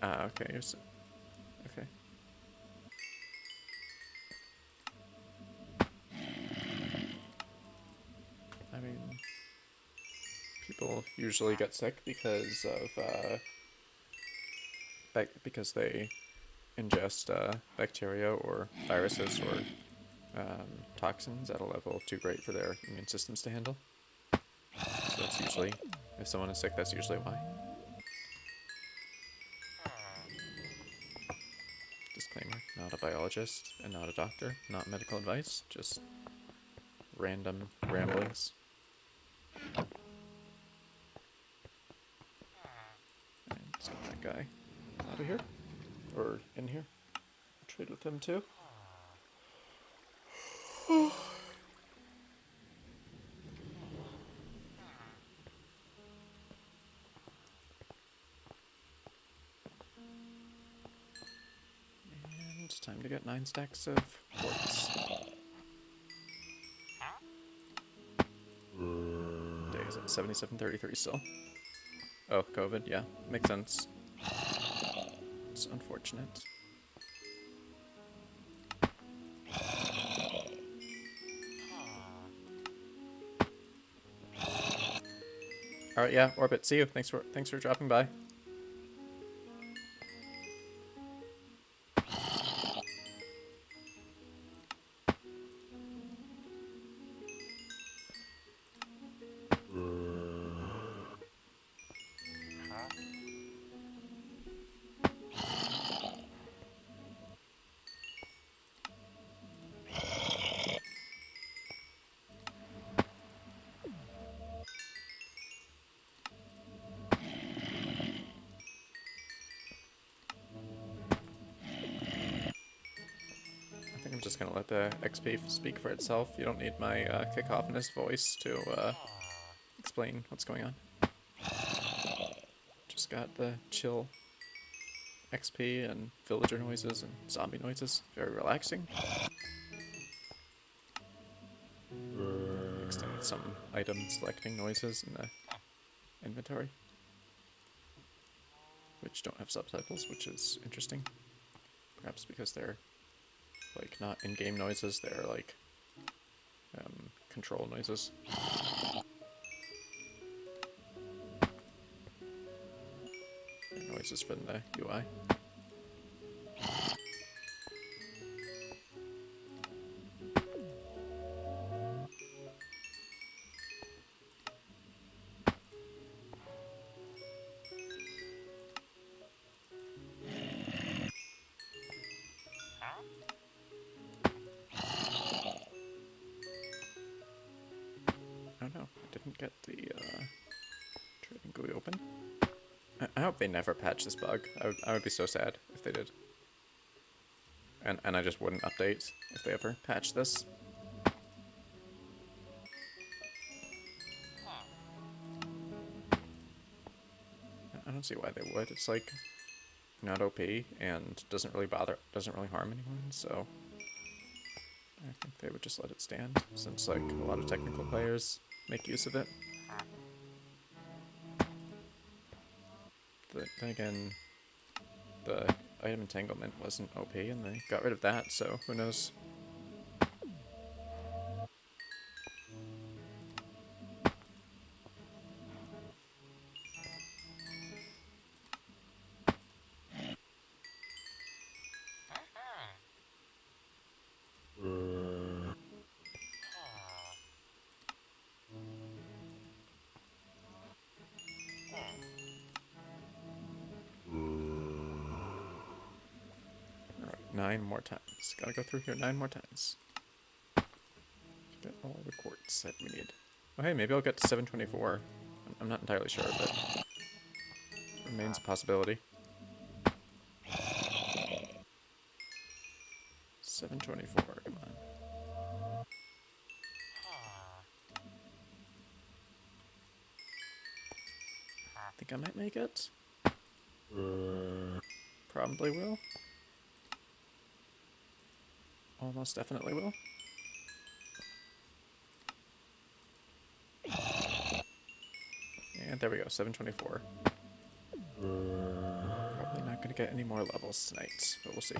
Speaker 1: Okay, you're okay. I mean, people usually get sick because of, because they ingest bacteria or viruses or toxins at a level too great for their immune systems to handle. So that's usually, if someone is sick, that's usually why. Disclaimer, not a biologist and not a doctor, not medical advice, just random ramblings. And let's get that guy out of here, or in here. I'll trade with him too. And time to get 9 stacks of quartz. Day is at 77:33 still. Oh, COVID, yeah, makes sense. It's unfortunate. All right, yeah, Orbit, see you. Thanks for dropping by. I'm just gonna let the XP speak for itself. You don't need my cacophonous voice to explain what's going on. Just got the chill XP and villager noises and zombie noises. Very relaxing. some item selecting noises in the inventory, which don't have subtitles, which is interesting. Perhaps because they're like not in-game noises, they're like control noises. They're noises from the UI. Oh no, I didn't get the trading GUI open. I hope they never patch this bug. I would be so sad if they did. And I just wouldn't update if they ever patch this. I don't see why they would. It's like not OP and doesn't really harm anyone, so I think they would just let it stand, since like a lot of technical players make use of it. But then again, the item entanglement wasn't OP and they got rid of that, so who knows. Alright, 9 more times. Gotta go through here 9 more times. Get all the quartz that we need. Oh hey, maybe I'll get to 724. I'm not entirely sure, but remains a possibility. 724, come on. I think I might make it. Probably will. Almost definitely will. And there we go, 724. Probably not gonna get any more levels tonight, but we'll see.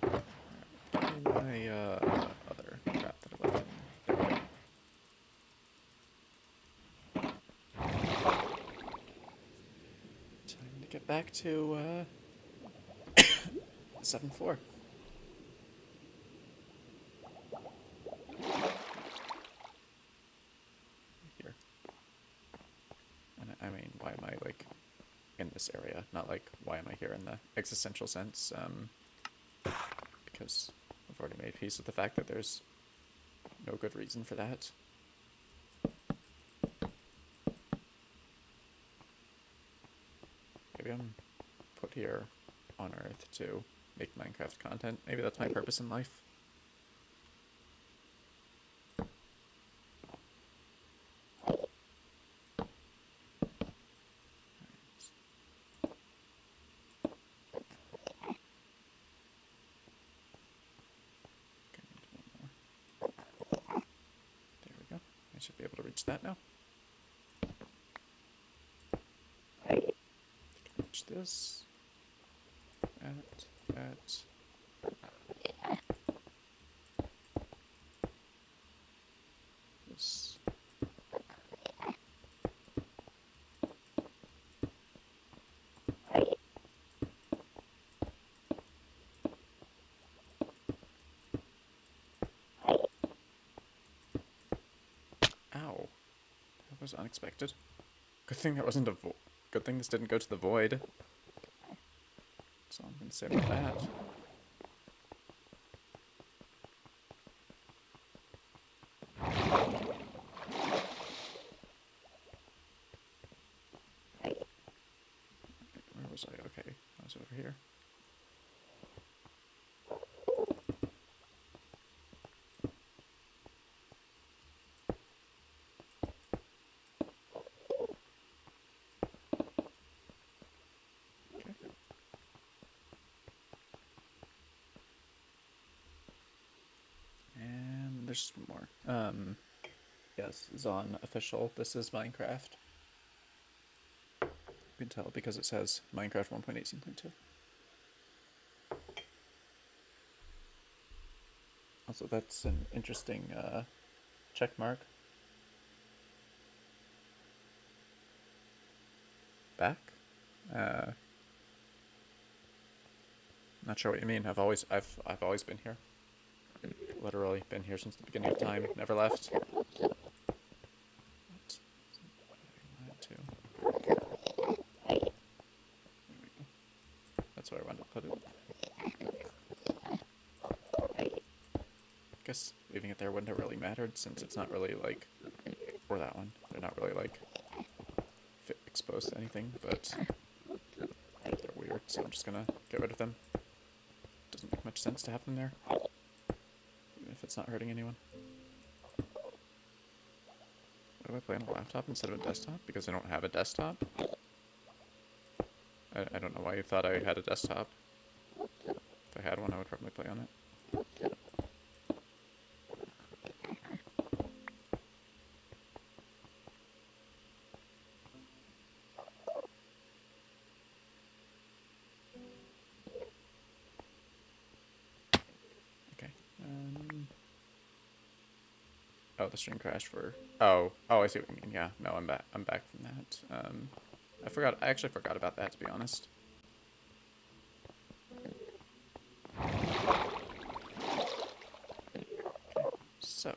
Speaker 1: Alright, give me my other crap that I left in. There we go. Time to get back to 7th floor. Here. And I mean, why am I like in this area? Not like why am I here in the existential sense? Because I've already made peace with the fact that there's no good reason for that. Maybe I'm put here on Earth to make Minecraft content. Maybe that's my purpose in life. There we go. I should be able to reach that now. Reach this. At. This. Ow. That was unexpected. Good thing that wasn't a good thing this didn't go to the void. That's all I'm gonna say about that. Where was I? Okay, I was over here. Okay. And there's more. Yes, Zon official. This is Minecraft. You can tell because it says Minecraft 1.18.2. Also, that's an interesting check mark. Back? Not sure what you mean. I've always been here. Literally been here since the beginning of time. Never left. What? That's where I wanted to put it. Guess leaving it there wouldn't have really mattered since it's not really like, or that one. They're not really like exposed to anything, but they're weird, so I'm just gonna get rid of them. Doesn't make much sense to have them there, even if it's not hurting anyone. Why do I play on a laptop instead of a desktop? Because I don't have a desktop? I don't know why you thought I had a desktop. If I had one, I would probably play on it. Okay. Oh, the stream crashed for... Oh, I see what you mean. Yeah, no, I'm back. I'm back from that. I actually forgot about that, to be honest. Okay, so...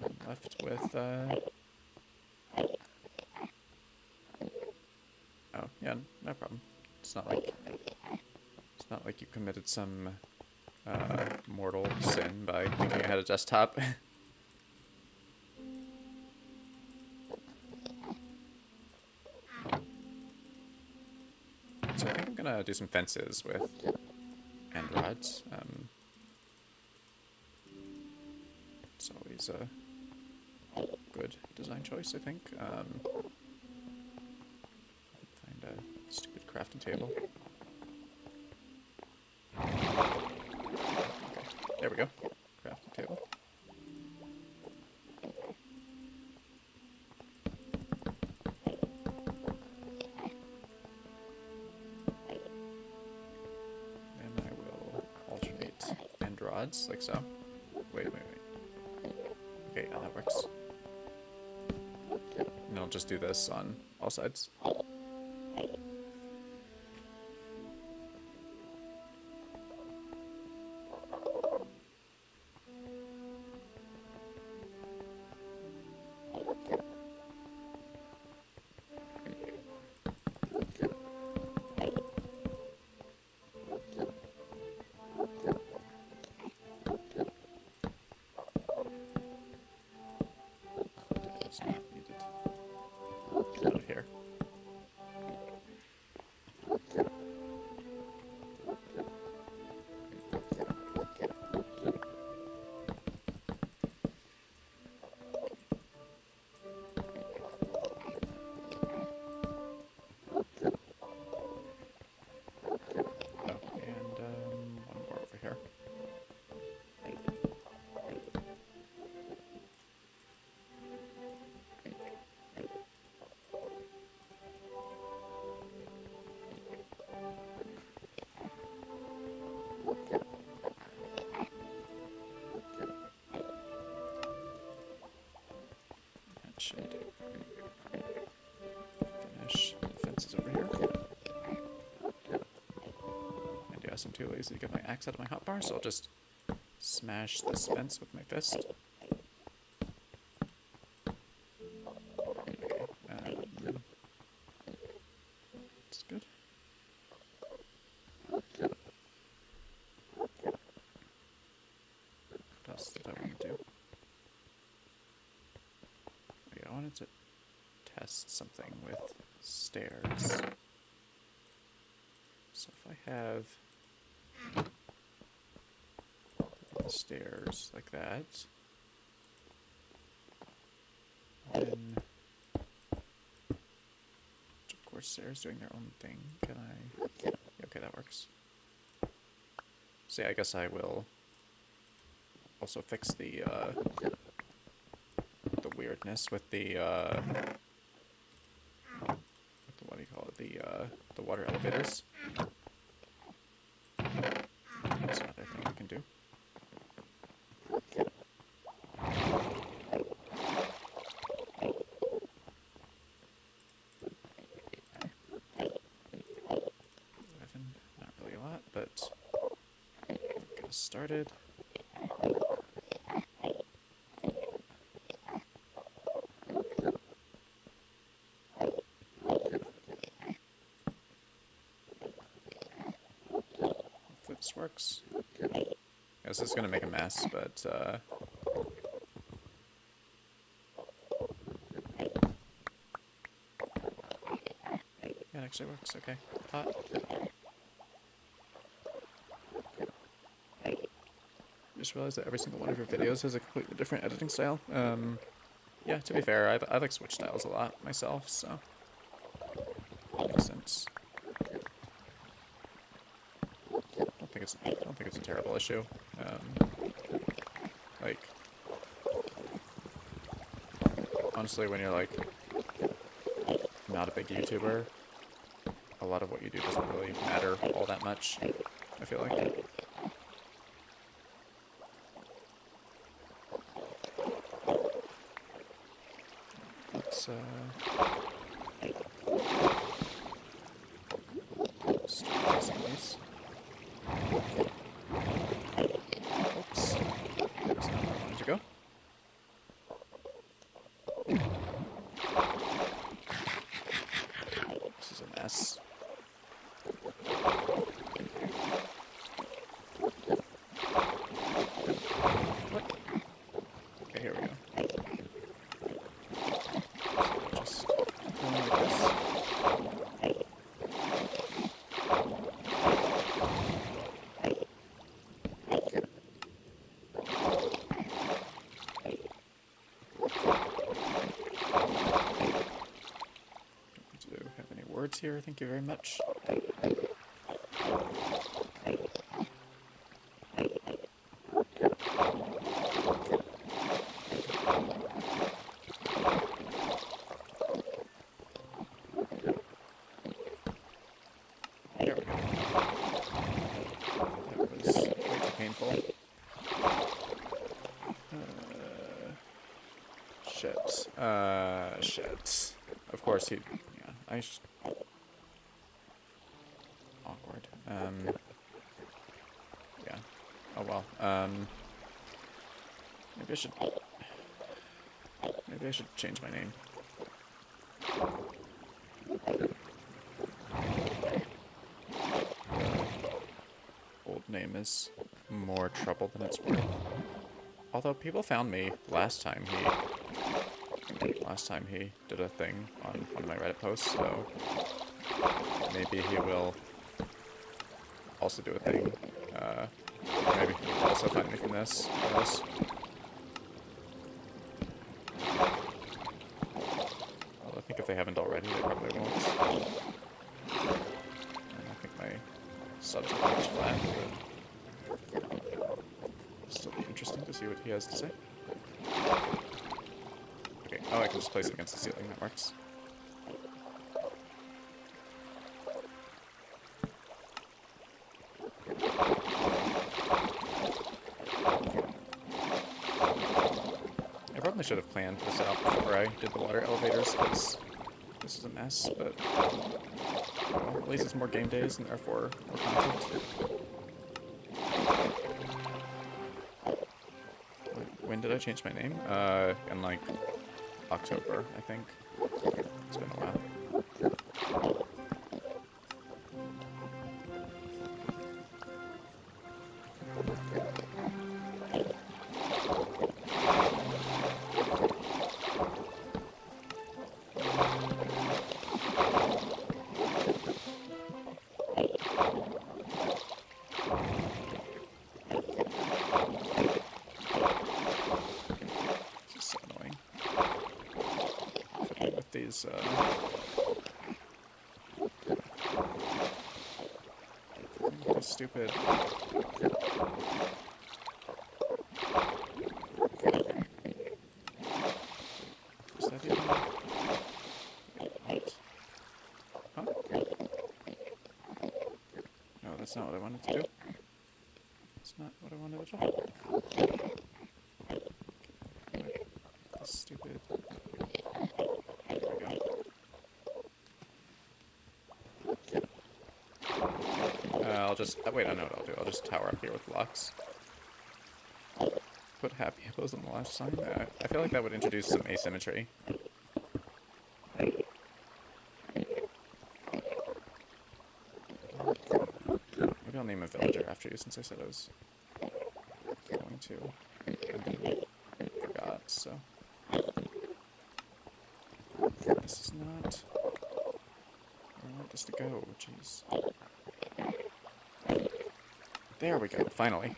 Speaker 1: I'm left with, Oh, yeah, no problem. It's not like you committed some, mortal sin by thinking I had a desktop. So I think I'm gonna do some fences with end rods. It's always a good design choice, I think. Find a stupid crafting table. Okay, there we go. Crafting table. Then I will alternate end rods, like so. Wait. Okay, yeah, that works. And I'll just do this on all sides. It's not needed. Out of here. Oh, and one more over here. That should finish the fences over here. And yes, I'm too lazy to get my axe out of my hotbar, so I'll just smash this fence with my fist. Okay, that's good. What else did I want to do? Okay, I wanted to test something with stairs. So if I have stairs like that, then, of course, stairs doing their own thing. Can I? Yeah, okay, that works. So yeah, I guess I will also fix the weirdness with the what do you call it? The water elevators. That's another thing we can do. Not really a lot, but get us started. Hopefully this works. Yeah, this is gonna make a mess, but yeah, it actually works. Okay, hot. Just realized that every single one of your videos has a completely different editing style. Yeah, to be fair, I like switch styles a lot myself, so makes sense. I don't think it's a terrible issue. Like, honestly, when you're like not a big YouTuber, a lot of what you do doesn't really matter all that much, I feel like. Let's start placing these. Oops. That's not where I wanted to go. This is a mess. What? Okay, here we go. So just going like this. Do you have any words here? Thank you very much. There we go. That was way too painful. Shit. Shit. Of course he... Yeah, awkward. Yeah. Oh well. Maybe I should change my name. Old name is more trouble than it's worth. Although people found me last time he did a thing on one of my Reddit posts, so maybe he will also do a thing. Or maybe he will also find me from this. Who knows? Well, I think if they haven't already, they probably won't. And I think my subs are pretty much flat, but it'll still be interesting to see what he has to say. Okay, oh, I can just place it against the ceiling, that works. I probably should have planned this out before I did the water elevators, because this is a mess, but well, at least it's more game days and therefore more content. When did I change my name? In like October, I think. It's been a while. This is so annoying. With these, these stupid That's not what I wanted to do. That's not what I wanted at all. This stupid... There we go. I'll just... wait, I know what I'll do. I'll just tower up here with blocks. Put happy hippos on the last sign. I feel like that would introduce some asymmetry. Maybe I'll name a villager after you, since I said I was going to. And forgot, so... This is not... I want this to go, jeez. There we go, finally.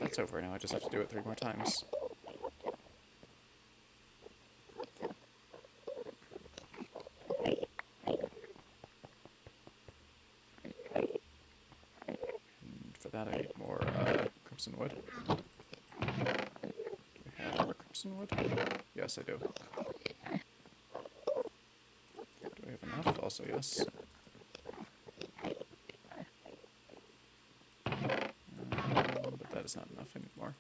Speaker 1: That's over now, I just have to do it 3 more times. And for that I need more crimson wood. Do we have more crimson wood? Yes, I do. Do we have enough? Also, yes. But that is not enough, I need more.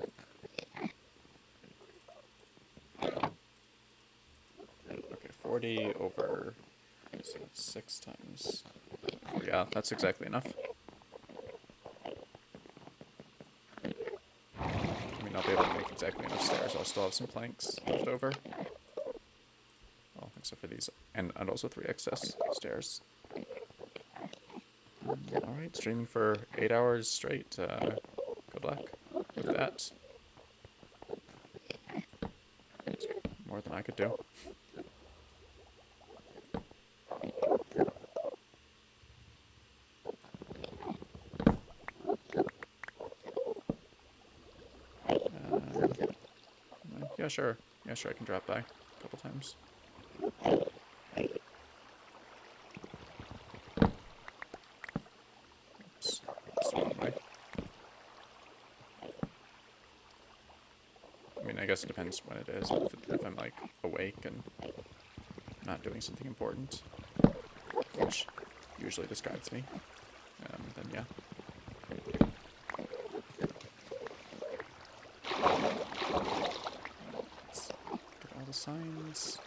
Speaker 1: Okay, 40 over, so that's 6 times 4. Yeah, that's exactly enough. I mean, I'll be able to make exactly enough stairs. I'll still have some planks left over. Well, except for these, and also 3 excess stairs. Alright, streaming for 8 hours straight. Good luck with that. It's more than I could do. Yeah, sure. Yeah, sure, I can drop by a couple times. Oops, that's the wrong way. I mean, I guess it depends when it is. If I'm, like, awake and not doing something important, which usually distracts me, then yeah. Let's get all the signs.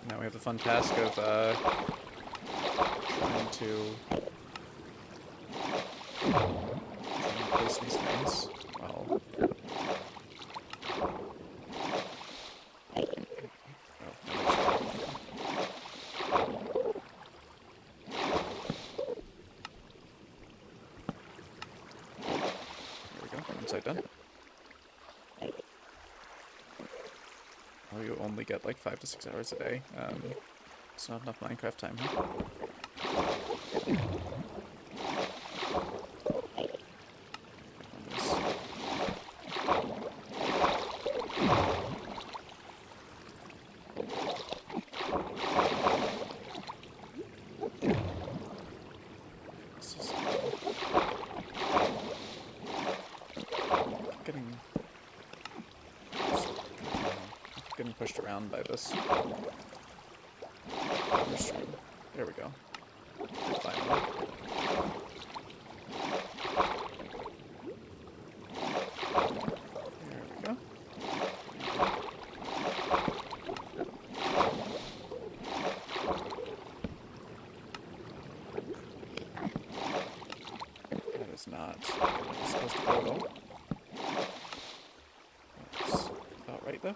Speaker 1: Now we have the fun task of trying to place these things. Well, there we go. One side done. Oh, you only get like 5 to 6 hours a day. It's not enough Minecraft time, huh? This is getting pushed around by this. There we go. Finally. There we go. That is not what it's supposed to go at all. That's about right though.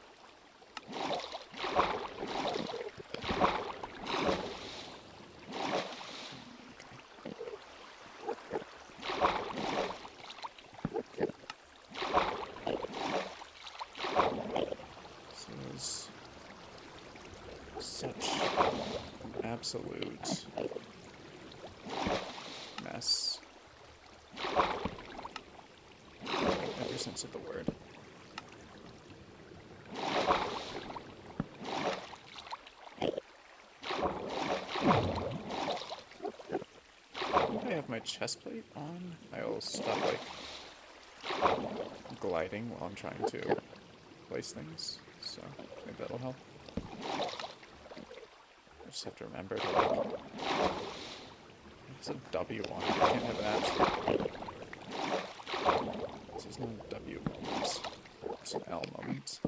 Speaker 1: Such an absolute mess every sense of the word. I have my chest plate on. I'll stop, like, gliding while I'm trying to place things, so maybe that'll help. I just have to remember to, like, it's a W on it. I can't have that. This is not a W moment. It's an L moment.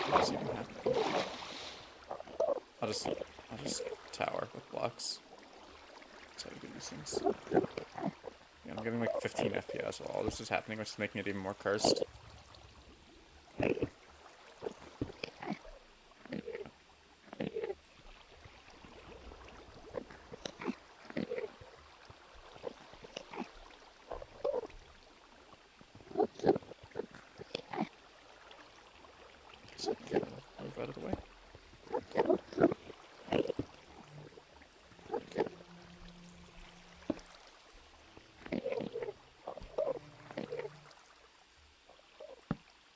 Speaker 1: What's even happening? I'll just tower with blocks. That's how you do these things. Yeah, I'm getting like 15 FPS while all this is happening, which is making it even more cursed. So, move out of the way.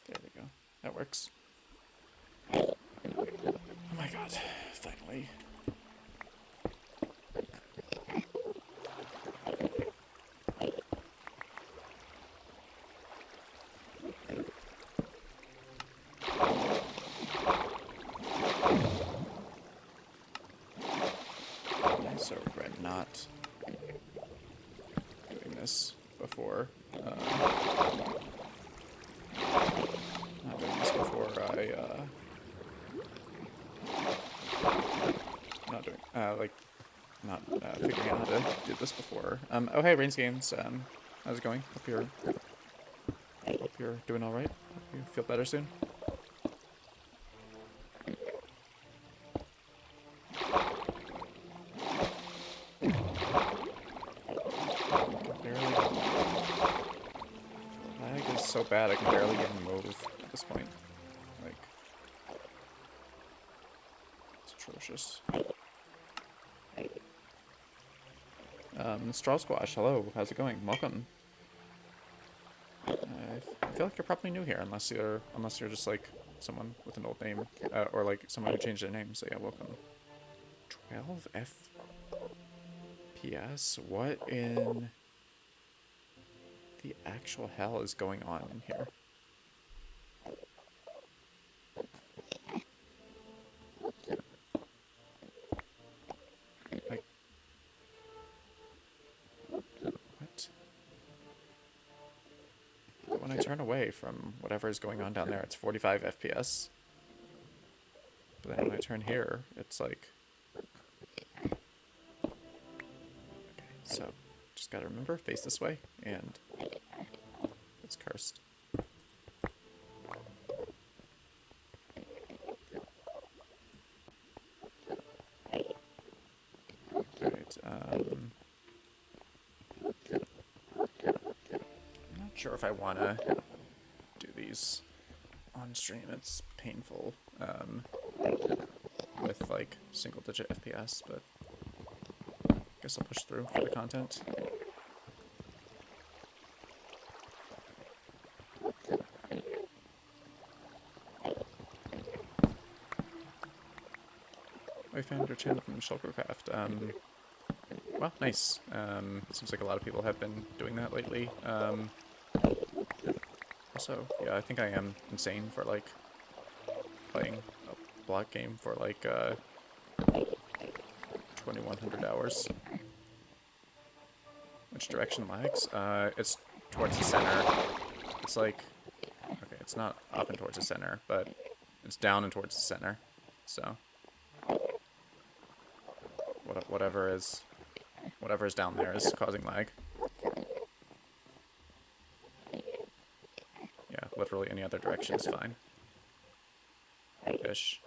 Speaker 1: There we go. That works. Oh my god, finally. I so regret not doing this before. Not doing this before not doing, not figuring out how to do this before. Oh hey, Rains Games, how's it going? Hope you're doing alright. Hope you feel better soon. Lag is so bad I can barely even move at this point. Like, it's atrocious. Straw Squash, hello, how's it going? Welcome. I feel like you're probably new here, unless you're just like someone with an old name, or like someone who changed their name. So yeah, welcome. 12 FPS. What in the actual hell is going on in here? Like, what? But when I turn away from whatever is going on down there, it's 45 FPS. But then when I turn here, it's like... Okay, so just gotta remember, face this way, and it's cursed. Alright, I'm not sure if I wanna do these on stream. It's painful, with like single-digit FPS, but I guess I'll push through for the content. I found your channel from Shulkercraft. Well, nice. Seems like a lot of people have been doing that lately. Also, yeah, I think I am insane for like playing a block game for like 2100 hours. Which direction lags? It's towards the center. It's like, okay, it's not up and towards the center, but it's down and towards the center. So whatever is down there is causing lag. Yeah, literally any other direction is fine. Ish.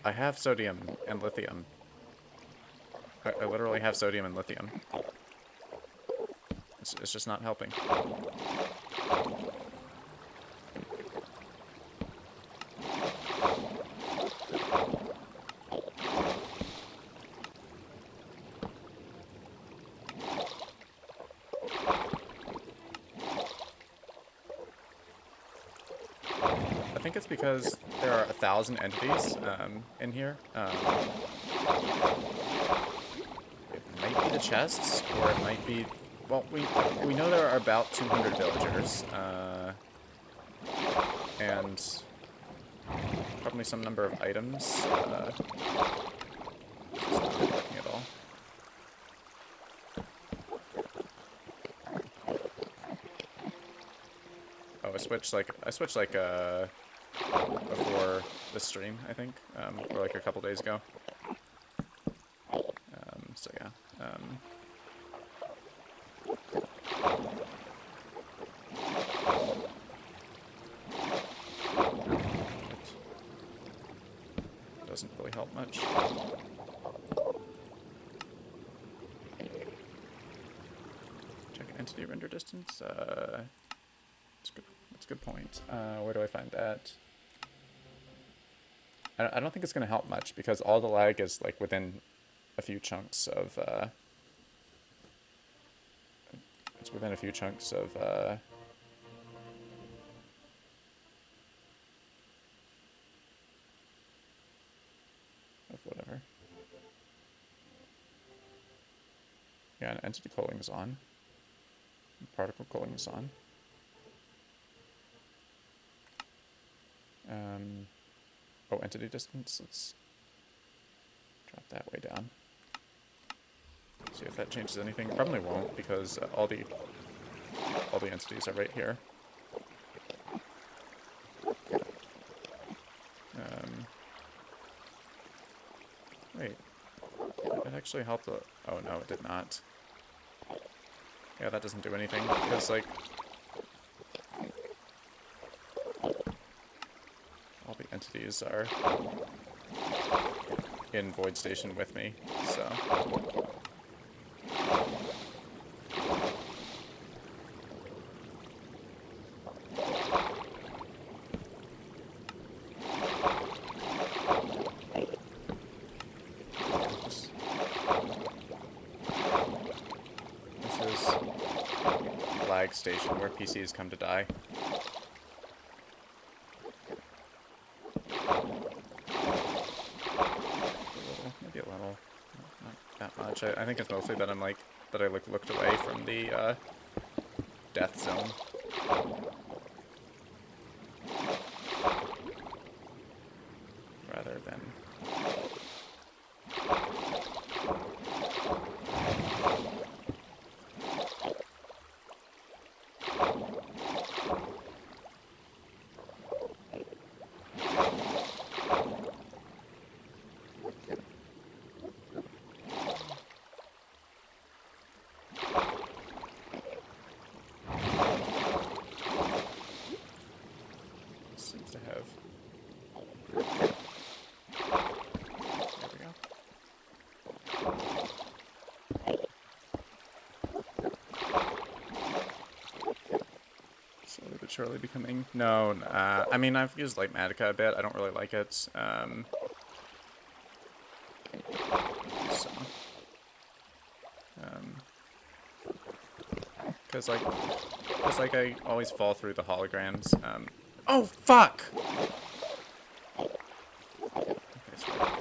Speaker 1: I have sodium and lithium. I literally have sodium and lithium. It's just not helping. think it's because there are 1,000 entities in here. It might be the chests, or it might be... Well, we know there are about 200 villagers, and probably some number of items. This is not working at all. Oh, I switched like before this stream, I think, or like a couple days ago. So yeah. It doesn't really help much. Check entity render distance. That's good. That's a good point. Where do I find that? I don't think it's going to help much because all the lag is like within a few chunks of. It's within a few chunks of. Of whatever. Yeah, and entity culling is on. Particle culling is on. Oh, entity distance. Let's drop that way down. See if that changes anything. Probably won't because all the entities are right here. Wait, it actually helped. Oh no, it did not. Yeah, that doesn't do anything because like all the entities are in Void Station with me, so. This is lag station where PCs come to die. Maybe a little, not that much. I think it's mostly that that I looked away from the death zone. Rather than seems to have. There we go. Slowly but surely becoming. No, I mean I've used like Matica a bit. I don't really like it. So. Because like I always fall through the holograms. Oh fuck! Okay,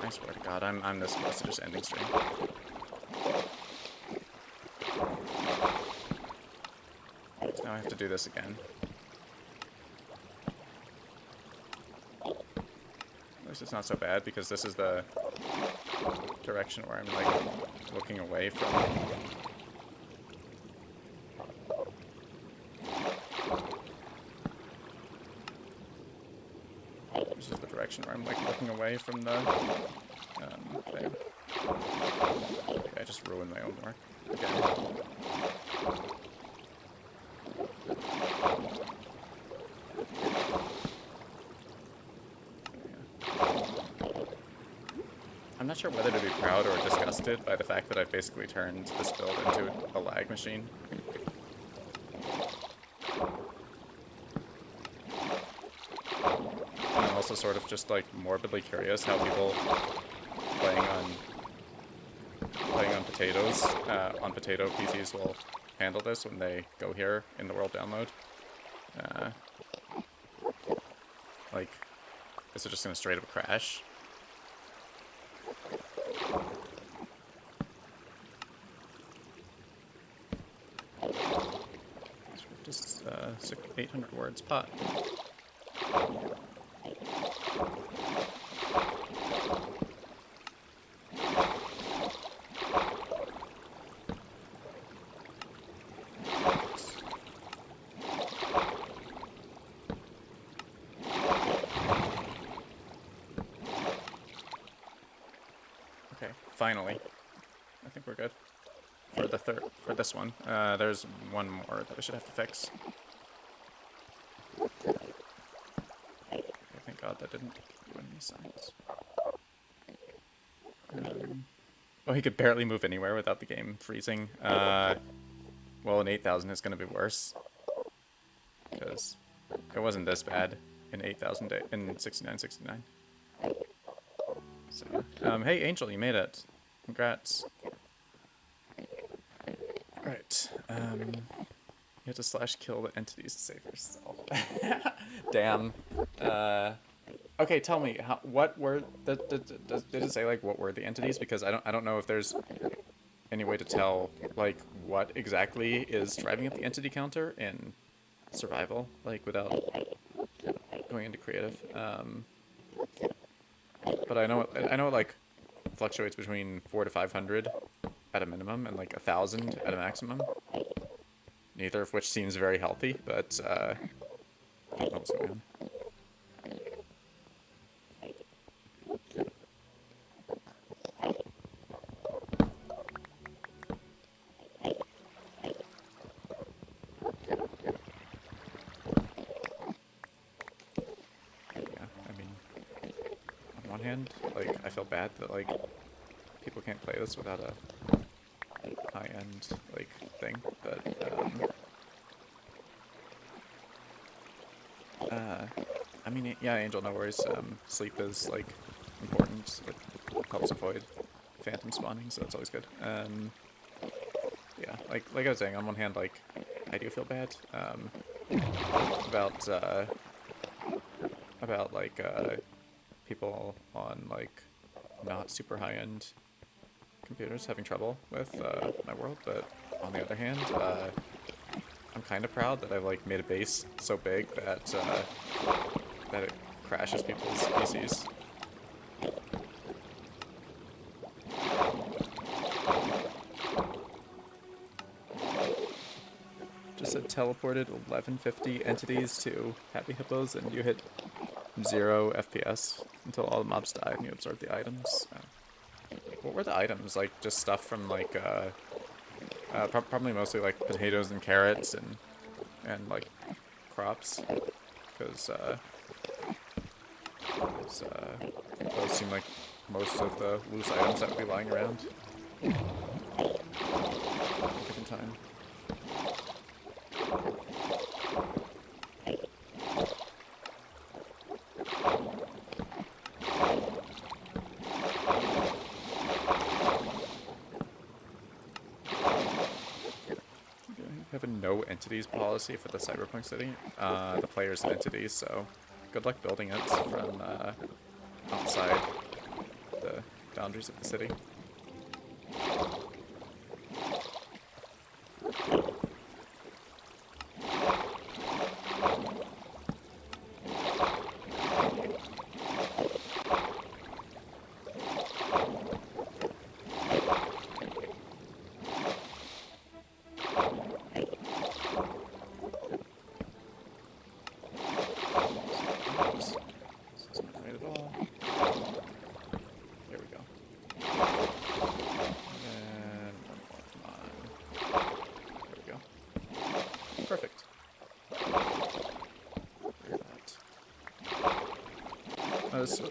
Speaker 1: I swear to God, I'm this close to just ending stream. So now I have to do this again. At least it's not so bad because this is the direction where I'm like looking away from. This is the direction where I'm like looking away from the thing. Okay, I just ruined my own work again. I'm not sure whether to be proud or disgusted by the fact that I've basically turned this build into a lag machine. And I'm also sort of just like morbidly curious how people playing on potatoes, on potato PCs will handle this when they go here in the world download. Like, is it just gonna straight up crash? Just 800 words pot. Okay, finally. I think we're good. For this one. There's one more that I should have to fix. Okay, thank God that didn't do any signs. Oh, he could barely move anywhere without the game freezing. Well, in 8,000 it's gonna be worse. Because it wasn't this bad in 8,000 in 6969. So, hey Angel, you made it. Congrats. Right. You have to slash kill the entities to save yourself. Damn. Okay, tell me, what were did it say like what were the entities? Because I don't know if there's any way to tell like what exactly is driving up the entity counter in survival, like without going into creative. But I know it like fluctuates between 400 to 500 at a minimum and like 1,000 at a maximum. Neither of which seems very healthy, but I don't know what's going on. Like, I feel bad that, like, people can't play this without a high-end, like, thing, but, I mean, yeah, Angel, no worries, sleep is, like, important, it helps avoid phantom spawning, so that's always good, yeah, like I was saying, on one hand, like, I do feel bad, about, like, people on like not super high-end computers having trouble with my world, but on the other hand, I'm kind of proud that I've like made a base so big that that it crashes people's PCs. Just said teleported 1150 entities to Happy Hippos, and you hit 0 FPS until all the mobs die and you absorb the items. What were the items? Like, just stuff from, like, probably mostly, like, potatoes and carrots and like, crops. Because, those seem like most of the loose items that would be lying around at a given time. Have a no entities policy for the cyberpunk city. The players and entities, so good luck building it from outside the boundaries of the city. Perfect.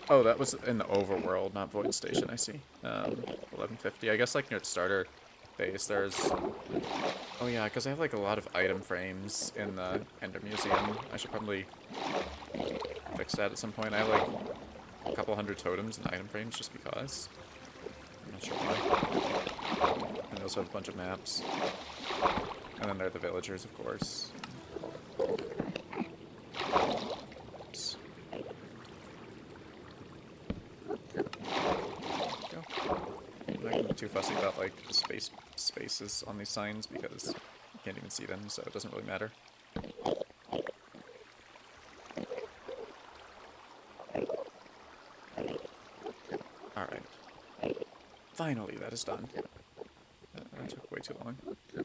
Speaker 1: Oh, that was in the overworld, not Void Station, I see. 1150. I guess, like, near the starter base, there's... Oh, yeah, because I have, like, a lot of item frames in the Ender Museum. I should probably fix that at some point. I have, like, a couple hundred totems and item frames just because. I'm not sure why. And they also have a bunch of maps. And then there are the villagers, of course. Oops. too fussy about like the spaces on these signs because you can't even see them, so it doesn't really matter. Alright. Finally, that is done. That took way too long. I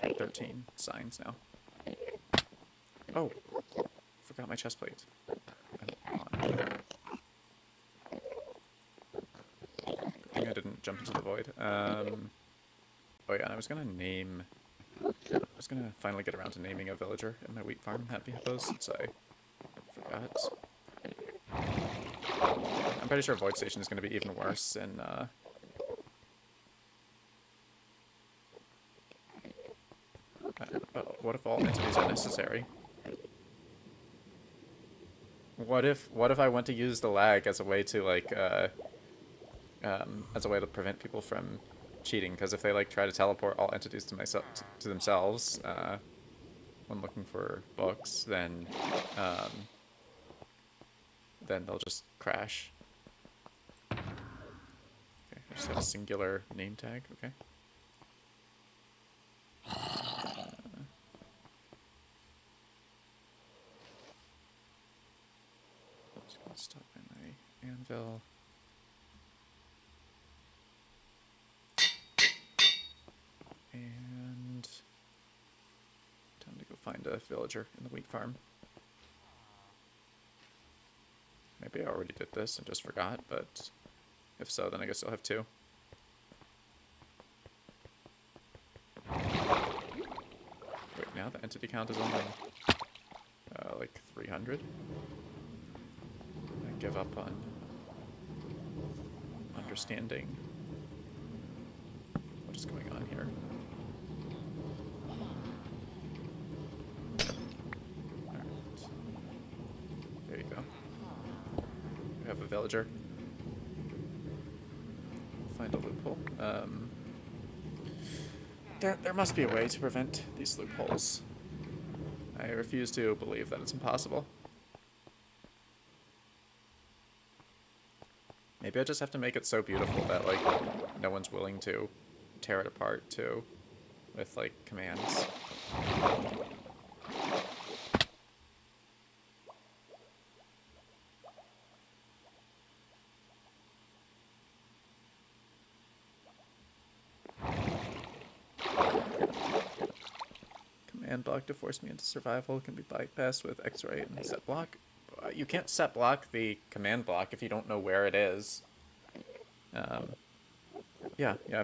Speaker 1: have 13 signs now. Oh! Forgot my chest plate. Good thing I didn't jump into the void. Oh yeah, and I was gonna finally get around to naming a villager in my wheat farm, Happy Hippos, since I forgot. I'm pretty sure Void Station is gonna be even worse in, what if all entities are necessary? What if I went to use the lag as a way to like as a way to prevent people from cheating? Because if they like try to teleport all entities to themselves when looking for books, then they'll just crash. Okay, I just have a singular name tag. Okay. Stop by my anvil. And time to go find a villager in the wheat farm. Maybe I already did this and just forgot, but if so, then I guess I'll have two. Wait, now the entity count is only like 300. I give up on understanding what is going on here. Alright. There you go. We have a villager. Find a loophole. There must be a way to prevent these loopholes. I refuse to believe that it's impossible. Maybe I just have to make it so beautiful that, like, no one's willing to tear it apart, too, with, like, commands. Command block to force me into survival can be bypassed with X-ray and set block. You can't set block the command block if you don't know where it is. Yeah, I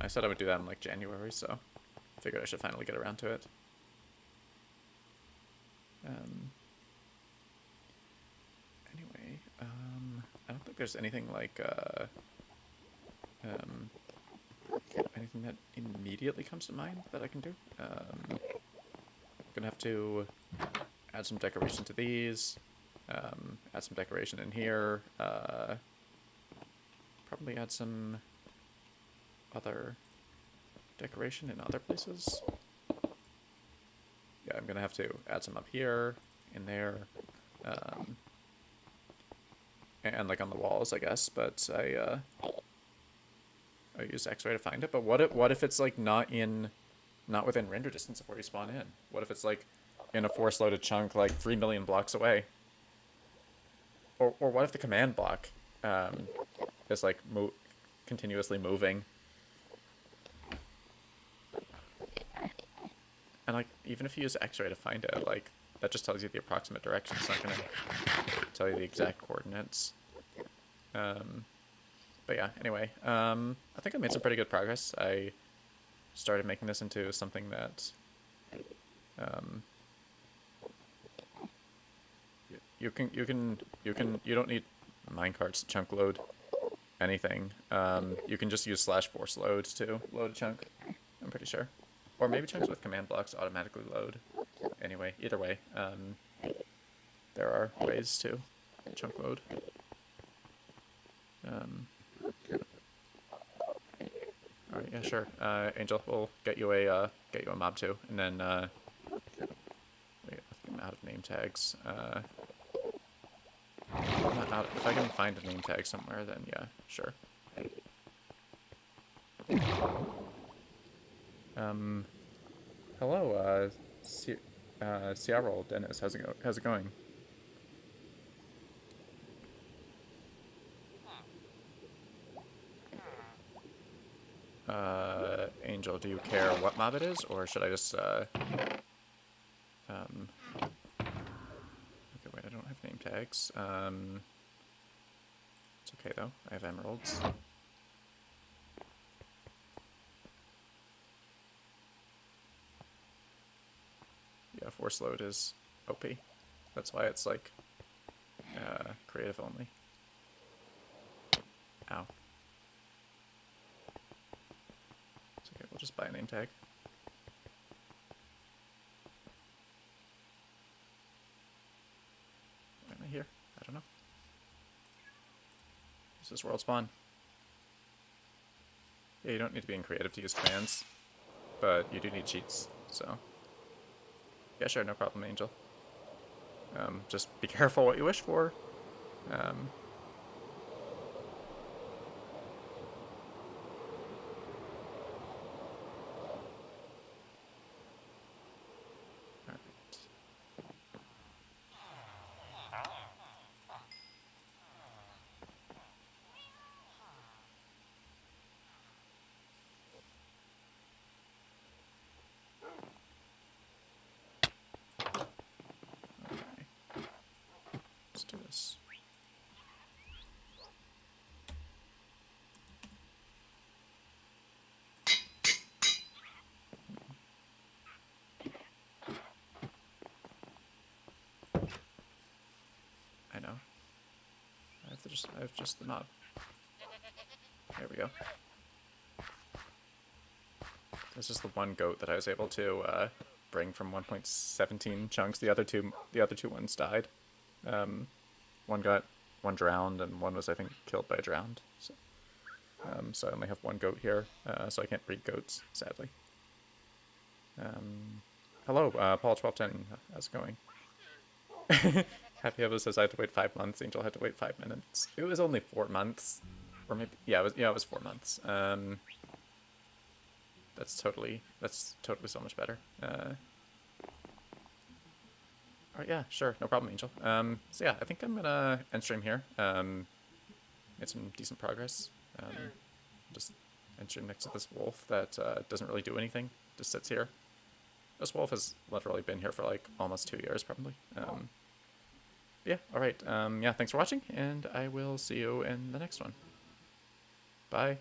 Speaker 1: said I would do that in like January, so I figured I should finally get around to it. Anyway, I don't think there's anything like, anything that immediately comes to mind that I can do. Gonna have to add some decoration to these. Add some decoration in here. Probably add some other decoration in other places. Yeah, I'm gonna have to add some up here, in there, and like on the walls, I guess. But I use X-ray to find it. But what if it's like not within render distance of where you spawn in? What if it's like in a force-loaded chunk like 3 million blocks away? Or what if the command block is like continuously moving? And like even if you use X-ray to find it, like that just tells you the approximate direction. It's not gonna tell you the exact coordinates. But yeah, anyway, I think I made some pretty good progress. I started making this into something that you don't need minecarts to chunk load anything. You can just use /force load to load a chunk, I'm pretty sure. Or maybe chunks with command blocks automatically load. Anyway, either way, there are ways to chunk load. Alright, yeah, sure. Angel, we'll get you a mob too, and then wait, I'm out of name tags. If I can find a name tag somewhere, then yeah, sure. Hello, Seattle, Dennis. How's it going? Angel, do you care what mob it is, or should I just, okay, wait, I don't have name tags. It's okay, though. I have emeralds. Yeah, force load is OP. That's why it's, like, creative only. Ow. It's okay, we'll just buy a name tag. Why am I here? I don't know. This is world spawn. Yeah, you don't need to be in creative to use commands, but you do need cheats, so. Yeah, sure, no problem, Angel. Just be careful what you wish for. Alright. Okay. Let's do this. I know. I have just the knob. There we go. This is the one goat that I was able to bring from 1.17 chunks. The other two ones died. One drowned, and one was, I think, killed by drowned. So I only have one goat here, so I can't breed goats, sadly. Hello, Paul1210. How's it going? Happy Evo says I had to wait 5 months. Angel had to wait 5 minutes. It was only 4 months, or maybe it was 4 months. That's totally so much better. Alright, yeah, sure, no problem, Angel. So yeah, I think I'm gonna end stream here. Made some decent progress. Just end stream next to this wolf that doesn't really do anything. Just sits here. This wolf has literally been here for like almost 2 years, probably. Yeah, alright. Yeah, thanks for watching, and I will see you in the next one. Bye.